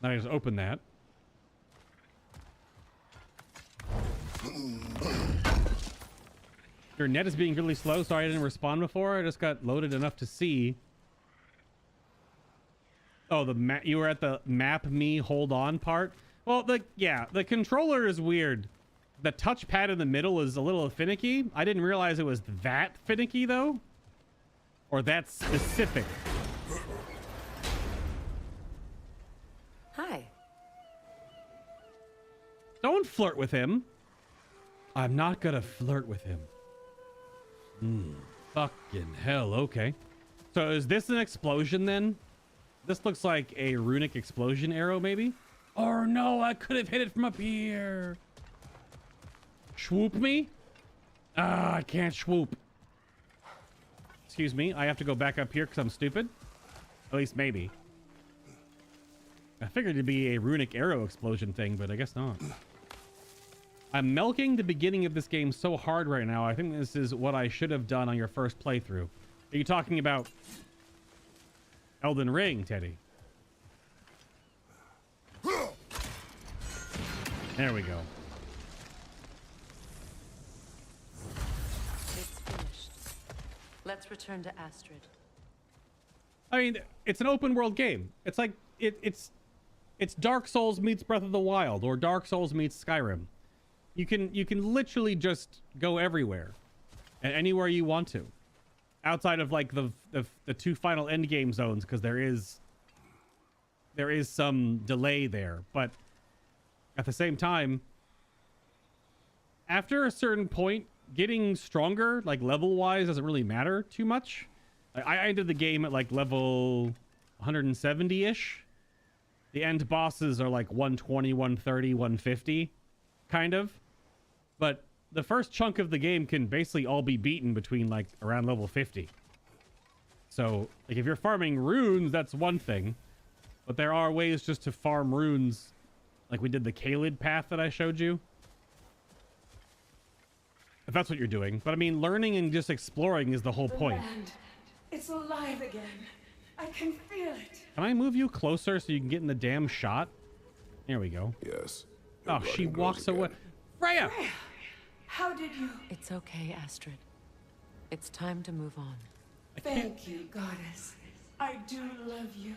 Speaker 1: Then I just open that. Your net is being really slow. Sorry I didn't respond before. I just got loaded enough to see. Oh, you were at the map me hold on part. Well, the controller is weird. The touchpad in the middle is a little finicky. I didn't realize it was that finicky though, or that specific.
Speaker 2: Hi.
Speaker 1: Don't flirt with him. I'm not gonna flirt with him. Fucking hell. Okay. So is this an explosion then? This looks like a runic explosion arrow, maybe? Oh no, I could have hit it from up here. Swoop me? Ah, I can't swoop. Excuse me, I have to go back up here because I'm stupid? At least maybe. I figured it'd be a runic arrow explosion thing, but I guess not. I'm milking the beginning of this game so hard right now. I think this is what I should have done on your first playthrough. Are you talking about Elden Ring, Teddy? There we go.
Speaker 2: It's finished. Let's return to Astrid.
Speaker 1: I mean, it's an open world game. It's like it's Dark Souls meets Breath of the Wild, or Dark Souls meets Skyrim. You can literally just go everywhere and anywhere you want to, outside of like the 2 final end game zones, because there is some delay there. But at the same time, after a certain point, getting stronger, like level wise, doesn't really matter too much. I ended the game at like level 170-ish. The end bosses are like 120, 130, 150, kind of. But the first chunk of the game can basically all be beaten between like around level 50. So like if you're farming runes, that's one thing. But there are ways just to farm runes, like we did the Kaled path that I showed you. If that's what you're doing. But I mean, learning and just exploring is the whole point.
Speaker 14: Land. It's alive again. I can feel it.
Speaker 1: Can I move you closer so you can get in the damn shot? There we go.
Speaker 3: Yes.
Speaker 1: Oh, she walks away. Freya!
Speaker 14: How did you?
Speaker 2: It's okay, Astrid. It's time to move on.
Speaker 14: Thank you, goddess. I do love you.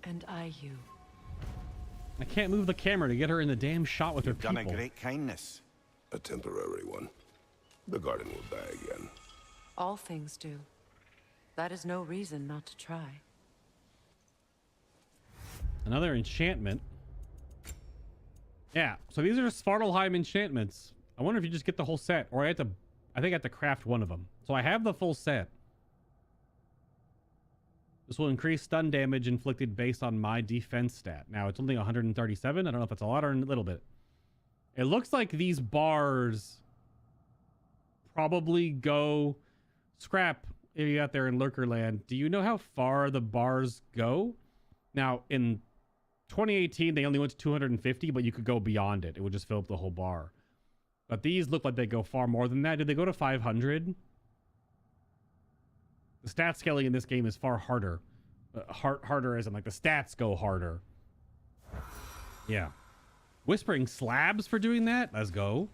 Speaker 2: And I you.
Speaker 1: I can't move the camera to get her in the damn shot with her people.
Speaker 6: Done a great kindness.
Speaker 3: A temporary one. The garden will die again.
Speaker 2: All things do. That is no reason not to try.
Speaker 1: Another enchantment. Yeah, so these are Svartalheim enchantments. I wonder if you just get the whole set, or I think I have to craft one of them. So I have the full set. This will increase stun damage inflicted based on my defense stat. Now it's only 137. I don't know if it's a lot or a little bit. It looks like these bars probably go scrap if you got there in Lurkerland. Do you know how far the bars go? Now in 2018 they only went to 250, but you could go beyond it. It would just fill up the whole bar. But these look like they go far more than that. Did they go to 500? The stat scaling in this game is far harder. Harder as in like the stats go harder. Yeah. Whispering slabs for doing that. Let's go.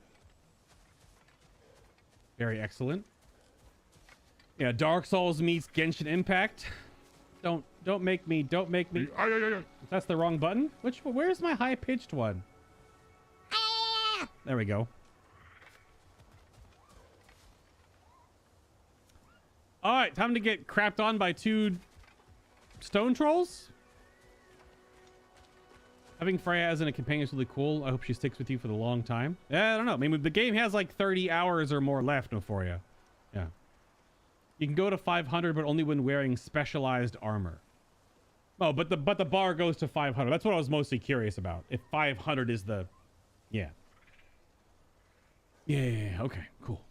Speaker 1: Very excellent. Yeah, Dark Souls meets Genshin Impact. Don't make me. That's the wrong button. Where's my high-pitched one? There we go. All right, time to get crapped on by 2 stone trolls. Having Freya as a companion is really cool. I hope she sticks with you for the long time. I don't know. I mean, the game has like 30 hours or more left for you. Yeah. You can go to 500, but only when wearing specialized armor. Oh, but the bar goes to 500. That's what I was mostly curious about. If 500 is the... Yeah. Yeah. Okay, cool.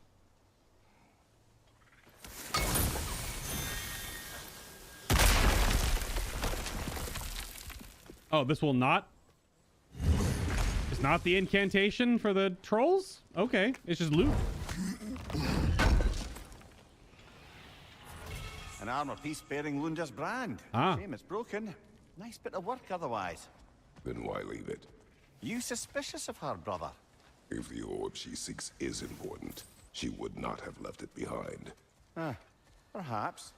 Speaker 1: Oh, this will not? It's not the incantation for the trolls? Okay, it's just loot.
Speaker 6: An armor piece bearing Lunda's brand. Shame it's broken. Nice bit of work otherwise.
Speaker 3: Then why leave it?
Speaker 6: You suspicious of her, brother?
Speaker 3: If the orb she seeks is important, she would not have left it behind.
Speaker 6: Perhaps.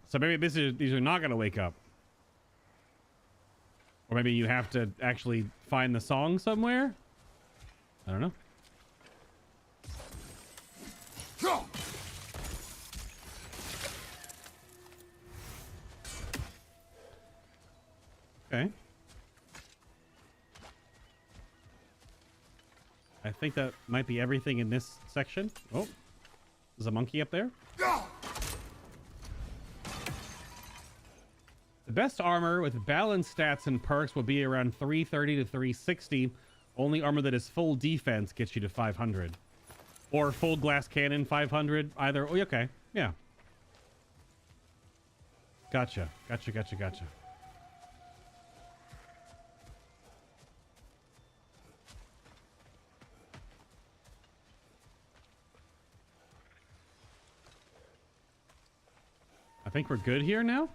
Speaker 1: So maybe these are not going to wake up. Or maybe you have to actually find the song somewhere? I don't know. Okay. I think that might be everything in this section. Oh, there's a monkey up there. The best armor with balanced stats and perks will be around 330 to 360. Only armor that is full defense gets you to 500. Or full glass cannon 500. Either. Oh, okay. Yeah. Gotcha. Gotcha. I think we're good here now.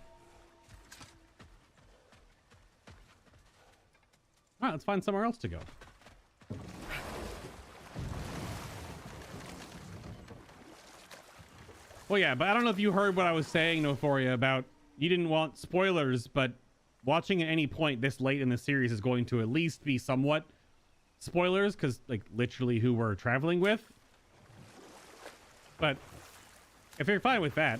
Speaker 1: All right, let's find somewhere else to go. Well, yeah, but I don't know if you heard what I was saying, Nophoria, about you didn't want spoilers, but watching at any point this late in the series is going to at least be somewhat spoilers, because, like, literally who we're traveling with. But if you're fine with that,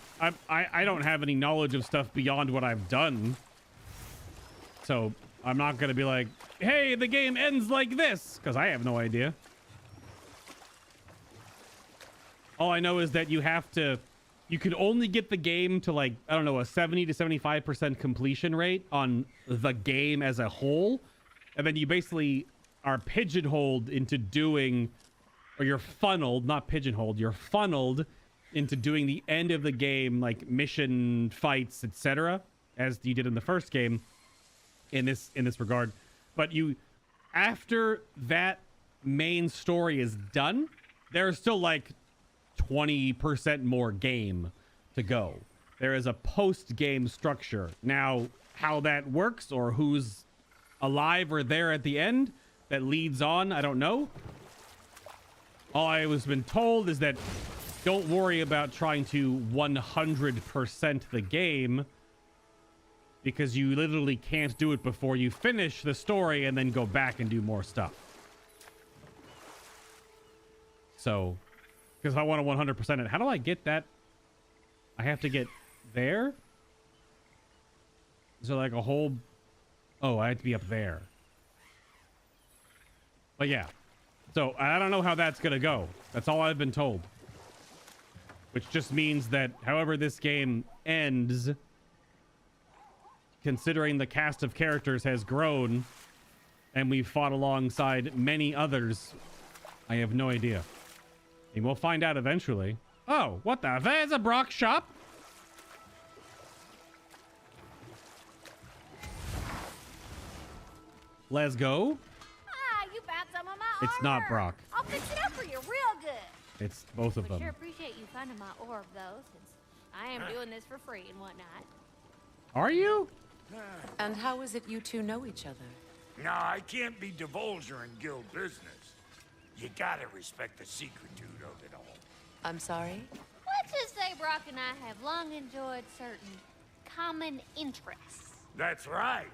Speaker 1: I don't have any knowledge of stuff beyond what I've done. So I'm not going to be like, hey, the game ends like this, because I have no idea. All I know is that you can only get the game to, like, I don't know, a 70 to 75% completion rate on the game as a whole. And then you basically are pigeonholed into doing, or you're funneled, not pigeonholed, you're funneled into doing the end of the game, like mission fights, etc., as you did in the first game in this regard. But you, after that main story is done, there's still like 20% more game to go. There is a post-game structure. Now, how that works or who's alive or there at the end that leads on, I don't know. All I was been told is that don't worry about trying to 100% the game, because you literally can't do it before you finish the story and then go back and do more stuff. So, because I want to 100% it. How do I get that? I have to get there? Is there like a whole Oh, I have to be up there. But yeah. So I don't know how that's going to go. That's all I've been told. Which just means that however this game ends, considering the cast of characters has grown and we've fought alongside many others, I have no idea. And we'll find out eventually. Oh, what the? There's a Brock shop. Let's go.
Speaker 8: Ah, you found some of my
Speaker 1: It's not
Speaker 8: armor.
Speaker 1: Brock.
Speaker 8: I'll fix it up for you real good.
Speaker 1: It's both of
Speaker 8: We
Speaker 1: them.
Speaker 8: sure appreciate you finding my orb, though, since I am doing this for free and whatnot.
Speaker 1: Are you?
Speaker 2: And how is it you two know each other?
Speaker 5: No, I can't be divulger in guild business. You gotta respect the secretude of it all.
Speaker 2: I'm sorry?
Speaker 8: Let's just say Brock and I have long enjoyed certain common interests.
Speaker 5: That's right.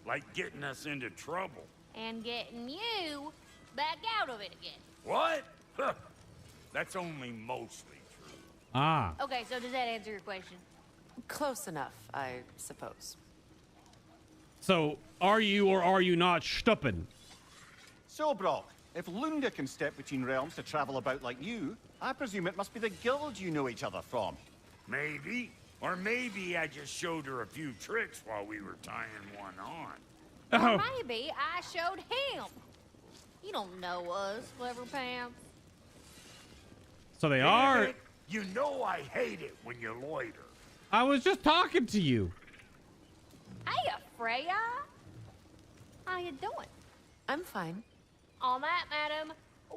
Speaker 5: Like getting us into trouble.
Speaker 8: And getting you back out of it again.
Speaker 5: What? Huh. That's only mostly true.
Speaker 1: Ah.
Speaker 8: Okay, so does that answer your question?
Speaker 2: Close enough, I suppose.
Speaker 1: So, are you or are you not Stuppen?
Speaker 6: So, Brock, if Lunda can step between realms to travel about like you, I presume it must be the guild you know each other from.
Speaker 5: Maybe. Or maybe I just showed her a few tricks while we were tying one on.
Speaker 8: Or maybe I showed him. You don't know us, Clever Pants.
Speaker 1: So they are.
Speaker 5: You know I hate it when you loiter.
Speaker 1: I was just talking to you.
Speaker 8: Hey, Freya. How you doing?
Speaker 2: I'm fine.
Speaker 8: On that, madam,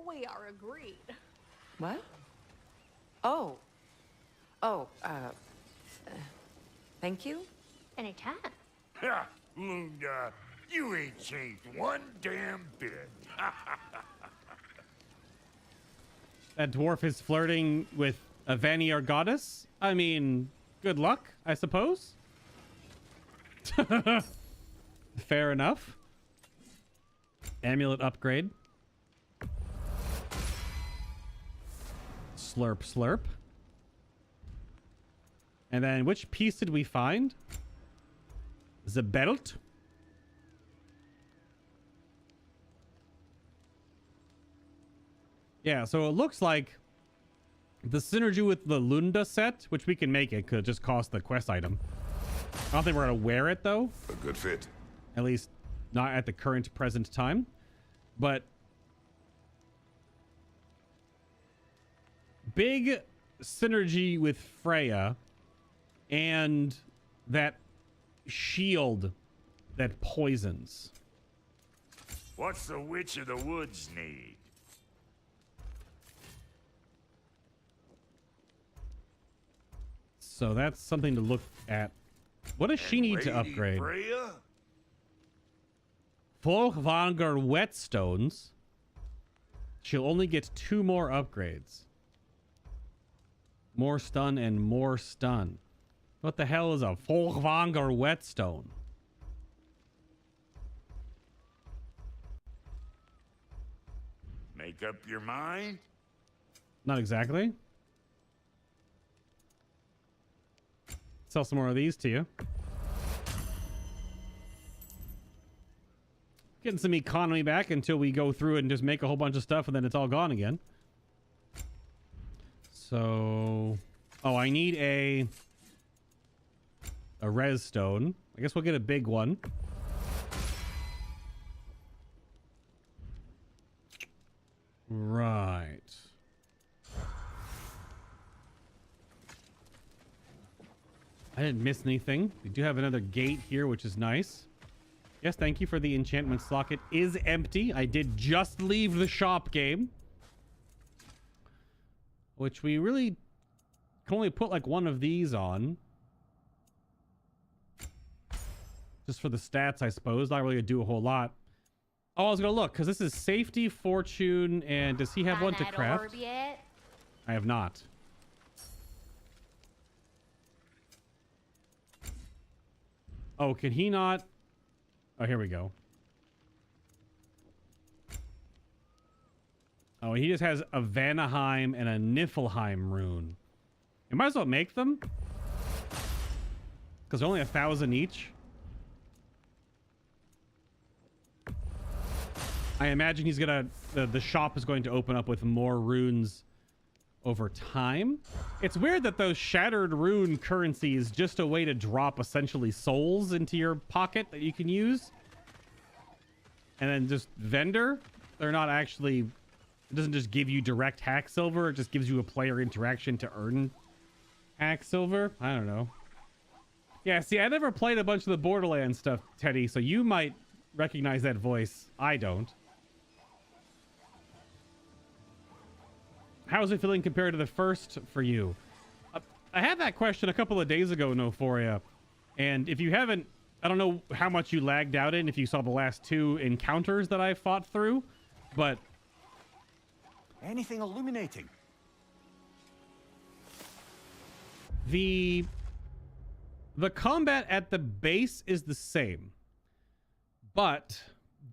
Speaker 8: we are agreed.
Speaker 2: What? Oh. Oh, thank you?
Speaker 8: Anytime.
Speaker 5: Ha! Lunda, you ain't changed one damn bit.
Speaker 1: That dwarf is flirting with a Vanir goddess? I mean, good luck, I suppose. Fair enough. Amulet upgrade. Slurp, slurp. And then which piece did we find? The belt. Yeah, so it looks like the synergy with the Lunda set, which we can make it, could just cost the quest item. I don't think we're gonna wear it though.
Speaker 3: A good fit.
Speaker 1: At least not at the current present time. But big synergy with Freya and that shield that poisons.
Speaker 5: What's the Witch of the Woods need?
Speaker 1: So that's something to look at. What does she need to upgrade?
Speaker 5: Freya?
Speaker 1: Folkvanger whetstones. She'll only get 2 more upgrades. More stun and more stun. What the hell is a Folkvanger whetstone?
Speaker 5: Make up your mind?
Speaker 1: Not exactly. Sell some more of these to you. Getting some economy back until we go through and just make a whole bunch of stuff and then it's all gone again. So, oh, I need a res stone. I guess we'll get a big one. Right. I didn't miss anything. We do have another gate here, which is nice. Yes, thank you for the enchantment slot. It is empty. I did just leave the shop game. Which we really can only put like one of these on. Just for the stats, I suppose. Not really gonna do a whole lot. Oh, I was gonna look, because this is safety, fortune, and does he have one to craft?
Speaker 8: Orb yet?
Speaker 1: I have not. Oh, can he not? Oh, here we go. Oh, he just has a Vanaheim and a Niflheim rune. You might as well make them. Because they're only 1,000 each. I imagine he's gonna the shop is going to open up with more runes over time. It's weird that those shattered rune currency is just a way to drop essentially souls into your pocket that you can use. And then just vendor, they're not actually, it doesn't just give you direct hack silver, it just gives you a player interaction to earn hack silver. I don't know. Yeah, see, I never played a bunch of the Borderlands stuff, Teddy, so you might recognize that voice. I don't. How's it feeling compared to the first for you? I had that question a couple of days ago, Nophoria. And if you haven't, I don't know how much you lagged out in if you saw the last 2 encounters that I fought through, but...
Speaker 6: Anything illuminating?
Speaker 1: The combat at the base is the same, but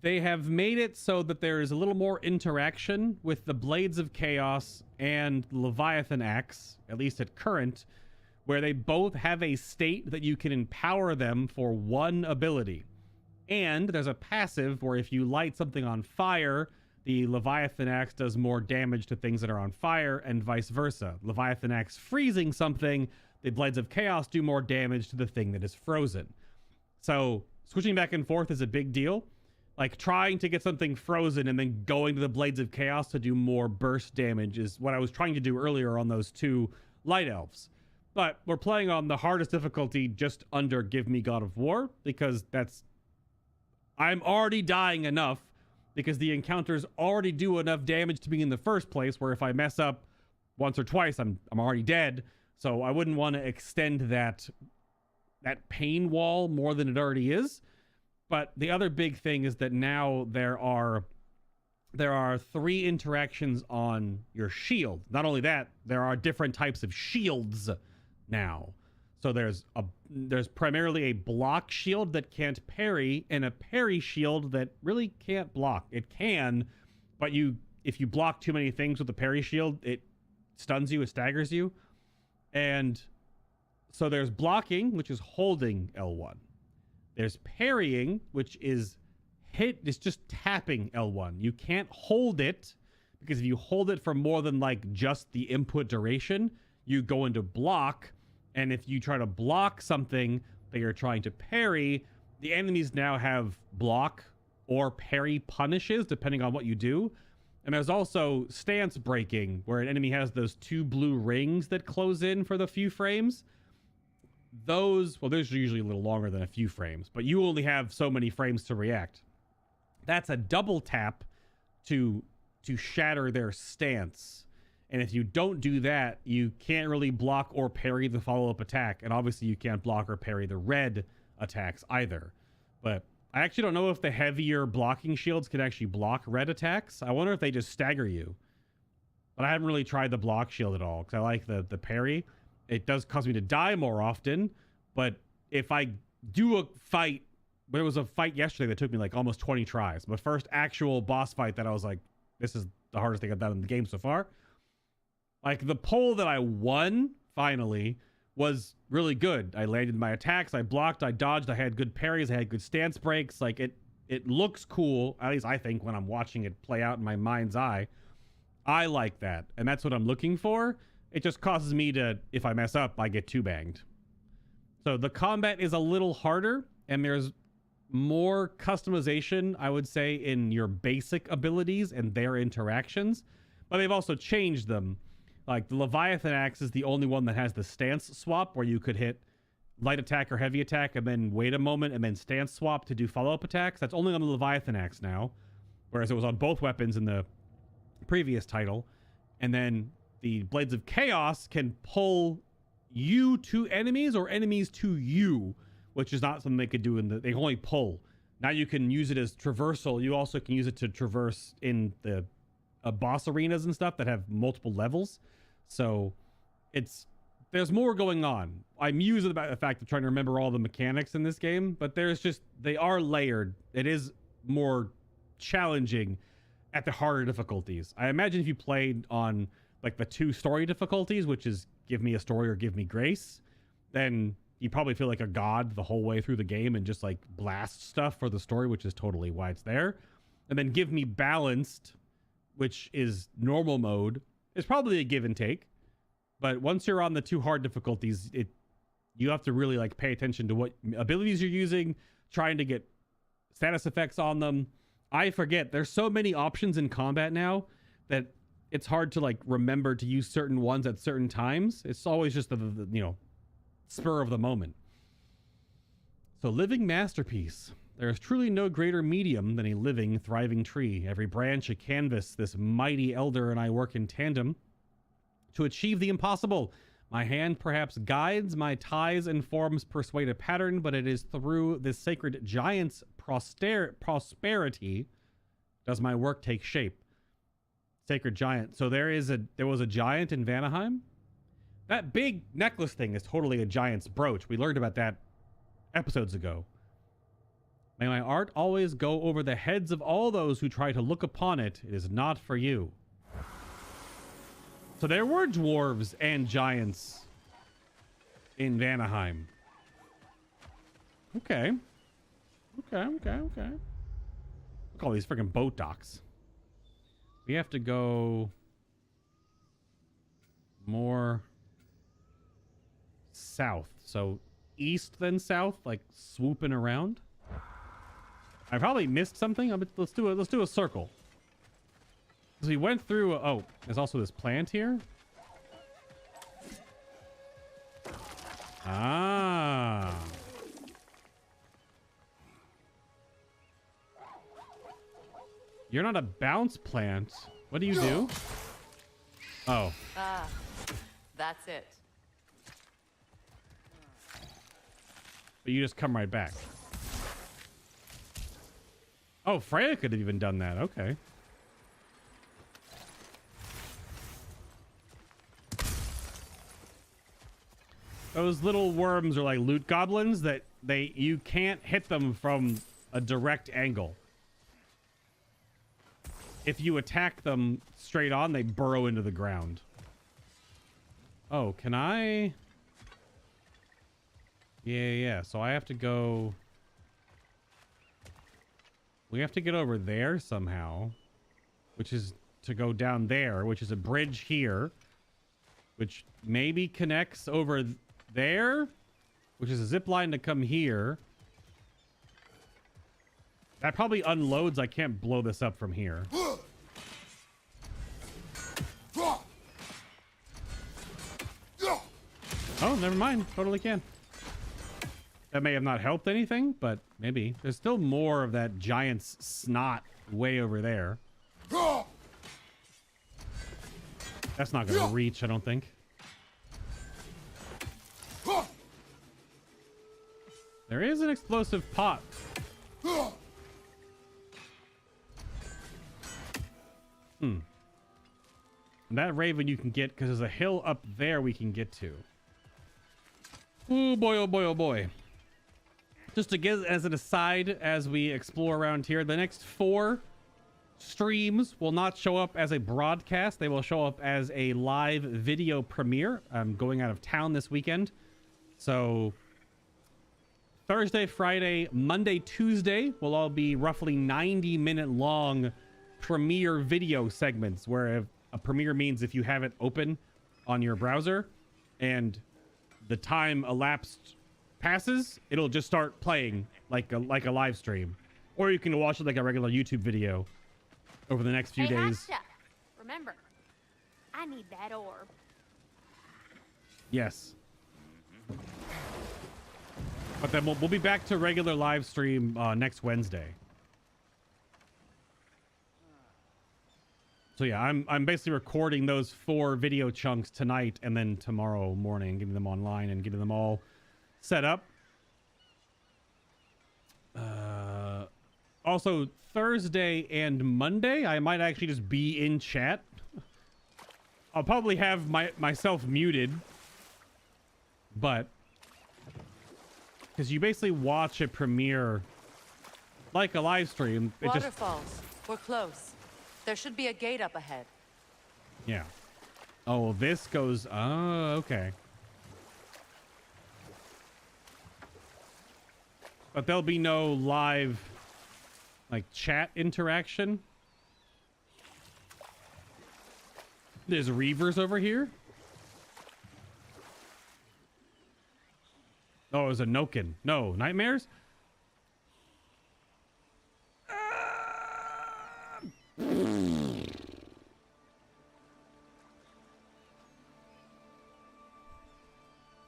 Speaker 1: they have made it so that there is a little more interaction with the Blades of Chaos and Leviathan Axe, at least at current, where they both have a state that you can empower them for one ability. And there's a passive where if you light something on fire, the Leviathan Axe does more damage to things that are on fire, and vice versa. Leviathan Axe freezing something, the Blades of Chaos do more damage to the thing that is frozen. So switching back and forth is a big deal. Like trying to get something frozen and then going to the Blades of Chaos to do more burst damage is what I was trying to do earlier on those 2 Light Elves. But we're playing on the hardest difficulty just under Give Me God of War, because I'm already dying enough because the encounters already do enough damage to me in the first place, where if I mess up once or twice, I'm already dead. So I wouldn't want to extend that pain wall more than it already is. But the other big thing is that now there are 3 interactions on your shield. Not only that, there are different types of shields now. So there's primarily a block shield that can't parry, and a parry shield that really can't block. It can, but if you block too many things with the parry shield, it stuns you, it staggers you. And so there's blocking, which is holding L1. There's parrying, which is it's just tapping L1. You can't hold it, because if you hold it for more than like just the input duration, you go into block. And if you try to block something that you're trying to parry, the enemies now have block or parry punishes, depending on what you do. And there's also stance breaking, where an enemy has those 2 blue rings that close in for the few frames. Those are usually a little longer than a few frames, but you only have so many frames to react. That's a double tap to shatter their stance. And if you don't do that, you can't really block or parry the follow-up attack. And obviously you can't block or parry the red attacks either. But I actually don't know if the heavier blocking shields can actually block red attacks. I wonder if they just stagger you. But I haven't really tried the block shield at all, because I like the parry. It does cause me to die more often, but if I do a fight, there was a fight yesterday that took me like almost 20 tries. My first actual boss fight that I was like, this is the hardest thing I've done in the game so far. Like the pull that I won, finally, was really good. I landed my attacks, I blocked, I dodged, I had good parries, I had good stance breaks. Like it looks cool, at least I think when I'm watching it play out in my mind's eye. I like that, and that's what I'm looking for. It just causes me to, if I mess up, I get 2-banged. So the combat is a little harder, and there's more customization, I would say, in your basic abilities and their interactions. But they've also changed them. Like, the Leviathan Axe is the only one that has the stance swap, where you could hit light attack or heavy attack, and then wait a moment, and then stance swap to do follow-up attacks. That's only on the Leviathan Axe now, whereas it was on both weapons in the previous title. And then the Blades of Chaos can pull you to enemies or enemies to you, which is not something they could do they can only pull. Now you can use it as traversal. You also can use it to traverse in the boss arenas and stuff that have multiple levels. So there's more going on. I'm using about the fact of trying to remember all the mechanics in this game, but they are layered. It is more challenging at the harder difficulties. I imagine if you played on like the 2 story difficulties, which is give me a story or give me grace, then you probably feel like a god the whole way through the game and just like blast stuff for the story, which is totally why it's there. and then give me balanced, which is normal mode. It's probably a give and take. But once you're on the 2 hard difficulties, you have to really like pay attention to what abilities you're using, trying to get status effects on them. I forget. There's so many options in combat now that it's hard to like remember to use certain ones at certain times. It's always just the you know, spur of the moment. So living masterpiece. There is truly no greater medium than a living, thriving tree. Every branch a canvas. This mighty elder and I work in tandem to achieve the impossible. My hand perhaps guides, my ties and forms persuade a pattern, but it is through this sacred giant's prosperity does my work take shape. Sacred giant. So there was a giant in Vanaheim. That big necklace thing is totally a giant's brooch. We learned about that episodes ago. May my art always go over the heads of all those who try to look upon it. It is not for you. So there were dwarves and giants in Vanaheim. Okay. Look at all these freaking boat docks. We have to go more south. So east then south, like swooping around. I probably missed something. Let's do a circle. So we went through. Oh, there's also this plant here. Ah. You're not a bounce plant. What do you do? Oh.
Speaker 2: Ah, that's it.
Speaker 1: But you just come right back. Oh, Freya could have even done that. Okay. Those little worms are like loot goblins that you can't hit them from a direct angle. If you attack them straight on, they burrow into the ground. Oh, can I? Yeah. So I have to go. We have to get over there somehow, which is to go down there, which is a bridge here, which maybe connects over there, which is a zip line to come here. That probably unloads. I can't blow this up from here. Oh, never mind. Totally can. That may have not helped anything, but maybe. There's still more of that giant's snot way over there. That's not going to reach, I don't think. There is an explosive pot. And that raven you can get because there's a hill up there we can get to. Oh boy, oh boy, oh boy. Just to get as an aside, as we explore around here, the next 4 streams will not show up as a broadcast. They will show up as a live video premiere. I'm going out of town this weekend. So Thursday, Friday, Monday, Tuesday will all be roughly 90-minute long premiere video segments, where a premiere means if you have it open on your browser and the time elapsed passes, it'll just start playing like a live stream, or you can watch it like a regular YouTube video over the next few days.
Speaker 8: Hotcha. Remember, I need that orb.
Speaker 1: Yes. But then we'll be back to regular live stream next Wednesday. So yeah, I'm basically recording those 4 video chunks tonight and then tomorrow morning, getting them online and getting them all set up. Also, Thursday and Monday, I might actually just be in chat. I'll probably have myself muted, but because you basically watch a premiere like a live stream.
Speaker 2: Waterfalls. We're close. There should be a gate up ahead.
Speaker 1: Yeah. Oh, this goes. Oh, okay. But there'll be no live like chat interaction. There's Reavers over here. Oh, it was a Noken. No, nightmares?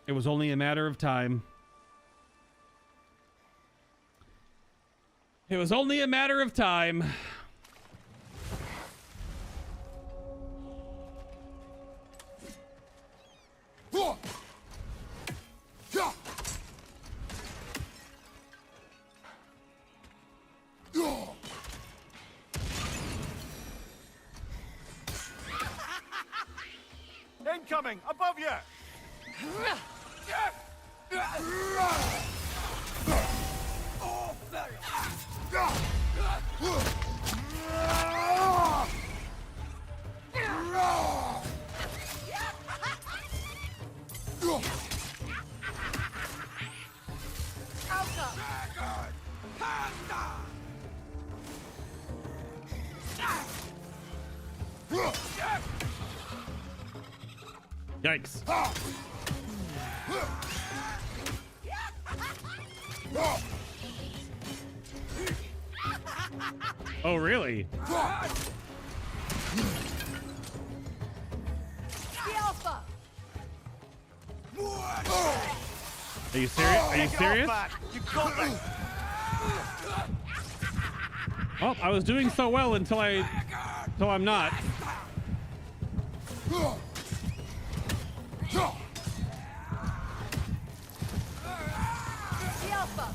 Speaker 1: It was only a matter of time. It was only a matter of time.
Speaker 6: Incoming! Above you!
Speaker 1: Yikes. Oh, really?
Speaker 13: The Alpha!
Speaker 1: Are you serious? Are you serious? Oh, I was doing so well until I'm not.
Speaker 13: The Alpha!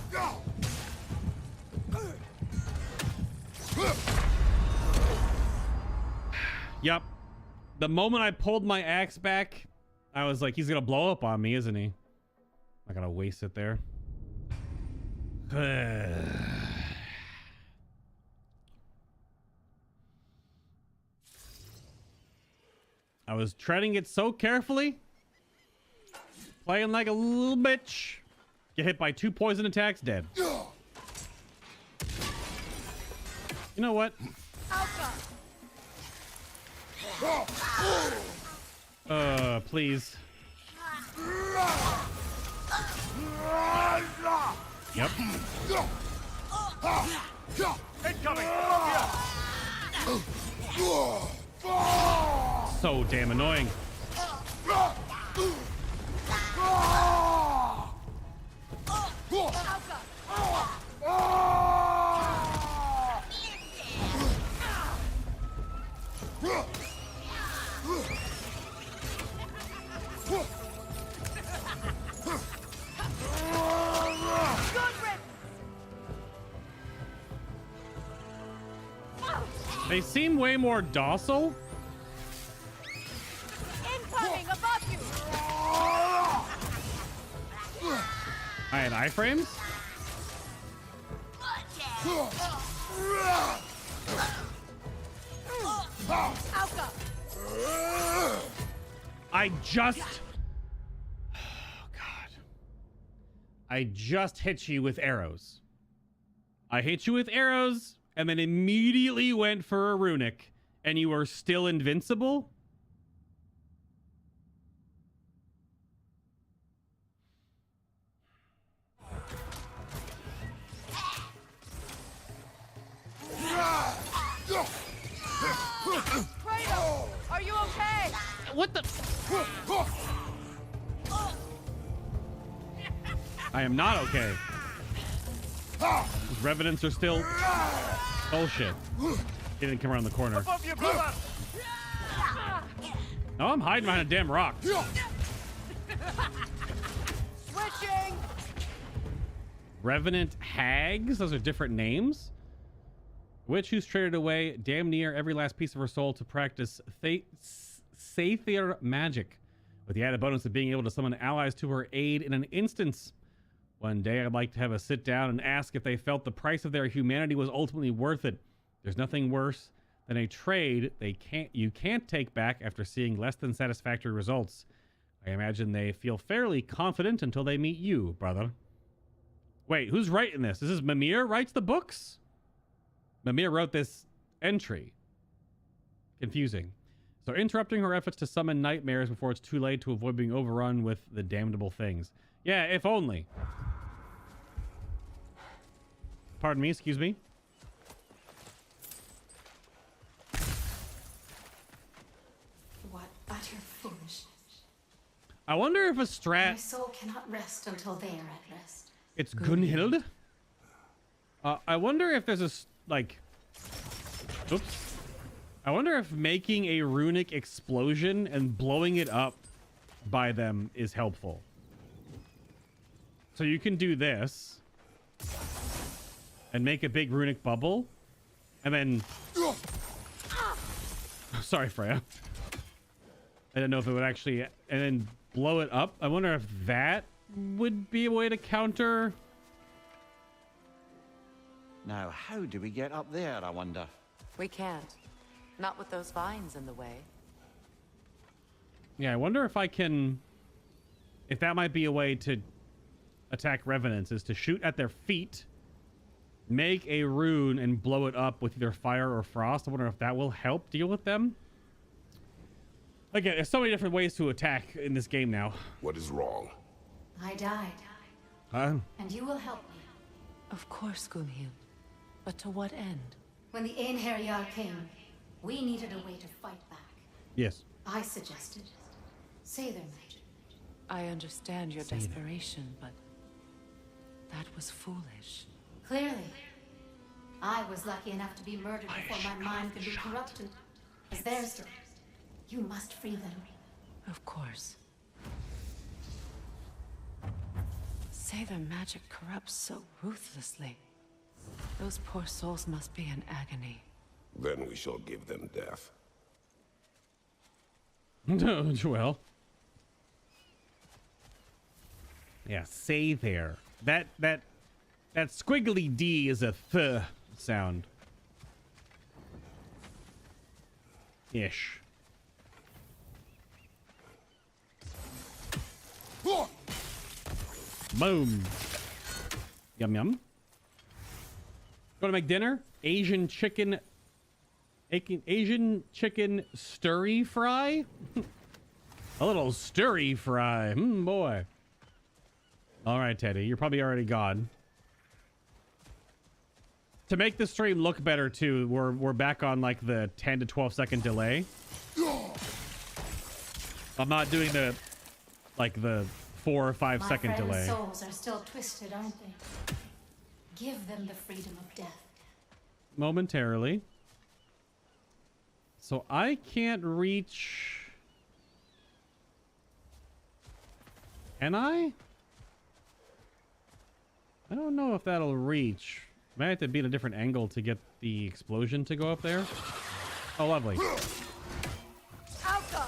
Speaker 1: Yep. The moment I pulled my axe back, I was like, he's gonna blow up on me, isn't he? I gotta waste it there. I was treading it so carefully. Playing like a little bitch. Get hit by 2 poison attacks, dead. You know what? Please. Yep.
Speaker 6: Incoming!
Speaker 1: So damn annoying. They seem way more docile.
Speaker 13: Incoming above you!
Speaker 1: I had iframes. I just hit you with arrows. I hit you with arrows and then immediately went for a runic, and you are still invincible?
Speaker 13: Kratos, are you okay?
Speaker 1: What the? I am not okay. These revenants are still bullshit. He didn't come around the corner.
Speaker 6: Above you, brother!
Speaker 1: No, I'm hiding behind a damn rock.
Speaker 13: Switching!
Speaker 1: Revenant hags? Those are different names? Witch who's traded away damn near every last piece of her soul to practice Satyr magic, with the added bonus of being able to summon allies to her aid in an instance. One day I'd like to have a sit down and ask if they felt the price of their humanity was ultimately worth it. There's nothing worse than a trade you can't take back after seeing less than satisfactory results. I imagine they feel fairly confident until they meet you, brother. Wait, who's writing this? This is Mimir writes the books? Mimir wrote this entry. Confusing. So interrupting her efforts to summon nightmares before it's too late to avoid being overrun with the damnable things. Yeah, if only. Pardon me, excuse me.
Speaker 14: What utter foolishness.
Speaker 1: I wonder if a strat...
Speaker 14: My soul cannot rest until they are at rest.
Speaker 1: It's Gunhild? I wonder if there's a, like... Oops. I wonder if making a runic explosion and blowing it up by them is helpful. So you can do this and make a big runic bubble and then... Sorry, Freya. I don't know if it would actually... And then blow it up. I wonder if that would be a way to counter...
Speaker 15: Now, how do we get up there, I wonder?
Speaker 2: We can't. Not with those vines in the way.
Speaker 1: Yeah, I wonder if I can... If that might be a way to attack revenants, is to shoot at their feet, make a rune, and blow it up with either fire or frost. I wonder if that will help deal with them. Again, there's so many different ways to attack in this game now.
Speaker 3: What is wrong?
Speaker 14: I died.
Speaker 1: Huh?
Speaker 14: And you will help me.
Speaker 2: Of course, Gunhild. But to what end?
Speaker 14: When the Einherjar came, we needed a way to fight back.
Speaker 1: Yes.
Speaker 14: I suggested say their magic.
Speaker 2: I understand your desperation, but that was foolish.
Speaker 14: Clearly. I was lucky enough to be murdered before my mind could be corrupted. As theirs did. You must free them.
Speaker 2: Of course. Say their magic corrupts so ruthlessly. Those poor souls must be in agony.
Speaker 3: Then we shall give them death.
Speaker 1: No, well. Yeah, say there. That squiggly D is a th sound. Ish. Boom. Yum yum. Going to make dinner? Asian chicken stirry fry? A little stirry fry. Boy. All right, Teddy, you're probably already gone. To make the stream look better too, we're back on like the 10 to 12 second delay. I'm not doing the 4 or 5 second delay.
Speaker 14: My friends' souls are still twisted, aren't they? Give them the freedom of death.
Speaker 1: Momentarily. So I can't reach... Can I? I don't know if that'll reach. Might have to be at a different angle to get the explosion to go up there. Oh, lovely.
Speaker 13: Alka!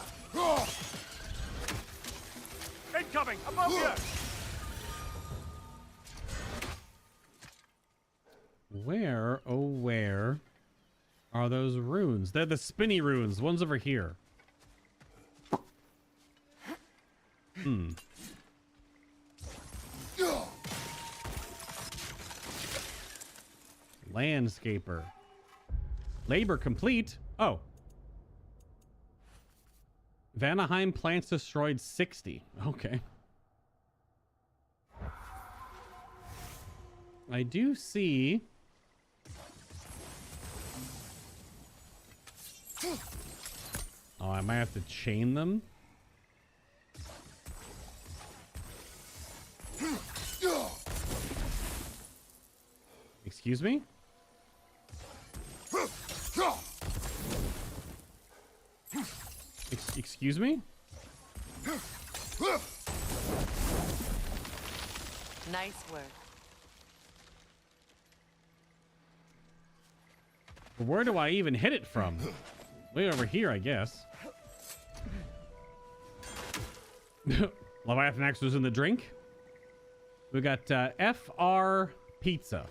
Speaker 6: Incoming! Above you!
Speaker 1: Where, oh where are those runes? They're the spinny runes. One's over here. Landscaper. Labor complete. Oh. Vanaheim plants destroyed 60. Okay. I do see... Oh, I might have to chain them. Excuse me? Excuse me?
Speaker 2: Nice work.
Speaker 1: Where do I even hit it from? Way over here, I guess. Leviathan Axe was in the drink. We got FR Pizza.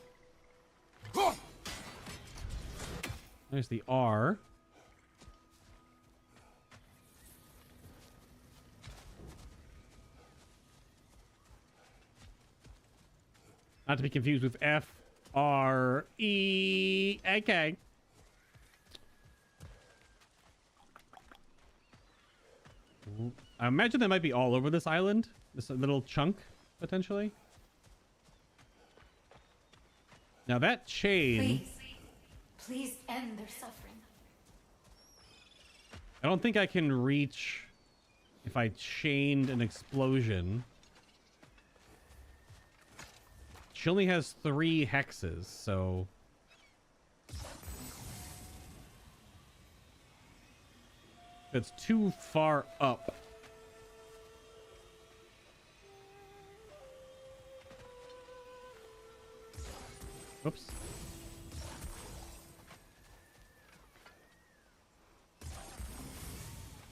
Speaker 1: There's the R. Not to be confused with F R-E. Okay. I imagine they might be all over this island. This little chunk, potentially. Now that chain...
Speaker 16: Please end their suffering.
Speaker 1: I don't think I can reach if I chained an explosion. She only has 3 hexes, so... It's too far up. Oops.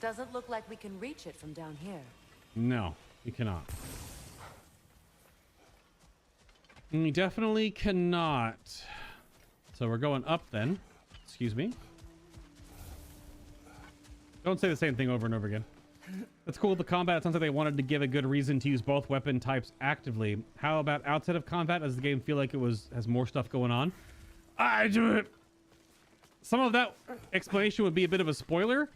Speaker 2: Doesn't look like we can reach it from down here.
Speaker 1: No, you cannot. We definitely cannot. So we're going up then. Excuse me. Don't say the same thing over and over again. That's cool with the combat. It sounds like they wanted to give a good reason to use both weapon types actively. How about outside of combat? Does the game feel like has more stuff going on? I do it. Some of that explanation would be a bit of a spoiler.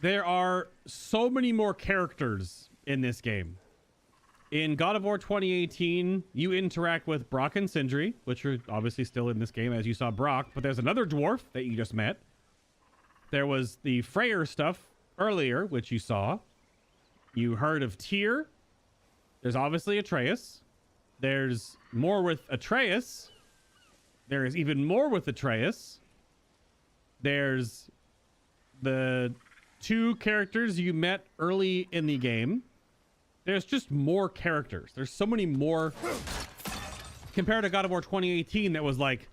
Speaker 1: There are so many more characters in this game. In God of War 2018, you interact with Brock and Sindri, which are obviously still in this game as you saw Brock, but there's another dwarf that you just met. There was the Freyr stuff earlier, which you saw. You heard of Tyr. There's obviously Atreus. There's more with Atreus. There is even more with Atreus. There's the 2 characters you met early in the game. There's just more characters. There's so many more compared to God of War 2018 that was like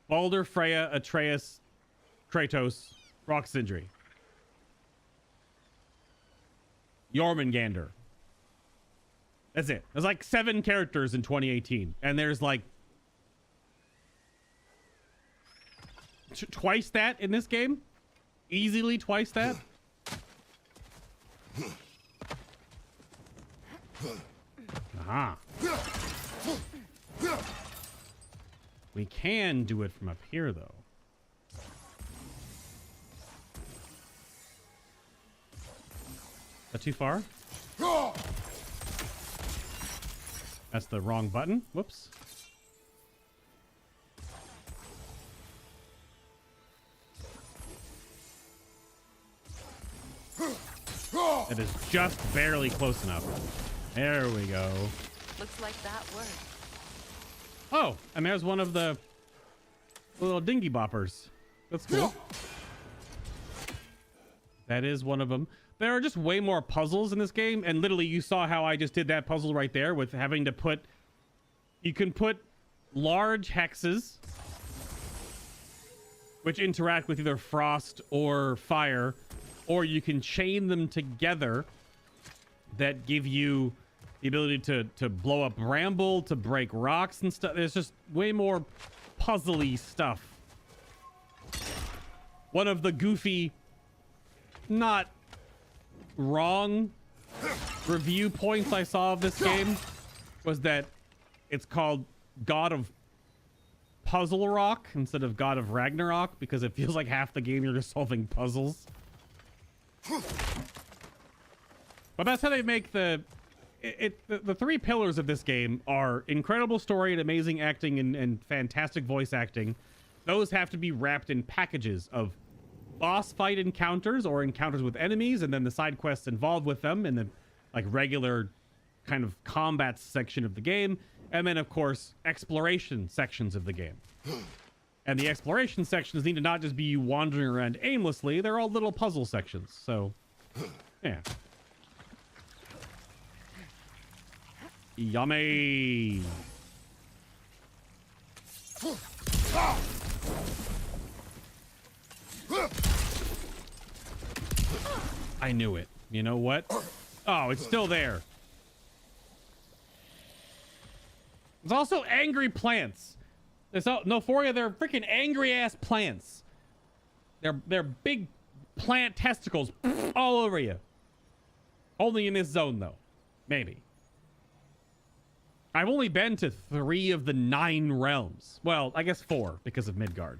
Speaker 1: Baldur, Freya, Atreus, Kratos, Rock Sindri, Jormungandr. That's it. There's like 7 characters in 2018, and there's like twice that in this game. Easily twice that. Aha. We can do it from up here, though. Is that too far? That's the wrong button. Whoops. It is just barely close enough. There we go.
Speaker 2: Looks like that worked.
Speaker 1: Oh, and there's one of the little dingy boppers. That's cool. That is one of them. There are just way more puzzles in this game, and literally you saw how I just did that puzzle right there with having to put... You can put large hexes, which interact with either frost or fire, or you can chain them together that give you the ability to blow up bramble, to break rocks and stuff. There's just way more puzzly stuff. One of the goofy, not wrong review points I saw of this game was that it's called God of Puzzle Rock instead of God of Ragnarok, because it feels like half the game you're just solving puzzles. But that's how they make the 3 pillars of this game are incredible story and amazing acting and fantastic voice acting. Those have to be wrapped in packages of boss fight encounters or encounters with enemies, and then the side quests involved with them, and the like regular kind of combat section of the game, and then of course exploration sections of the game. And the exploration sections need to not just be you wandering around aimlessly, they're all little puzzle sections. So yeah. Yummy. I knew it. You know what? Oh, it's still there. There's also angry plants. There's no for you. They're freaking angry ass plants. They're big plant testicles all over you. Only in this zone though. Maybe. I've only been to 3 of the 9 realms. Well, I guess 4 because of Midgard.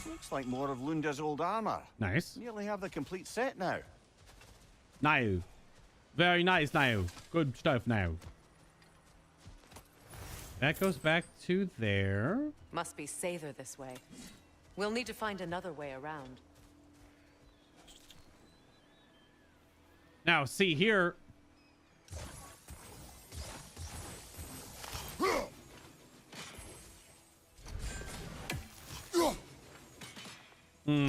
Speaker 6: Looks like more of Lunda's old armor.
Speaker 1: Nice.
Speaker 6: Nearly have the complete set now.
Speaker 1: Now. Very nice now. Good stuff now. That goes back to there.
Speaker 2: Must be safer this way. We'll need to find another way around.
Speaker 1: Now, see here. Are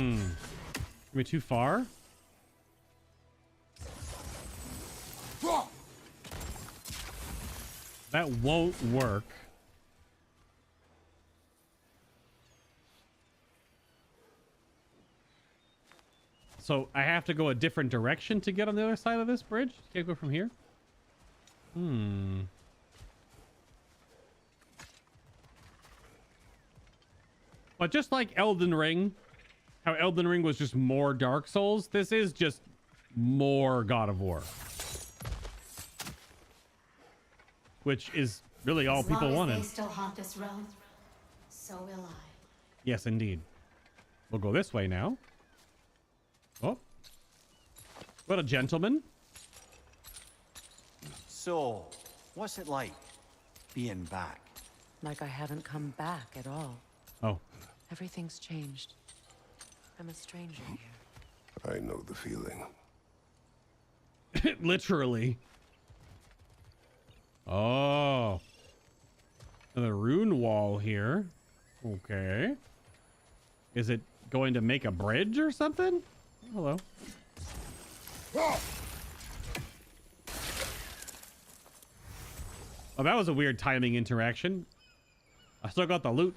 Speaker 1: we too far? That won't work. So I have to go a different direction to get on the other side of this bridge? Can't go from here? But just like Elden Ring, how Elden Ring was just more Dark Souls, this is just more God of War. Which is really all people wanted.
Speaker 16: They still haunt this realm, so will I.
Speaker 1: Yes, indeed. We'll go this way now. Oh. What a gentleman.
Speaker 6: So, what's it like being back?
Speaker 2: Like I haven't come back at all.
Speaker 1: Oh.
Speaker 2: Everything's changed. I'm a stranger here.
Speaker 3: I know the feeling.
Speaker 1: Literally. Oh. Another rune wall here. Okay. Is it going to make a bridge or something? Hello. Oh, that was a weird timing interaction. I still got the loot.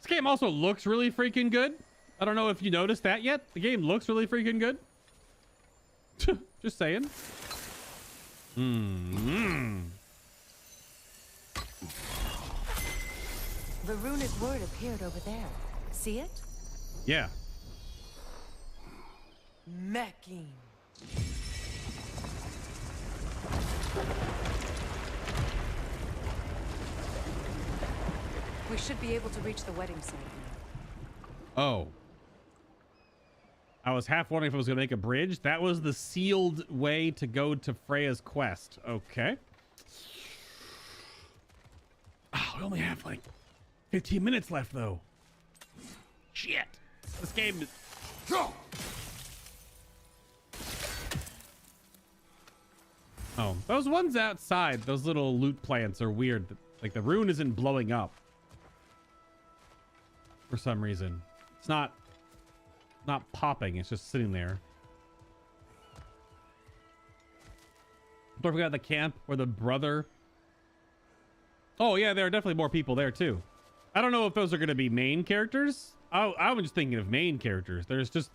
Speaker 1: This game also looks really freaking good. I don't know if you noticed that yet. The game looks really freaking good. Just saying.
Speaker 2: The runic word appeared over there. See it?
Speaker 1: Yeah.
Speaker 2: Mecking. We should be able to reach the wedding site now.
Speaker 1: Oh. I was half wondering if it was going to make a bridge. That was the sealed way to go to Freya's quest. Okay. Oh, we only have like 15 minutes left, though. Shit. This game is... Oh, those ones outside, those little loot plants are weird. Like, the rune isn't blowing up. For some reason. It's not popping. It's just sitting there. Don't forget the camp where the brother... Oh, yeah, there are definitely more people there, too. I don't know if those are going to be main characters. I was just thinking of main characters. There's just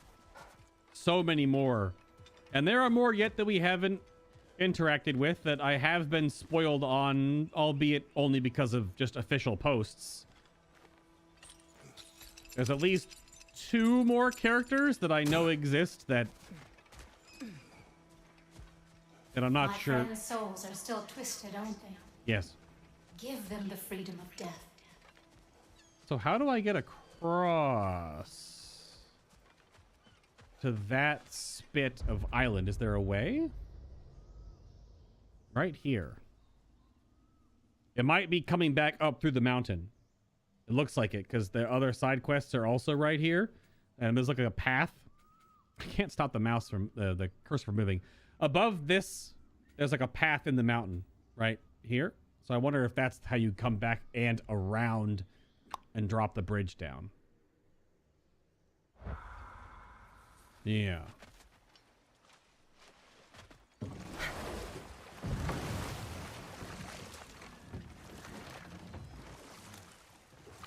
Speaker 1: so many more. And there are more yet that we haven't interacted with that I have been spoiled on, albeit only because of just official posts. There's at least 2 more characters that I know exist that I'm not sure.
Speaker 16: My friends' souls are still twisted, aren't they?
Speaker 1: Yes.
Speaker 16: Give them the freedom of death.
Speaker 1: So how do I get across to that spit of island? Is there a way? Right here. It might be coming back up through the mountain. It looks like it because the other side quests are also right here. And there's like a path. I can't stop the mouse from the cursor from moving. Above this, there's like a path in the mountain right here. So I wonder if that's how you come back and around and drop the bridge down. Yeah.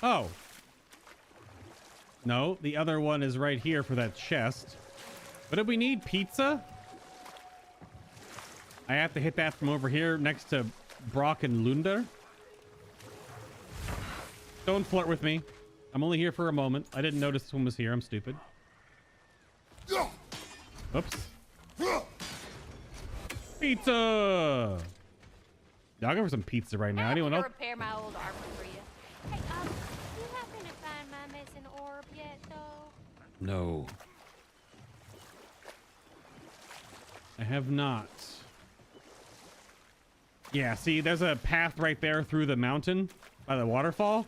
Speaker 1: Oh. No, the other one is right here for that chest. But if we need pizza, I have to hit that from over here next to Brock and Lunda. Don't flirt with me. I'm only here for a moment. I didn't notice this one was here. I'm stupid. Oops. Pizza! Yeah, I'll go for some pizza right now. Anyone else?
Speaker 8: Repair my old armor for you. Hey, you happen to find my missing orb yet, though?
Speaker 1: No. I have not. Yeah, see, there's a path right there through the mountain by the waterfall.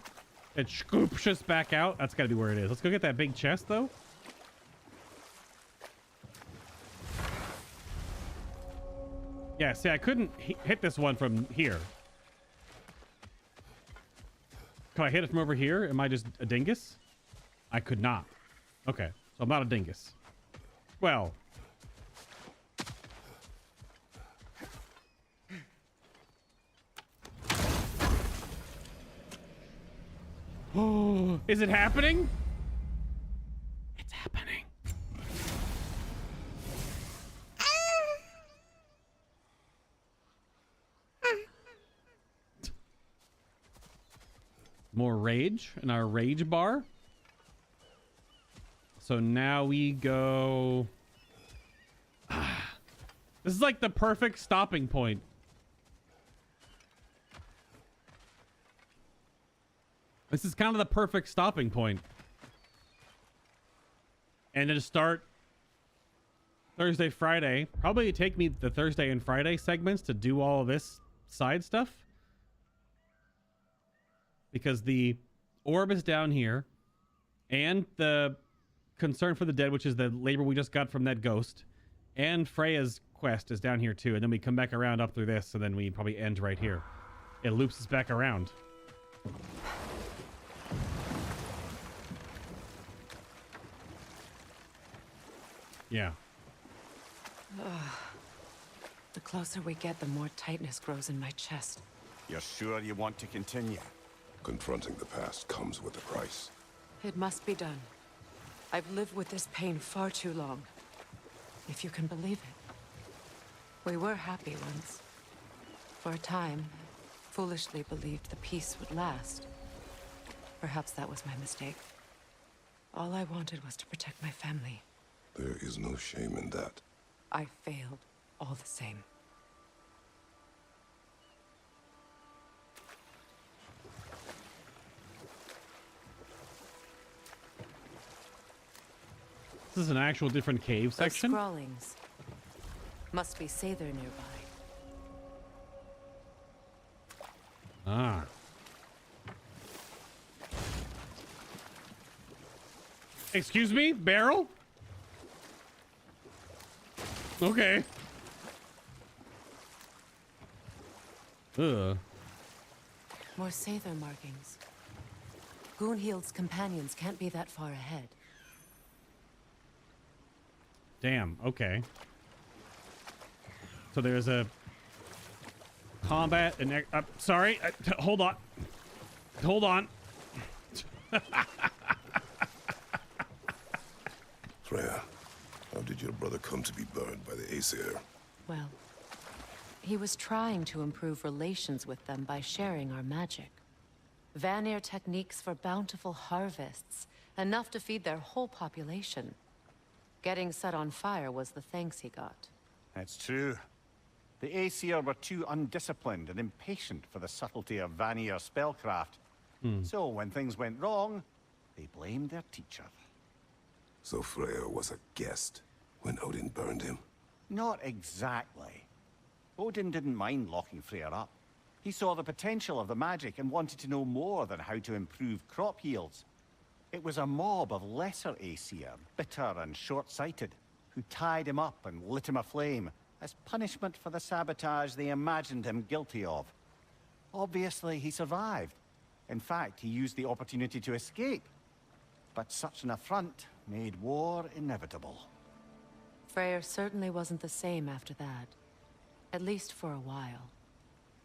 Speaker 1: It scoops us back out. That's gotta be where it is. Let's go get that big chest, though. Yeah, see, I couldn't hit this one from here. Can I hit it from over here? Am I just a dingus? I could not. Okay, so I'm not a dingus. Well. Oh, is it happening? It's happening. More rage in our rage bar. So now we go. This is like the perfect stopping point. This is kind of the perfect stopping point. And to start Thursday, Friday. Probably take me the Thursday and Friday segments to do all of this side stuff. Because the orb is down here. And the concern for the dead, which is the labor we just got from that ghost. And Freya's quest is down here too. And then we come back around up through this. And then we probably end right here. It loops us back around. Yeah.
Speaker 2: The closer we get, the more tightness grows in my chest.
Speaker 6: You're sure you want to continue?
Speaker 3: Confronting the past comes with a price.
Speaker 2: It must be done. I've lived with this pain far too long. If you can believe it. We were happy once. For a time, foolishly believed the peace would last. Perhaps that was my mistake. All I wanted was to protect my family.
Speaker 3: There is no shame in that.
Speaker 2: I failed, all the same.
Speaker 1: This is an actual different cave section.
Speaker 2: Those scrawlings must be Sather nearby.
Speaker 1: Ah. Excuse me, barrel? Okay. Ugh.
Speaker 2: More Sather markings. Goonhield's companions can't be that far ahead.
Speaker 1: Damn, okay. So there's a combat and sorry, hold on. Hold on.
Speaker 3: Freya, how did your brother come to be burned by the Aesir?
Speaker 2: Well, he was trying to improve relations with them by sharing our magic. Vanir techniques for bountiful harvests, enough to feed their whole population. Getting set on fire was the thanks he got.
Speaker 6: That's true. The Aesir were too undisciplined and impatient for the subtlety of Vanir spellcraft. So when things went wrong, they blamed their teacher.
Speaker 3: So Freya was a guest when Odin burned him?
Speaker 6: Not exactly. Odin didn't mind locking Freya up. He saw the potential of the magic and wanted to know more than how to improve crop yields. It was a mob of lesser Aesir, bitter and short-sighted, who tied him up and lit him aflame as punishment for the sabotage they imagined him guilty of. Obviously, he survived. In fact, he used the opportunity to escape. But such an affront made war inevitable.
Speaker 2: Freyr certainly wasn't the same after that. At least for a while.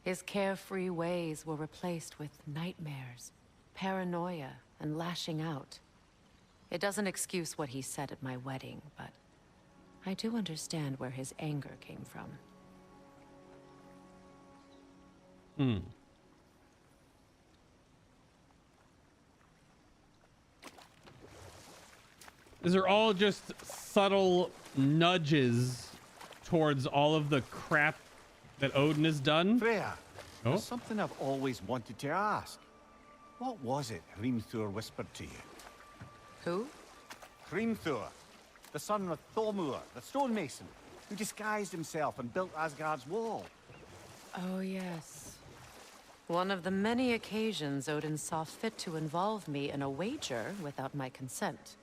Speaker 2: His carefree ways were replaced with nightmares, paranoia, and lashing out. It doesn't excuse what he said at my wedding, but I do understand where his anger came from.
Speaker 1: These are all just subtle nudges towards all of the crap that Odin has done.
Speaker 6: Freya, there's something I've always wanted to ask. What was it Hrimthur whispered to you?
Speaker 2: Who?
Speaker 6: Hrimthur, the son of Thormur, the stonemason, who disguised himself and built Asgard's wall.
Speaker 2: Oh, yes. One of the many occasions Odin saw fit to involve me in a wager without my consent.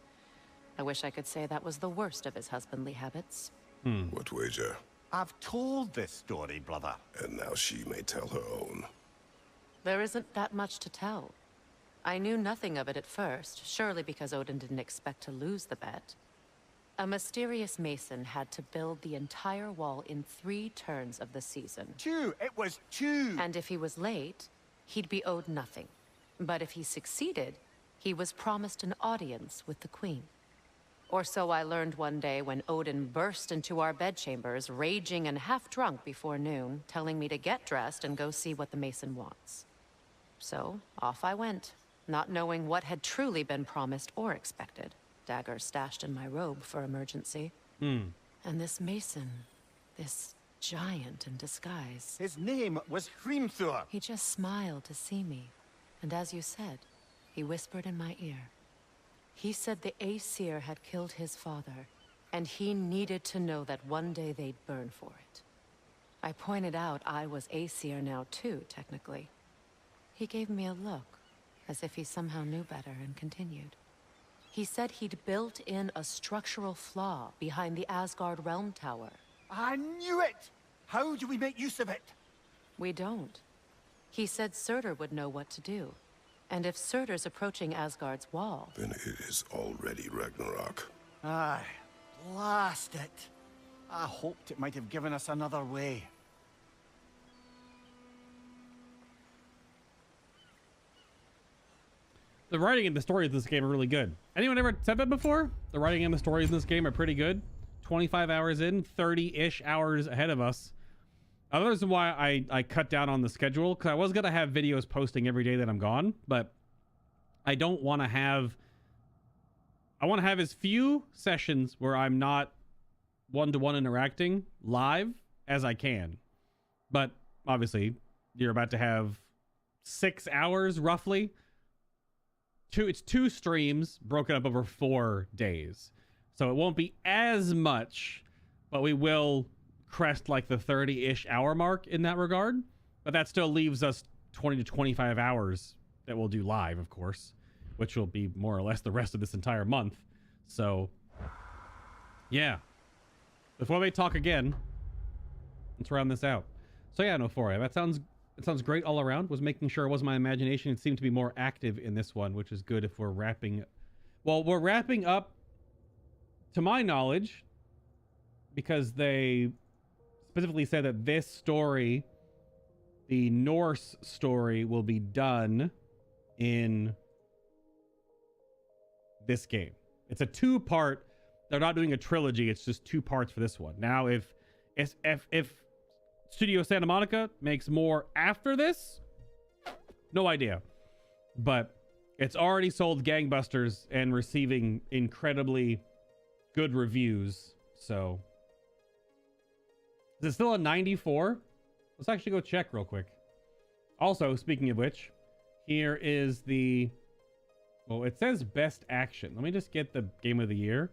Speaker 2: I wish I could say that was the worst of his husbandly habits.
Speaker 3: What wager?
Speaker 6: I've told this story, brother.
Speaker 3: And now she may tell her own.
Speaker 2: There isn't that much to tell. I knew nothing of it at first, surely because Odin didn't expect to lose the bet. A mysterious mason had to build the entire wall in 3 turns of the season.
Speaker 6: 2! It was 2!
Speaker 2: And if he was late, he'd be owed nothing. But if he succeeded, he was promised an audience with the queen. Or so I learned one day when Odin burst into our bedchambers, raging and half-drunk before noon, telling me to get dressed and go see what the mason wants. So, off I went, not knowing what had truly been promised or expected. Dagger stashed in my robe for emergency. And this mason, this giant in disguise.
Speaker 6: His name was Hrimthur.
Speaker 2: He just smiled to see me. And as you said, he whispered in my ear. He said the Aesir had killed his father, and he needed to know that one day they'd burn for it. I pointed out I was Aesir now too, technically. He gave me a look, as if he somehow knew better, and continued. He said he'd built in a structural flaw behind the Asgard Realm Tower.
Speaker 6: I knew it! How do we make use of it?
Speaker 2: We don't. He said Surtur would know what to do. And if Surtur's approaching Asgard's wall...
Speaker 3: Then it is already Ragnarok.
Speaker 6: Aye, blast it. I hoped it might have given us another way.
Speaker 1: The writing and the stories in this game are really good. Anyone ever said that before? The writing and the stories in this game are pretty good. 25 hours in, 30-ish hours ahead of us. Another reason why I cut down on the schedule, because I was going to have videos posting every day that I'm gone, but I don't want to have... I want to have as few sessions where I'm not one-to-one interacting live as I can. But obviously, you're about to have 6 hours, roughly. It's 2 streams broken up over 4 days. So it won't be as much, but we will crest like the 30-ish hour mark in that regard. But that still leaves us 20 to 25 hours that we'll do live, of course, which will be more or less the rest of this entire month. So, yeah. Before we talk again, let's round this out. So yeah, no, for you. It sounds great all around. Was making sure it wasn't my imagination. It seemed to be more active in this one, which is good if we're wrapping... Well, we're wrapping up, to my knowledge, because they specifically said that this story, the Norse story, will be done in this game. It's a 2-part. They're not doing a trilogy. It's just 2 parts for this one. Now, if Studio Santa Monica makes more after this, no idea. But it's already sold gangbusters and receiving incredibly good reviews. So, is it still a 94? Let's actually go check real quick. Also, speaking of which, here is the... Well, it says Best Action. Let me just get the Game of the Year.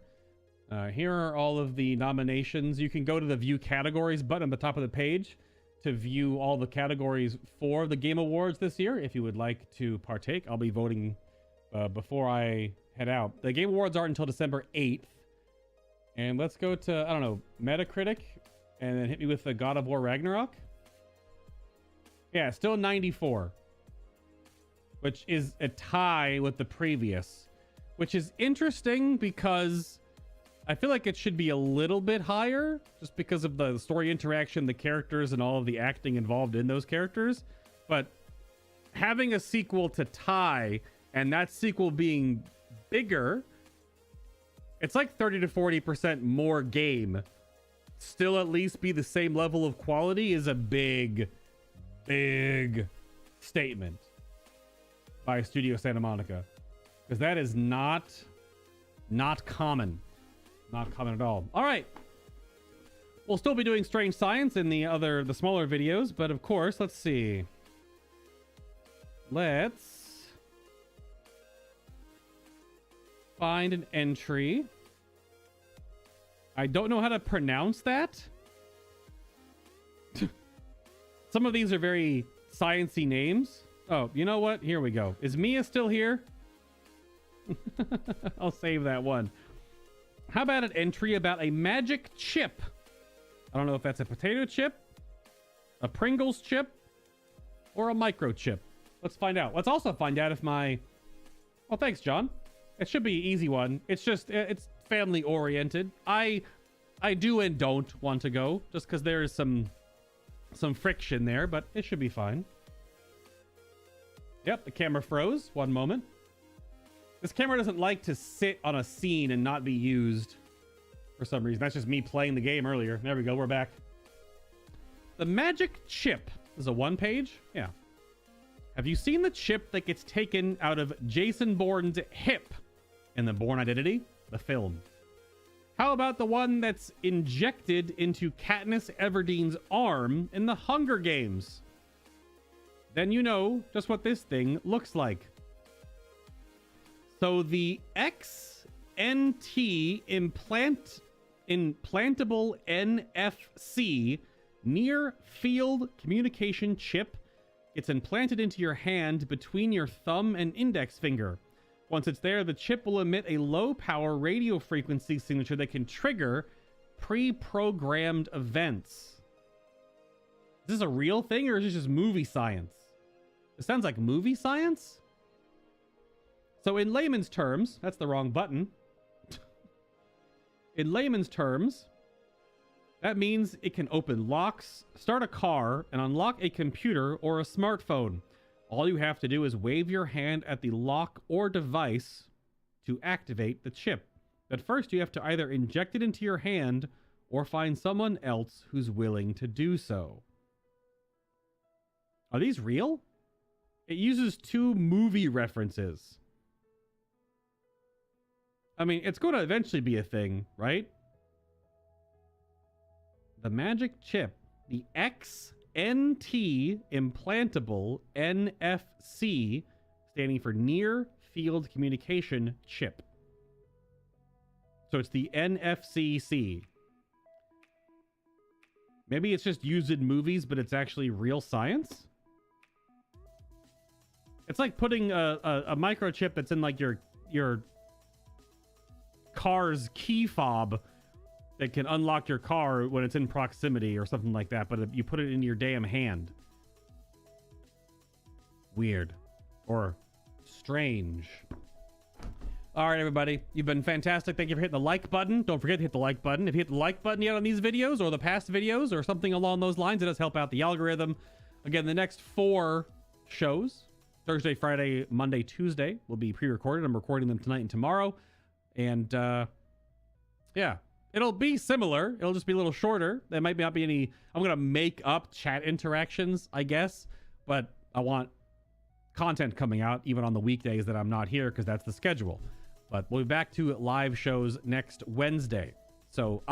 Speaker 1: Here are all of the nominations. You can go to the View Categories button at the top of the page to view all the categories for the Game Awards this year. If you would like to partake, I'll be voting before I head out. The Game Awards aren't until December 8th. And let's go to, I don't know, Metacritic, and then hit me with the God of War Ragnarok. Yeah, still 94. Which is a tie with the previous. Which is interesting because I feel like it should be a little bit higher, just because of the story interaction, the characters, and all of the acting involved in those characters. But having a sequel to tie, and that sequel being bigger, it's like 30 to 40% more game. Still at least be the same level of quality is a big, big statement by Studio Santa Monica. Because that is not Not common. Not common at all. All right. We'll still be doing Strange Science in the smaller videos, but of course, let's see. Let's find an entry. I don't know how to pronounce that. Some of these are very science-y names. Oh, you know what? Here we go. Is Mia still here? I'll save that one. How about an entry about a magic chip? I don't know if that's a potato chip, a Pringles chip, or a microchip. Let's find out. Let's also find out if my... Well, thanks, John. It should be an easy one. It's just, it's family oriented. I do and don't want to go just because there is some friction there, but it should be fine. Yep, the camera froze. One moment. This camera doesn't like to sit on a scene and not be used for some reason. That's just me playing the game earlier. There we go. We're back. The magic chip. This is a one page? Yeah. Have you seen the chip that gets taken out of Jason Bourne's hip in the Bourne Identity, the film? How about the one that's injected into Katniss Everdeen's arm in the Hunger Games? Then you know just what this thing looks like. So the XNT implantable NFC near field communication chip gets implanted into your hand between your thumb and index finger. Once it's there, the chip will emit a low-power radio frequency signature that can trigger pre-programmed events. Is this a real thing, or is this just movie science? It sounds like movie science. So in layman's terms, that's the wrong button. In layman's terms, that means it can open locks, start a car, and unlock a computer or a smartphone. All you have to do is wave your hand at the lock or device to activate the chip. But first, you have to either inject it into your hand or find someone else who's willing to do so. Are these real? It uses 2 movie references. I mean, it's going to eventually be a thing, right? The magic chip, the XNT implantable NFC, standing for Near Field Communication Chip. So it's the NFCC. Maybe it's just used in movies, but it's actually real science? It's like putting a microchip that's in like your car's key fob that can unlock your car when it's in proximity or something like that, but you put it in your damn hand. Weird. Or strange. All right, everybody. You've been fantastic. Thank you for hitting the like button. Don't forget to hit the like button. If you hit the like button yet on these videos or the past videos or something along those lines, it does help out the algorithm. Again, the next 4 shows, Thursday, Friday, Monday, Tuesday, will be pre-recorded. I'm recording them tonight and tomorrow. And, yeah, it'll be similar. It'll just be a little shorter. There might not be any... I'm going to make up chat interactions, I guess. But I want content coming out even on the weekdays that I'm not here because that's the schedule. But we'll be back to live shows next Wednesday. So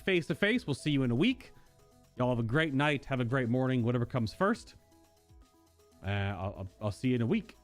Speaker 1: face-to-face, we'll see you in a week. Y'all have a great night. Have a great morning, whatever comes first. I'll see you in a week.